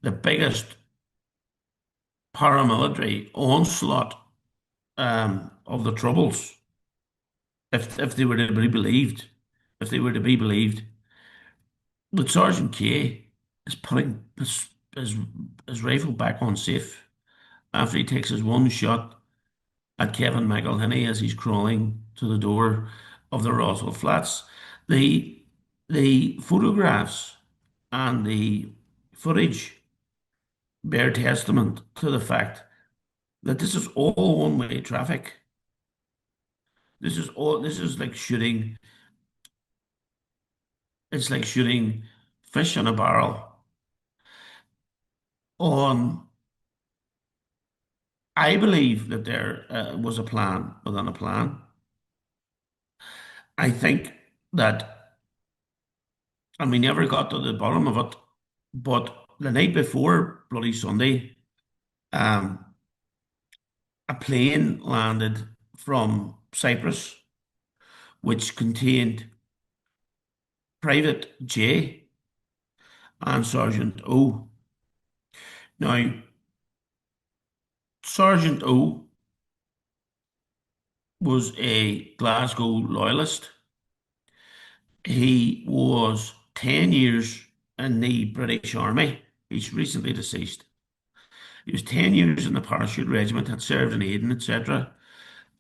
the biggest paramilitary onslaught of the Troubles, if they were to be believed, if they were to be believed, but Sergeant K is putting his rifle back on safe after he takes his one shot at Kevin McElhinney as he's crawling to the door of the Roswell Flats. The the photographs and the footage bear testament to the fact that this is all one-way traffic. This is like shooting. It's like shooting fish in a barrel. On, I believe that there was a plan within a plan. I think that, and we never got to the bottom of it, but the night before Bloody Sunday, um, a plane landed from Cyprus, which contained Private J and Sergeant O. Now, Sergeant O was a Glasgow loyalist. He was 10 years in the British Army. He's recently deceased. He was 10 years in the parachute regiment, had served in Aden, etc.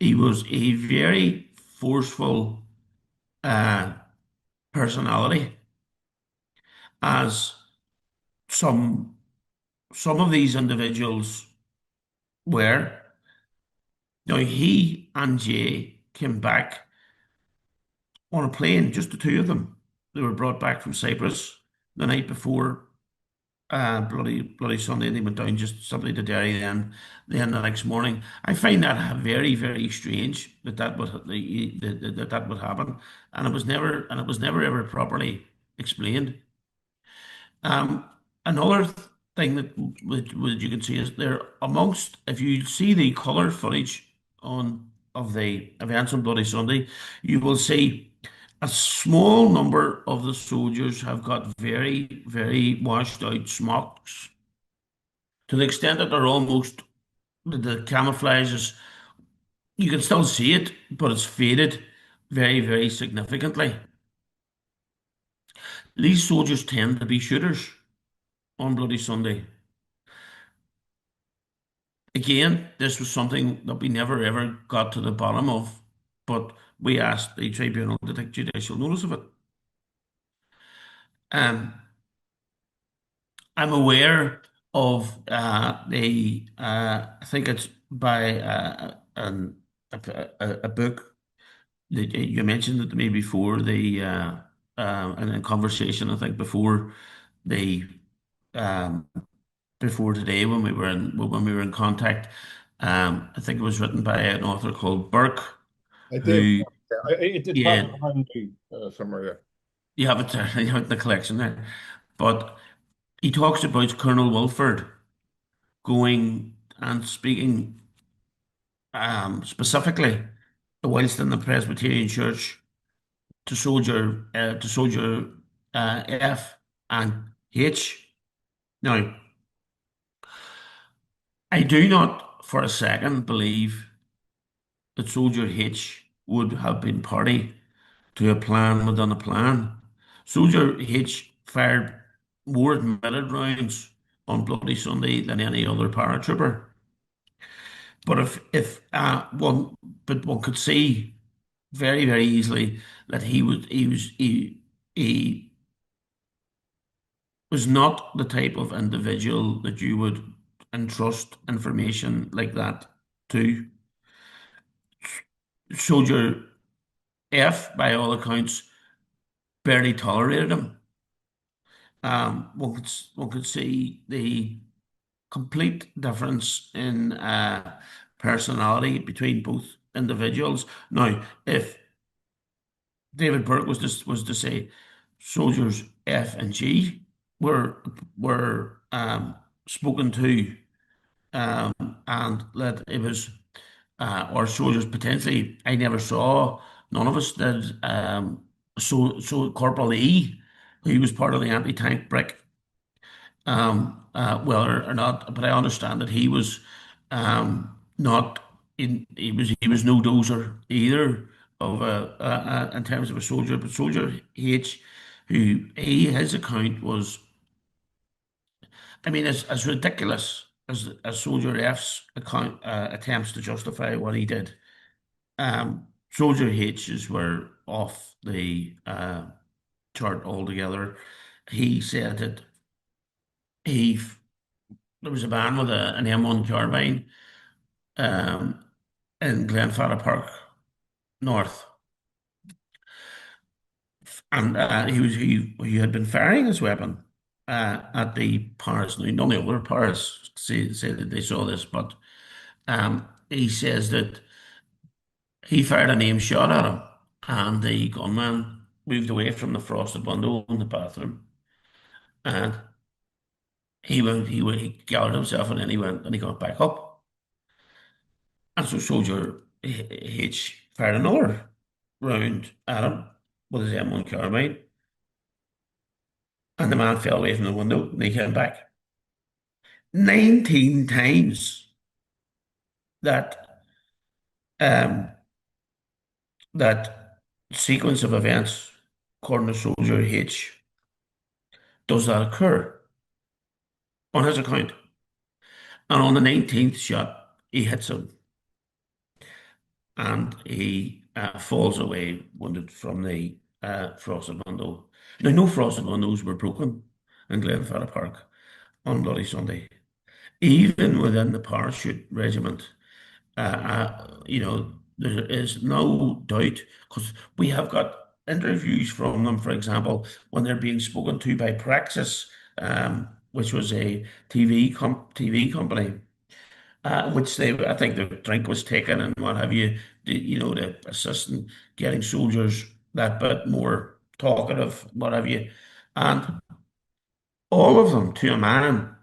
He was a very forceful uh, personality, as some some of these individuals were. Now, he and Jay came back on a plane, just the two of them. They were brought back from Cyprus the night before bloody Sunday, and they went down just simply to Derry. Then the next morning, I find that very very strange that that would happen, and it was never ever properly explained. Um, Another thing that you can see is there amongst, if you see the colour footage on of the events on Bloody Sunday, you will see a small number of the soldiers have got very, very washed out smocks, to the extent that they're almost, the camouflage is, you can still see it, but it's faded very, very significantly. These soldiers tend to be shooters on Bloody Sunday. Again, this was something that we never ever got to the bottom of, but we asked the tribunal to take judicial notice of it. Um, I'm aware of I think it's by a book that you mentioned it to me before, in a conversation, I think the um, before today, when we were in contact. I think it was written by an author called Burke, I did. who, It's yeah, probably behind me somewhere. Yeah. you have it there, you have it in the collection there. But he talks about Colonel Wilford going and speaking specifically, whilst in the Presbyterian Church, to soldier F and H. Now, I do not for a second believe that soldier H would have been party to a plan within a plan. Soldier H fired more admitted rounds on Bloody Sunday than any other paratrooper. But if one, but one could see very very easily that he was not the type of individual that you would entrust information like that to. Soldier F, by all accounts, barely tolerated him. One could see the complete difference in personality between both individuals. Now, if David Burke was to say soldiers F and G were spoken to, um, and that it was or soldiers potentially, I never saw, none of us did. So Corporal E, who was part of the anti-tank brick, whether or not, but I understand that he was not in. He was no dozer either of in terms of a soldier, but soldier H, who his account was, I mean, as ridiculous as soldier F's account attempts to justify what he did. Soldier H's were off the chart altogether. He said that he there was a man with an M1 carbine um, in Glenfarra Park. north, and he had been firing his weapon at the Paris. Now, none of the other Paris say that they saw this, but he says that he fired an aim shot at him, and the gunman moved away from the frosted window in the bathroom, and he gathered himself, and then he went and he got back up, and so Soldier H fired another round at him with his M1 carbine, and the man fell away from the window, and he came back 19 times. That um, that sequence of events, according to Soldier H, does that occur on his account. And on the 19th shot, he hits him and he falls away, wounded from the frosted window. Now, no frosted windows were broken in Glenfarra Park on Bloody Sunday. Even within the parachute regiment, there is no doubt because we have got interviews from them, for example, when they're being spoken to by Praxis, which was a TV company, which I think the drink was taken and what have you, the assistant getting soldiers that bit more talkative, what have you. And all of them, to a man,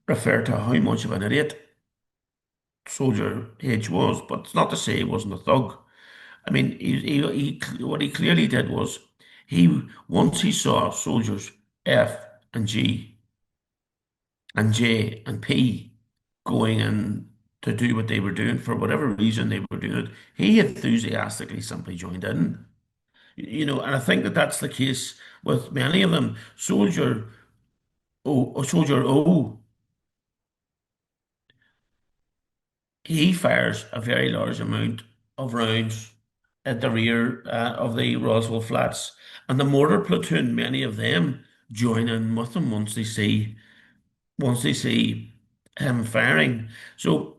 refer to how much of an idiot Soldier H was, but it's not to say he wasn't a thug. I mean, what he clearly did was once he saw soldiers F and G and J and P going in to do what they were doing for whatever reason they were doing it, he enthusiastically simply joined in. And I think that that's the case with many of them. Soldier O, he fires a very large amount of rounds at the rear of the Roswell Flats, and the mortar platoon, many of them join in with him once they see him firing. So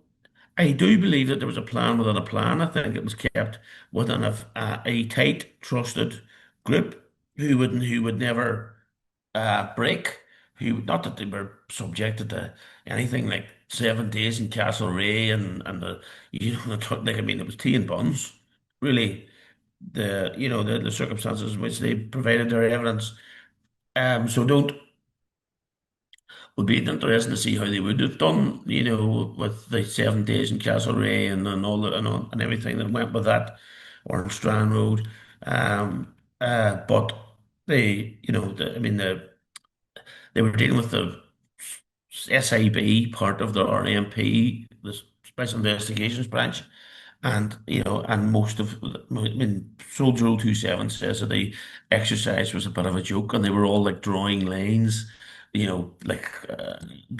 I do believe that there was a plan within a plan. I think it was kept within a tight, trusted group who would never break. Who not that they were subjected to anything like 7 days in Castlereagh and like I mean it was tea and buns, really. The circumstances in which they provided their evidence. So don't would be interesting to see how they would have done, with the 7 days in Castlereagh and all that and everything that went with that, or Strand Road. But I mean, they were dealing with the SIB part of the RMP, the Special Investigations Branch, and most of, I mean, Soldier 027 says that the exercise was a bit of a joke, and they were all like drawing lines, like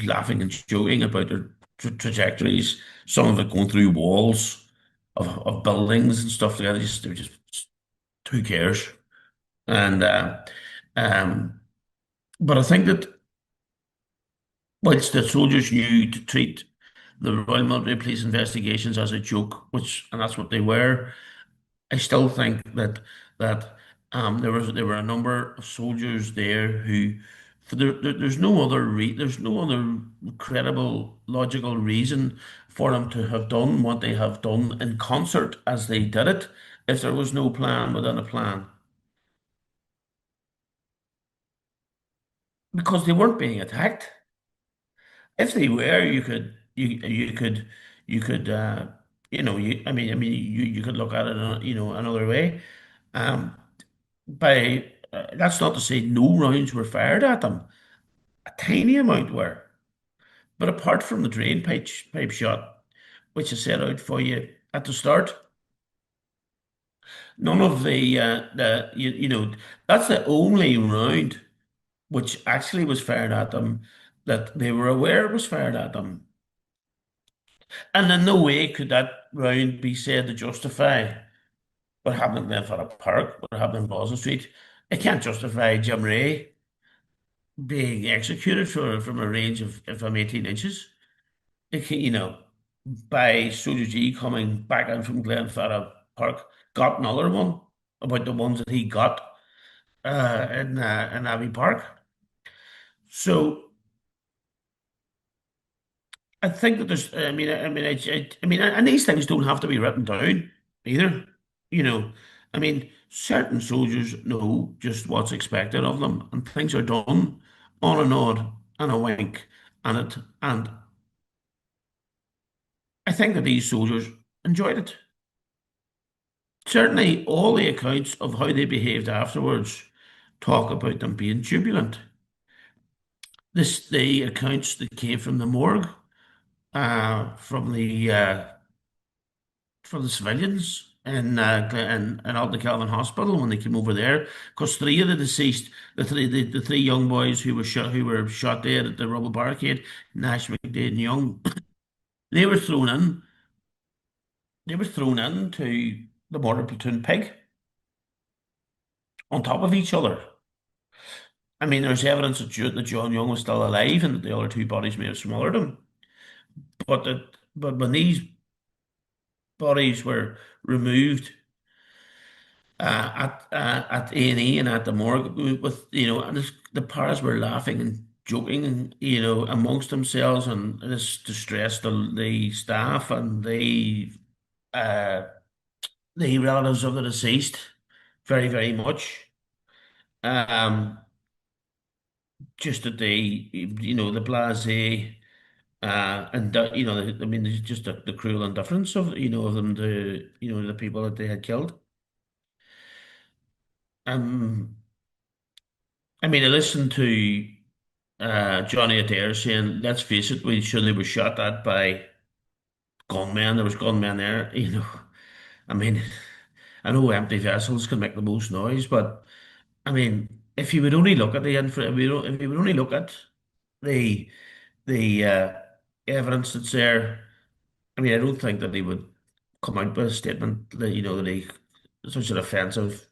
laughing and joking about their trajectories. Some of it going through walls of buildings and stuff like that. They were just who cares? And um, but I think that whilst the soldiers knew to treat the Royal Military Police investigations as a joke, and that's what they were. I still think that there were a number of soldiers there who, there's no other credible logical reason for them to have done what they have done in concert as they did it, if there was no plan within a plan, because they weren't being attacked. If they were, you could you could look at it another way. Um, by That's not to say no rounds were fired at them. A tiny amount were, but apart from the pipe shot, which I set out for you at the start, none of that's the only round which actually was fired at them that they were aware was fired at them. And in no way could that round be said to justify what happened in Glenfarra Park, what happened in Boston Street. It can't justify Jim Ray being executed from a range of from 18 inches. By Soldier G coming back in from Glenfarra Park, got another one about the ones that he got in Abbey Park. So I think that there's, and these things don't have to be written down either. You know, I mean, certain soldiers know just what's expected of them, and things are done on a nod and a wink, and I think that these soldiers enjoyed it. Certainly, all the accounts of how they behaved afterwards talk about them being turbulent. The accounts that came from the morgue, uh, from the uh, from the civilians in Alton Calvin Hospital when they came over there, because three of the deceased, the three young boys who were shot dead at the rubble barricade, Nash, McDade, and Young, they were thrown in. They were thrown into the mortar platoon pig on top of each other. I mean, there's evidence that John Young was still alive and that the other two bodies may have smothered him. But when these bodies were removed at A&E and at the morgue with and the paras were laughing and joking and amongst themselves, and this distressed the staff and uh, the relatives of the deceased very, very much. Um, just that the blasé. And that, I mean, it's just the cruel indifference of them to, the people that they had killed. Um, I mean, I listened to Johnny Adair saying, "Let's face it, we surely were shot at by gunmen. There was gunmen there." I mean, I know empty vessels can make the most noise, but I mean, if you would only look at the info, if you would only look at the the evidence that's there. I mean, I don't think that he would come out with a statement that that he such an offensive,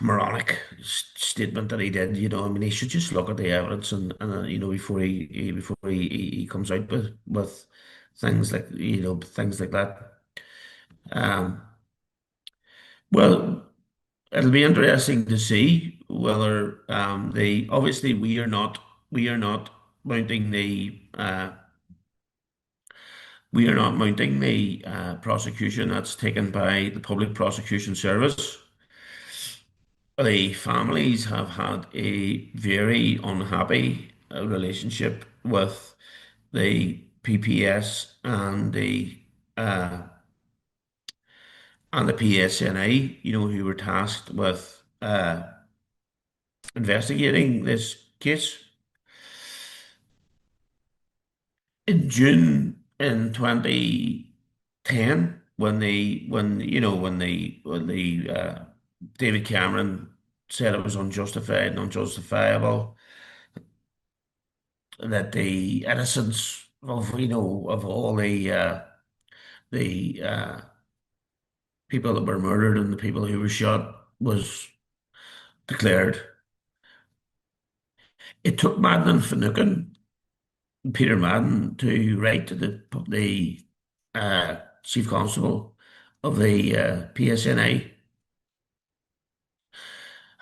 moronic statement that he did. I mean, he should just look at the evidence and before he comes out with things like things like that. Um, well, it'll be interesting to see whether they obviously we are not mounting the prosecution that's taken by the Public Prosecution Service. The families have had a very unhappy relationship with the PPS uh, and the PSNI, who were tasked with investigating this case. In June in 2010, when the David Cameron said it was unjustified and unjustifiable, that the innocence of all the people that were murdered and the people who were shot was declared. It took Madden and Finucane, Peter Madden, to write to the chief constable of the PSNI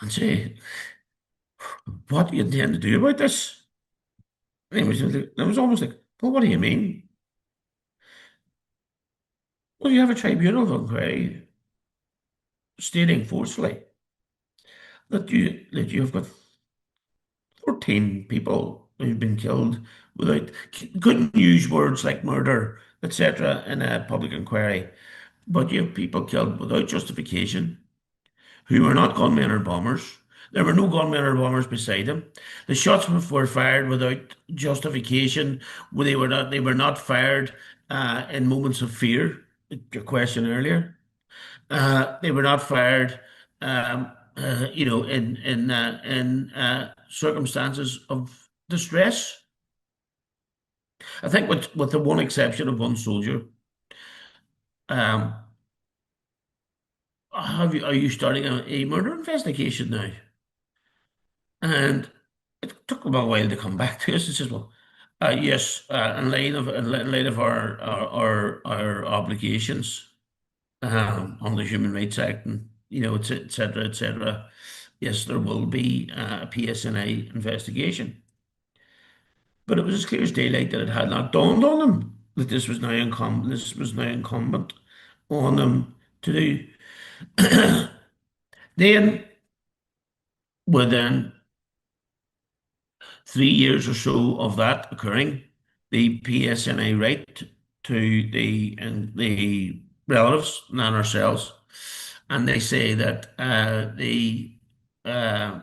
and say, "What do you intend to do about this?" And it was almost like, "Well, what do you mean?" Well, you have a tribunal of inquiry stating forcefully that you have got 14 people who've been killed without, couldn't use words like murder, etc., in a public inquiry, but you have people killed without justification who were not gunmen or bombers. There were no gunmen or bombers beside them. The shots were fired without justification. They were not fired in moments of fear. Your question earlier. They were not fired, in circumstances of distress. I think with the one exception of one soldier, um, are you starting a murder investigation now? And it took them a while to come back to us and says, "Well, Yes, in light of our obligations on the Human Rights Act, and et cetera, et cetera. Yes, there will be a PSNI investigation, but it was as clear as daylight that it had not dawned on them that this was now incumbent on them to do. Then, within 3 years or so of that occurring, the PSNI write to the relatives and ourselves, and they say that the uh,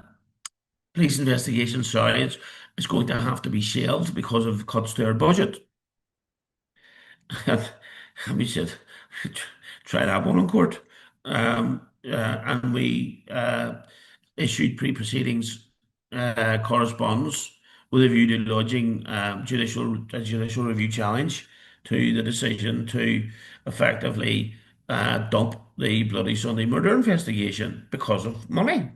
police investigation science is going to have to be shelved because of cuts to our budget. And we said, try that one in court. And we issued pre-proceedings correspondence with a view to lodging a judicial review challenge to the decision to effectively dump the Bloody Sunday murder investigation because of money.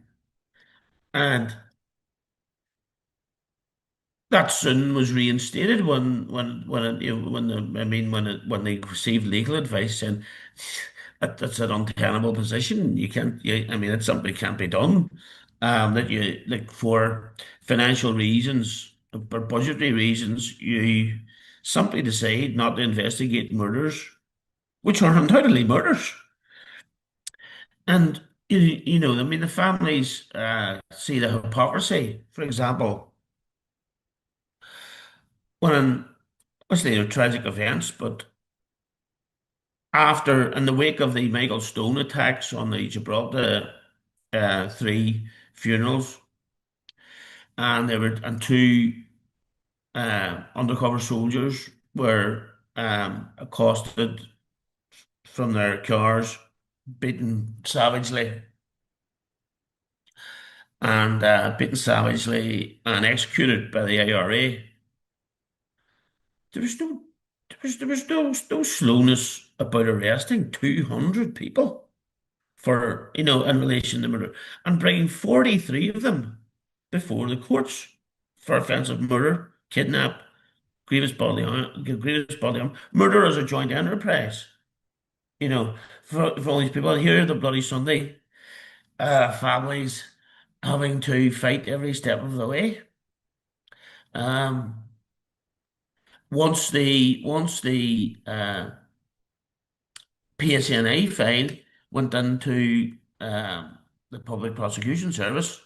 And that soon was reinstated when it, when the, I mean when they received legal advice, and that's an untenable position. You can't. I mean, it's something that can't be done. That you like for financial reasons or budgetary reasons, you simply decide not to investigate murders, which are undoubtedly murders. And I mean, the families see the hypocrisy. For example, when obviously they're tragic events, but in the wake of the Michael Stone attacks on the Gibraltar three funerals, and two undercover soldiers were accosted from their cars, beaten savagely and executed by the IRA. There was no, no slowness about arresting 200 people for, in relation to murder, and bringing 43 of them before the courts for offensive murder, kidnap, grievous bodily harm, murder as a joint enterprise. For all these people here, the Bloody Sunday families having to fight every step of the way. Um, once the PSNA file went into the Public Prosecution Service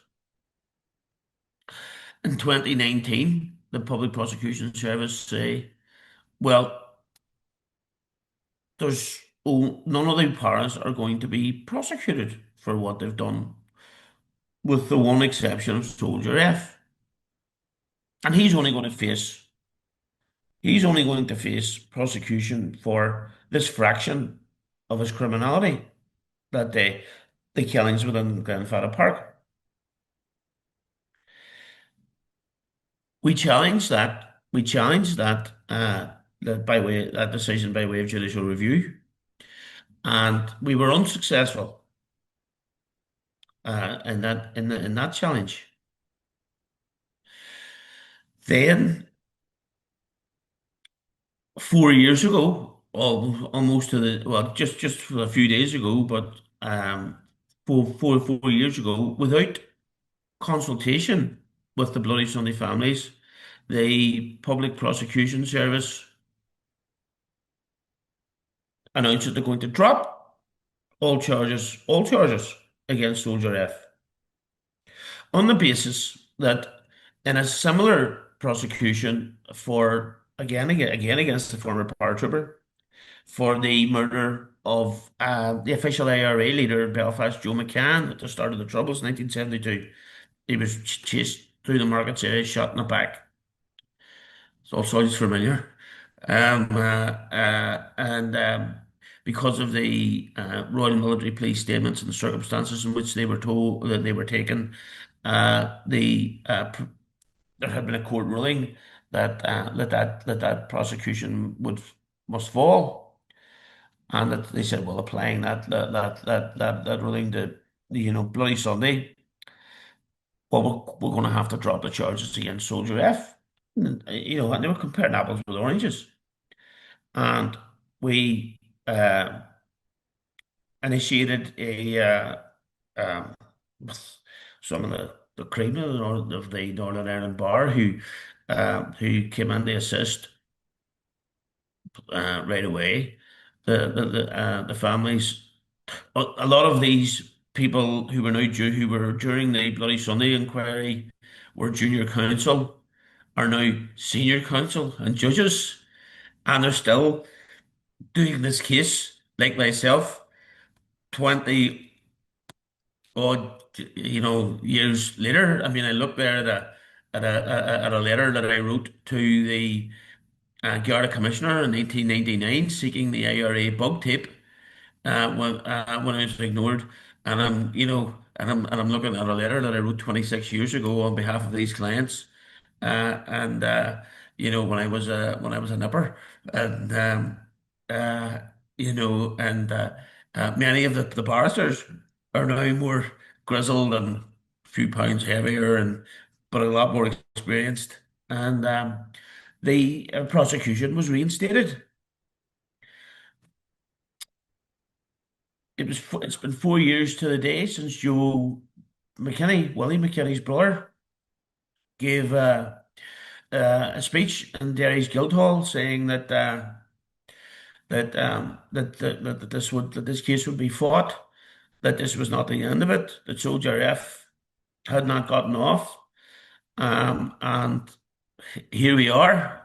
in 2019. The Public Prosecution Service say, well, none of the parents are going to be prosecuted for what they've done, with the one exception of Soldier F. And he's only going to face prosecution for this fraction of his criminality, that day, the killings within Glenfada Park. We challenged that. We challenged that decision by way of judicial review, and we were unsuccessful in that challenge. Then 4 years ago, almost to the well, just a few days ago, but 4 years ago, without consultation with the Bloody Sunday families, the Public Prosecution Service announced that they're going to drop all charges against Soldier F, on the basis that in a similar prosecution for again against the former paratrooper for the murder of the official IRA leader in Belfast, Joe McCann, at the start of the Troubles, 1972. He was chased through the markets area, shot in the back. It all sounds familiar. And Because of the Royal Military Police statements and the circumstances in which they were told that they were taken, there had been a court ruling that prosecution must fall, and that they said, well, applying that ruling to Bloody Sunday, well, we're going to have to drop the charges against Soldier F. And they were comparing apples with oranges. And we initiated um, with some of the cream of the Northern Ireland Bar who came in to assist right away. The families, a lot of these people who were during the Bloody Sunday inquiry were junior counsel, are now senior counsel and judges, and they're still doing this case like myself 20 odd years later. I mean, I look there at a letter that I wrote to the Garda Commissioner in 1999 seeking the IRA bug tape when I was ignored, and I'm looking at a letter that I wrote 26 years ago on behalf of these clients, and when I was a nipper, and uh, many of the barristers are now more grizzled and a few pounds heavier, but a lot more experienced, and the prosecution was reinstated. It's been 4 years to the day since Joe McKinney, Willie McKinney's brother, gave a speech in Derry's Guildhall saying that this case would be fought, that this was not the end of it, that Soldier F had not gotten off, and here we are,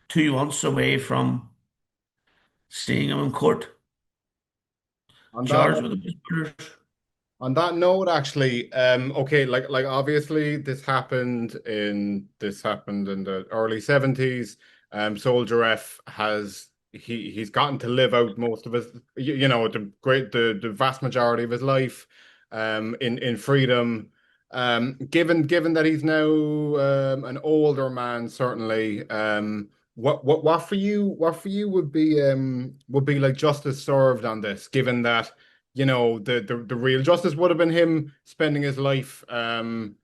2 months away from seeing him in court, On that charged with the murders. On that note, actually, okay, like obviously this happened in the early 70s. Soldier F he's gotten to live out most of his the vast majority of his life in freedom. Given that he's now an older man, certainly, what for you would be like justice served on this, given that the real justice would have been him spending his life behind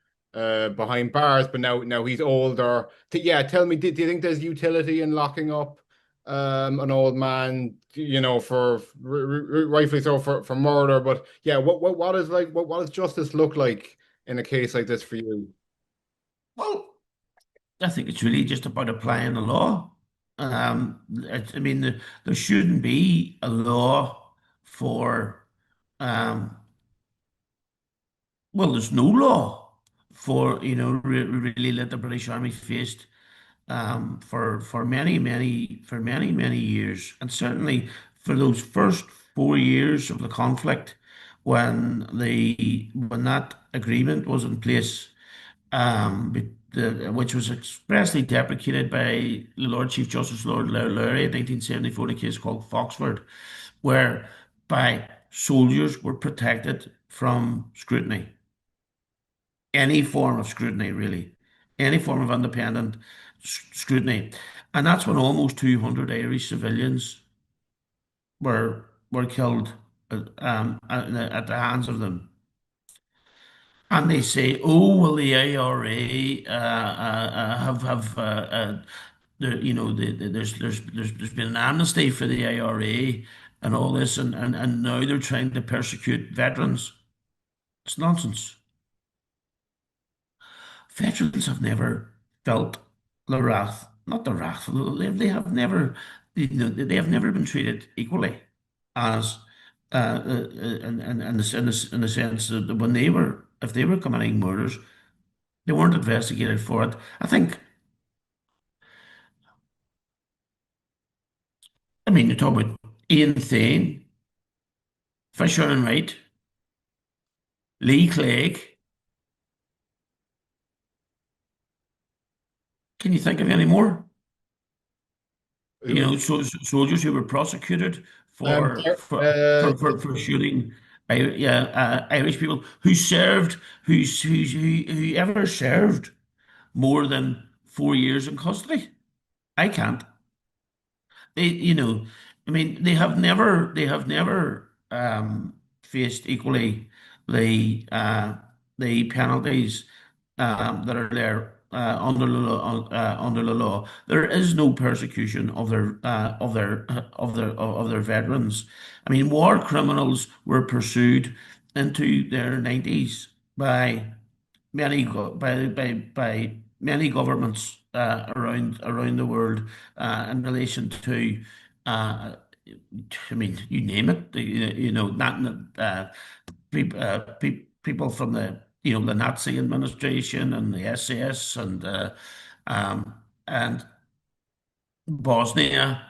bars, but now he's older. Yeah, tell me, do you think there's utility in locking up an old man, for rightfully so for murder? But yeah, what does justice look like in a case like this for you? Well, I think it's really just about applying the law. I mean, there shouldn't be a law for, um, well, there's no law for, really that the British Army faced for many years, and certainly for those first 4 years of the conflict, when that agreement was in place, which was expressly deprecated by the Lord Chief Justice Lord Lowry in 1974 in a case called Foxford, whereby soldiers were protected from scrutiny, any form of scrutiny, really, any form of independent scrutiny. And that's when almost 200 Irish civilians were killed at the hands of them. And they say, "Oh, well, the IRA there's been an amnesty for the IRA and all this, and now they're trying to persecute veterans." It's nonsense. Veterans have never felt the wrath, not the wrath. They have never, they have never been treated equally as, in the sense that if they were committing murders, they weren't investigated for it. I mean, you talk about Ian Thane, Fisher and Wright, Lee Clegg. Can you think of any more? Soldiers who were prosecuted Um, for shooting Irish people who served, who ever served more than 4 years in custody. I can't. They, I mean, they have never faced equally the the penalties that are there under the law. There is no persecution of their veterans. I mean, war criminals were pursued into their 90s by by many governments around the world in relation to uh, I mean, you name it. Not people from the Nazi administration and the SS um, and Bosnia.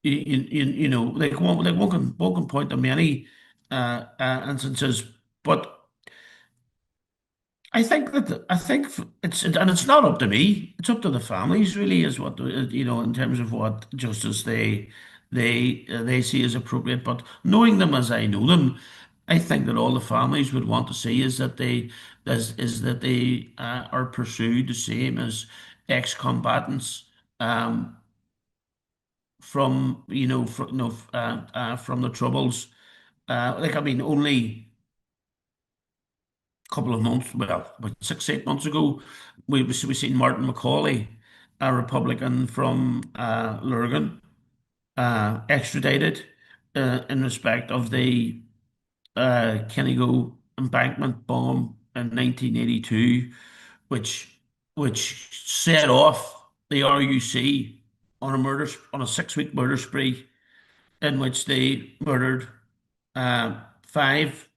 One can point to many instances, but it's not up to me. It's up to the families, really, is what in terms of what justice they see as appropriate. But knowing them as I know them, I think that all the families would want to see is that they are pursued the same as ex-combatants from the troubles. I mean, only couple of months, well, about 6, 8 months ago, we seen Martin McCauley, a Republican from Lurgan, extradited in respect of the Kennego embankment bomb in 1982, which which set off the RUC on a 6-week murder spree in which they murdered five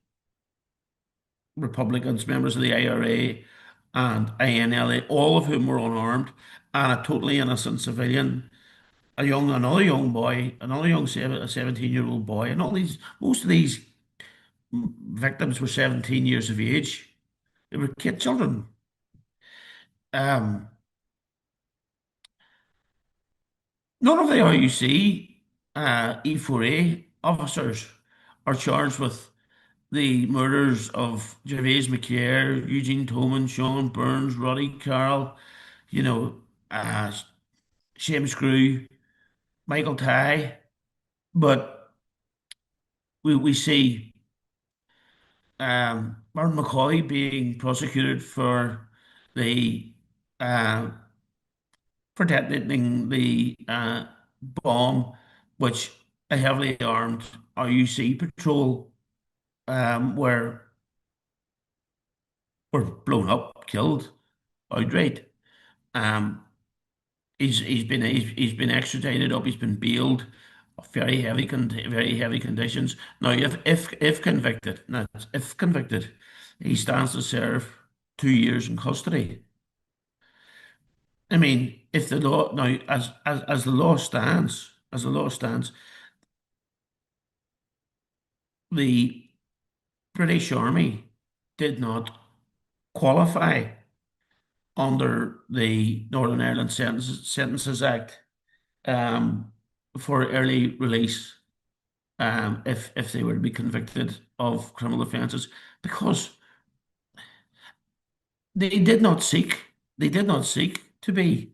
Republicans, members of the IRA and INLA, all of whom were unarmed, and a totally innocent civilian, another young boy, another young 17-year-old boy, and most of these victims were 17 years of age. They were children. Um, None of the RUC E4A officers are charged with the murders of Gervais McCare, Eugene Toman, Sean Burns, Roddy Carroll, you know, uh, James Grew, Michael Ty, but we see Martin McCauley being prosecuted the uh, for detonating the bomb, which a heavily armed RUC patrol were blown up, killed outright. Um, he's been extradited up. He's been bailed. Very heavy conditions. Now, if convicted, he stands to serve 2 years in custody. I mean, if the law now, as the law stands, the British Army did not qualify under the Northern Ireland Sentences Act um, for early release if they were to be convicted of criminal offences because they did not seek to be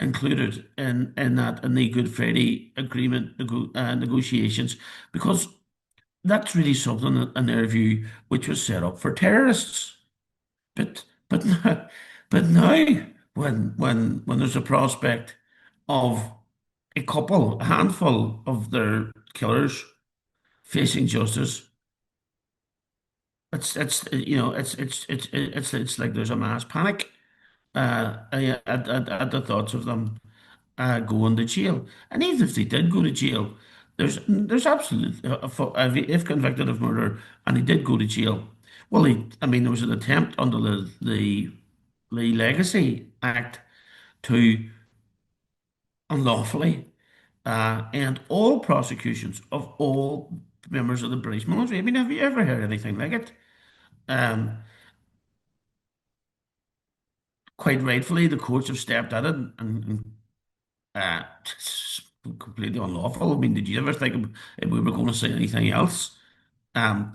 included in the Good Friday Agreement negotiations because that's really something in their view which was set up for terrorists. But now, when there's a prospect of a handful of their killers facing justice, it's like there's a mass panic at the thoughts of them going to jail. And even if they did go to jail, there's absolute if convicted of murder and he did go to jail. Well, I mean, there was an attempt under the Legacy Act to unlawfully end all prosecutions of all members of the British military. I mean, have you ever heard anything like it? Um, Quite rightfully, the courts have stepped at it and it's completely unlawful. I mean, did you ever think if we were going to say anything else? Um,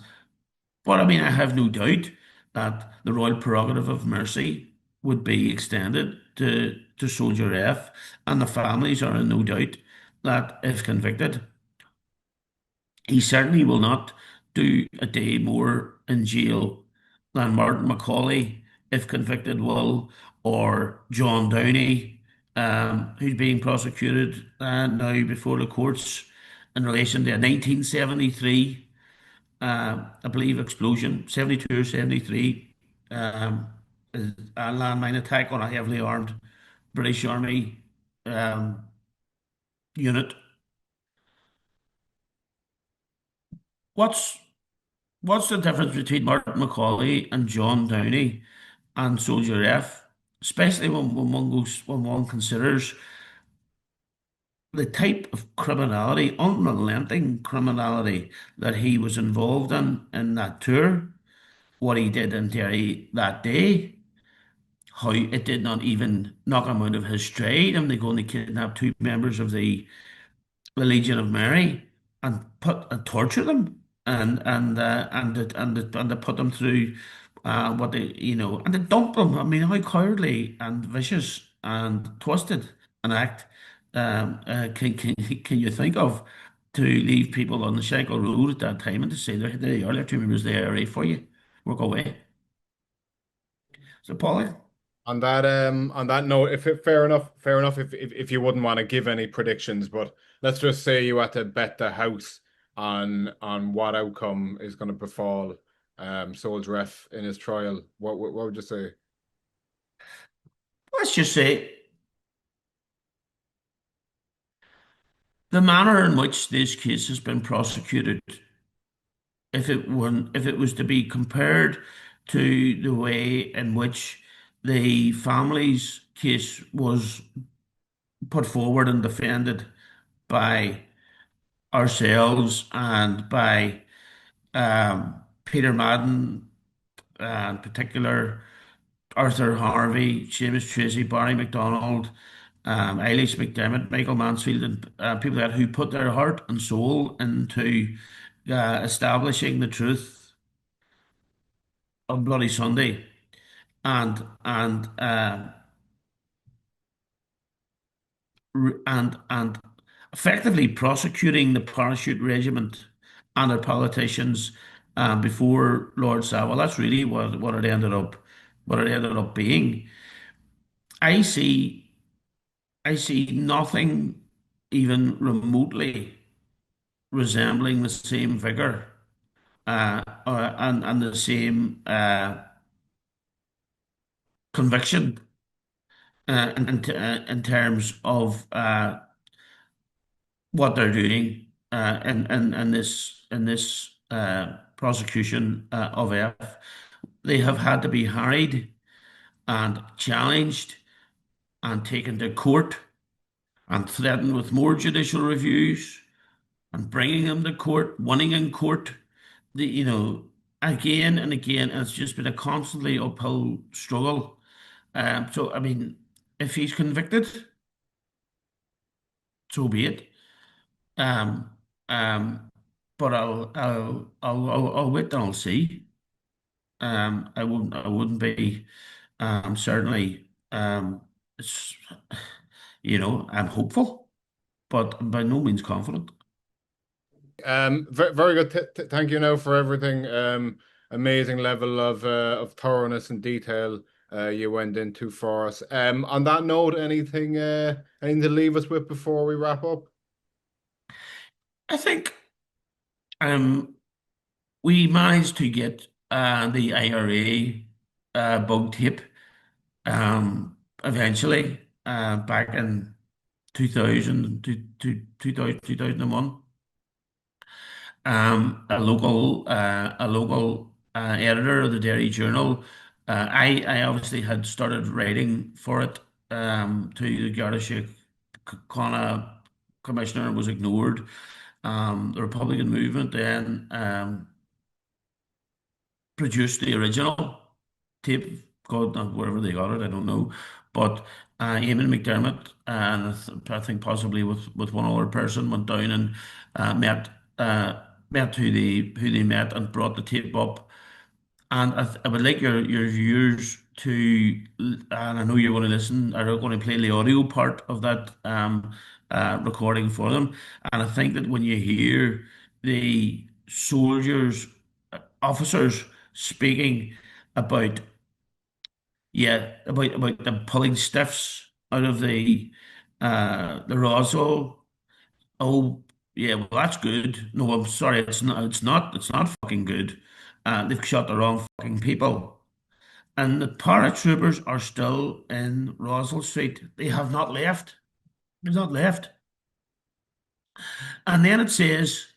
but I mean, I have no doubt that the royal prerogative of mercy would be extended to Soldier F, and the families are in no doubt that if convicted, he certainly will not do a day more in jail than Martin McCauley, if convicted, will, or John Downey, who's being prosecuted now before the courts in relation to a 1973, I believe, explosion, 72 or 73, um, a landmine attack on a heavily armed British Army um, unit. What's what's the difference between Martin McCauley and John Downey and Soldier F? Especially when one considers the type of criminality, unrelenting criminality that he was involved in that tour, what he did in Derry that day, how it did not even knock him out of his stride, and they go and they kidnap two members of the Legion of Mary and put and torture them and they put them through what they and they dump them. I mean, how cowardly and vicious and twisted an act can you think of to leave people on the Shankill Road at that time and to say there they are, there are two members there ready for you, work away. So, Paulie. On that note, if it, fair enough if you wouldn't want to give any predictions, but let's just say you had to bet the house on what outcome is going to befall Sol's ref in his trial. What would you say? Let's just say the manner in which this case has been prosecuted, if it was to be compared to the way in which the family's case was put forward and defended by ourselves and by Peter Madden, in particular, Arthur Harvey, Seamus Tracy, Barry McDonald, Eilish McDermott, Michael Mansfield, and people like that who put their heart and soul into establishing the truth on Bloody Sunday and effectively prosecuting the parachute regiment and their politicians before Lord Savile. That's really what it ended up being. I see I see nothing even remotely resembling the same vigor and the same conviction in terms of what they're doing in this prosecution of F. They have had to be harried and challenged and taken to court and threatened with more judicial reviews and bringing them to court, winning in court, again and again. And it's just been a constantly uphill struggle. So, I mean, if he's convicted, so be it. Um, um, but I'll wait and I'll see. I wouldn't be, certainly, it's, I'm hopeful, but by no means confident. Very good. Thank you now for everything. Amazing level of thoroughness and detail you went into for us. On that note, anything to leave us with before we wrap up? I think, um, we managed to get the IRA bug tape eventually back in 2000, 2001. A local editor of the Dairy Journal. I obviously had started writing for it to the Garda Síochána commissioner was ignored. The Republican movement then produced the original tape, God, wherever they got it, I don't know. But Eamon McDermott and I think possibly with one other person went down and met who they met and brought the tape up. And I would like your viewers to, and I know you're going to listen, are going to play the audio part of that recording for them. And I think that when you hear the soldiers, officers speaking about Yeah, about them pulling stiffs out of the Roswell. Oh, yeah, well that's good. No, I'm sorry, it's not. It's not. It's not fucking good. They've shot the wrong fucking people. And the paratroopers are still in Roswell Street. They have not left. They've not left. And then it says,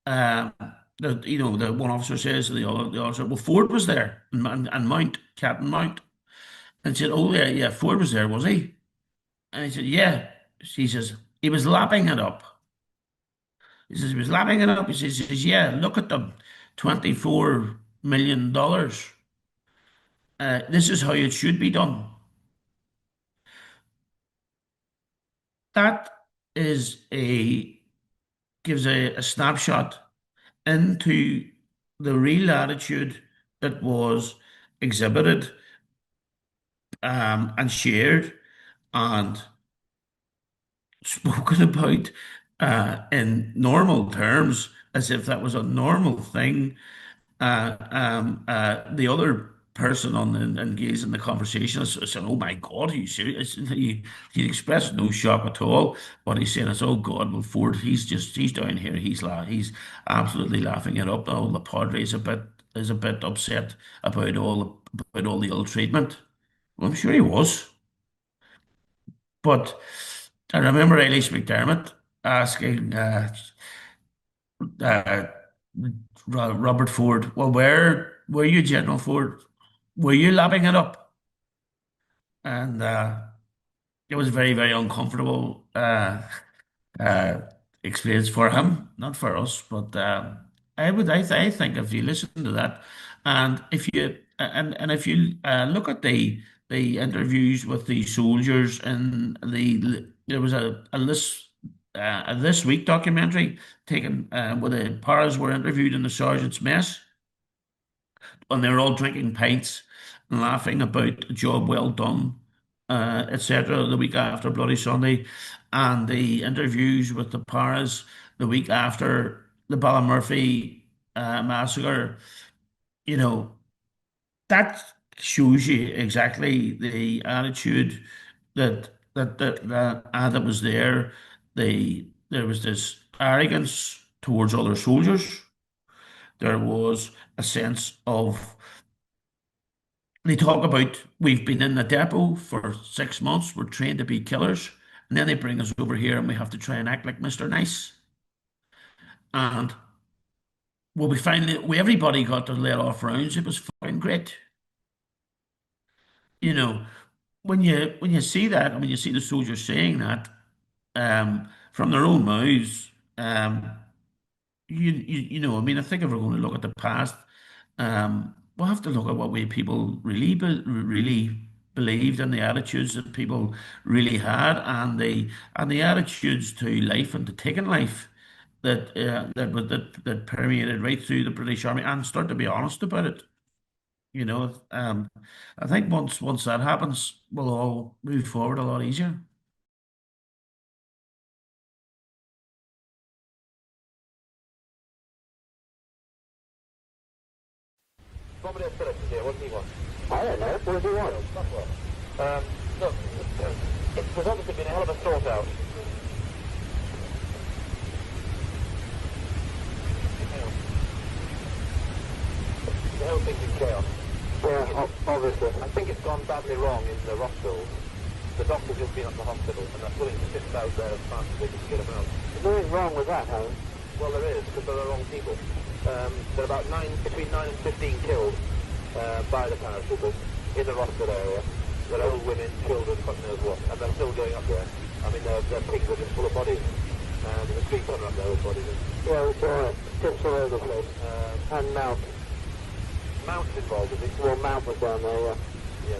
uh, the one officer says to the officer, well, Ford was there, and Mount, Captain Mount. And said, oh, yeah, yeah, Ford was there, was he? And he said, yeah. He says, he was lapping it up. He says, he was lapping it up. He says, yeah, look at them, $24 million. This is how it should be done. That is gives a snapshot into the real attitude that was exhibited and shared and spoken about in normal terms as if that was a normal thing. The other person on the engaged in the conversation is saying, "Oh my God, are you serious?" He expressed no shock at all. What he's saying is, "Oh God, well Ford, he's down here. He's absolutely laughing it up. Oh, the Padre is a bit upset about all the ill treatment." Well, I'm sure he was, but I remember Eilish McDermott asking uh, Robert Ford, well, where were you, General Ford? Were you lapping it up? And it was very, very uncomfortable uh, experience for him, not for us. But I think if you listen to that, and if you look at the interviews with the soldiers and there was a This Week documentary taken where the paras were interviewed in the sergeant's mess, and they were all drinking pints and laughing about a job well done, etc. The week after Bloody Sunday, and the interviews with the paras the week after the Ballymurphy massacre. You know, that shows you exactly the attitude that was there. There was this arrogance towards other soldiers. There was a sense of they talk about we've been in the depot for 6 months, we're trained to be killers, and then they bring us over here and we have to try and act like Mr. Nice. And well, we finally everybody got to let off rounds. It was fucking great. You know, when you see that, and when you see the soldiers saying that from their own mouths, I mean, I think if we're going to look at the past, we'll have to look at what way people really believed and the attitudes that people really had, and the attitudes to life and to taking life that permeated right through the British Army, and start to be honest about it. You know, I think once that happens, we'll all move forward a lot easier. Bombardier Phillips is here. What does he want? I don't know. What does he want? Look, there's obviously been a hell of a sort out. The whole thing's in chaos. Yeah, obviously. I think it's gone badly wrong in the hospitals. The doctor's just been up to the hospital and they're pulling the ships out there as fast as they can get them out. There's nothing wrong with that, Harry. Well, there is, because they're the wrong people. There are about between 9 and 15 killed by the paratroopers in the Rossford area. They're old women, children, fuck knows what, and they're still going up there. I mean, their pigs are just full of bodies. There's a 3 tonner up there with bodies. Yeah, it's alright. Tips all over the place. And Mount. Mount's involved, is it? Well, Mount was down there, yeah. Yeah.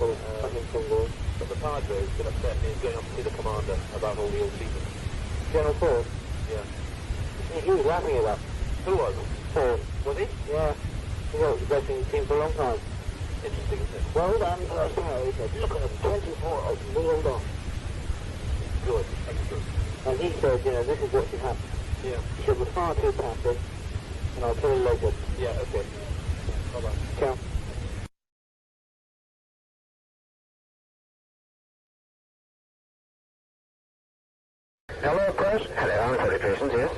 Well, but the Padre is a bit upset and he's going up to see the commander about all the ill treatment. General Ford? Yeah. He was laughing at that. Who was? Ford. Was he? Yeah. He was the best thing he's seen for a long time. Interesting, isn't it? Well done, last night. He said, look at them, 24 of them, nailed on. Good, excellent. And he said, this is what should happen. Yeah. He said, we're far too passive, and I'll tell you later. Yeah, okay. Bye-bye. Ciao.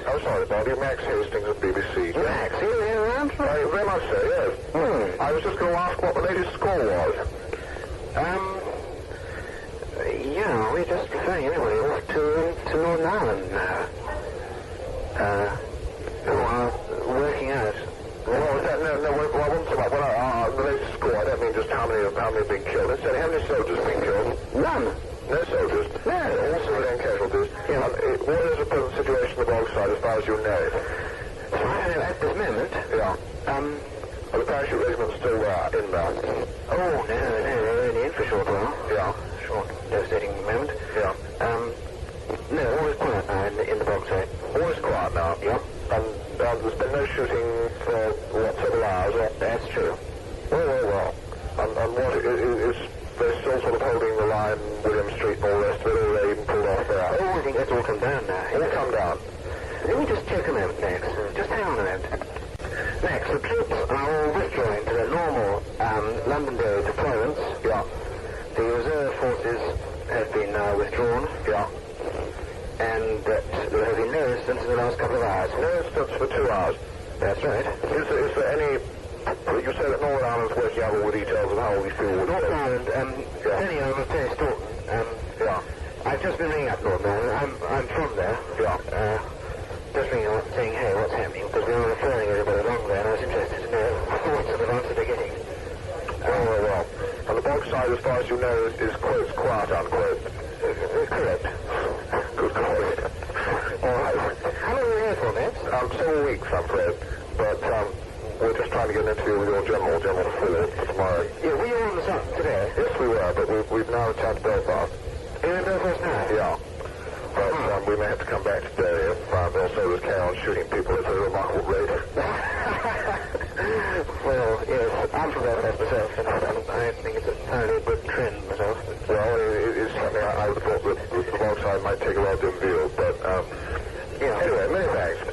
Oh, sorry, Bobby. Max Hastings of BBC. Max, are you here around? Very much so, yes. I was just going to ask what the latest score was. Yeah, we're just referring anyway off to Northern Ireland now. Working out. Well, no, I wasn't talking about the latest score. I don't mean just how many have been killed. Instead, how many soldiers have been killed? None. No soldiers? No. All civilian casualties? Yeah. What is the present situation on the Bog side as far as you know? As far as I know at this moment? Yeah. Are the parachute regiments still inbound? Oh, no, they're only in for a short while. Yeah. Short, devastating moment. Yeah. No, all is quiet now in the Bog side. All is quiet now? Yeah. And there's been no shooting for several hours? That's true. Well. And what is they're still sort of holding the line, William Street and all the rest of it, or they even pulled off there? Oh, I think that's all come down now. All come down? Let me just check a moment, Max. Just hang on a moment. Max, the troops are all withdrawing to their normal Londonderry deployments. Yeah. The reserve forces have been withdrawn. Yeah. And there have been no incidents in the last couple of hours. No incidents for 2 hours? That's right. Is there any... You say that Northern Ireland's working out all the details of how we feel with Northern Ireland, Penny, I'm a Terry Staunton. Yeah. I've just been ringing up Northern Ireland. I'm from there. Yeah. Just ringing up saying, hey, what's happening? Because we were referring everybody along there, and I was interested to know the thoughts and advances they're getting. Well. And the Bog side, as far as you know, is quotes quiet, unquote. Correct. Good call. All right. How long are you here for, Max? Several weeks, I'm afraid. But, we're just trying to get an interview with your General Ford, for tomorrow. Yeah, were you on the site today? Yes, we were, but we've now returned to Belfast. You're in Belfast now? Yeah. But we may have to come back today if also there's carry on shooting people at a remarkable rate. Well, yes, I'm from Belfast myself, and I think it's a fairly good trend myself. Well, it is something I would have thought that the Bog side might take a lot to view, but, yeah. Anyway, many thanks.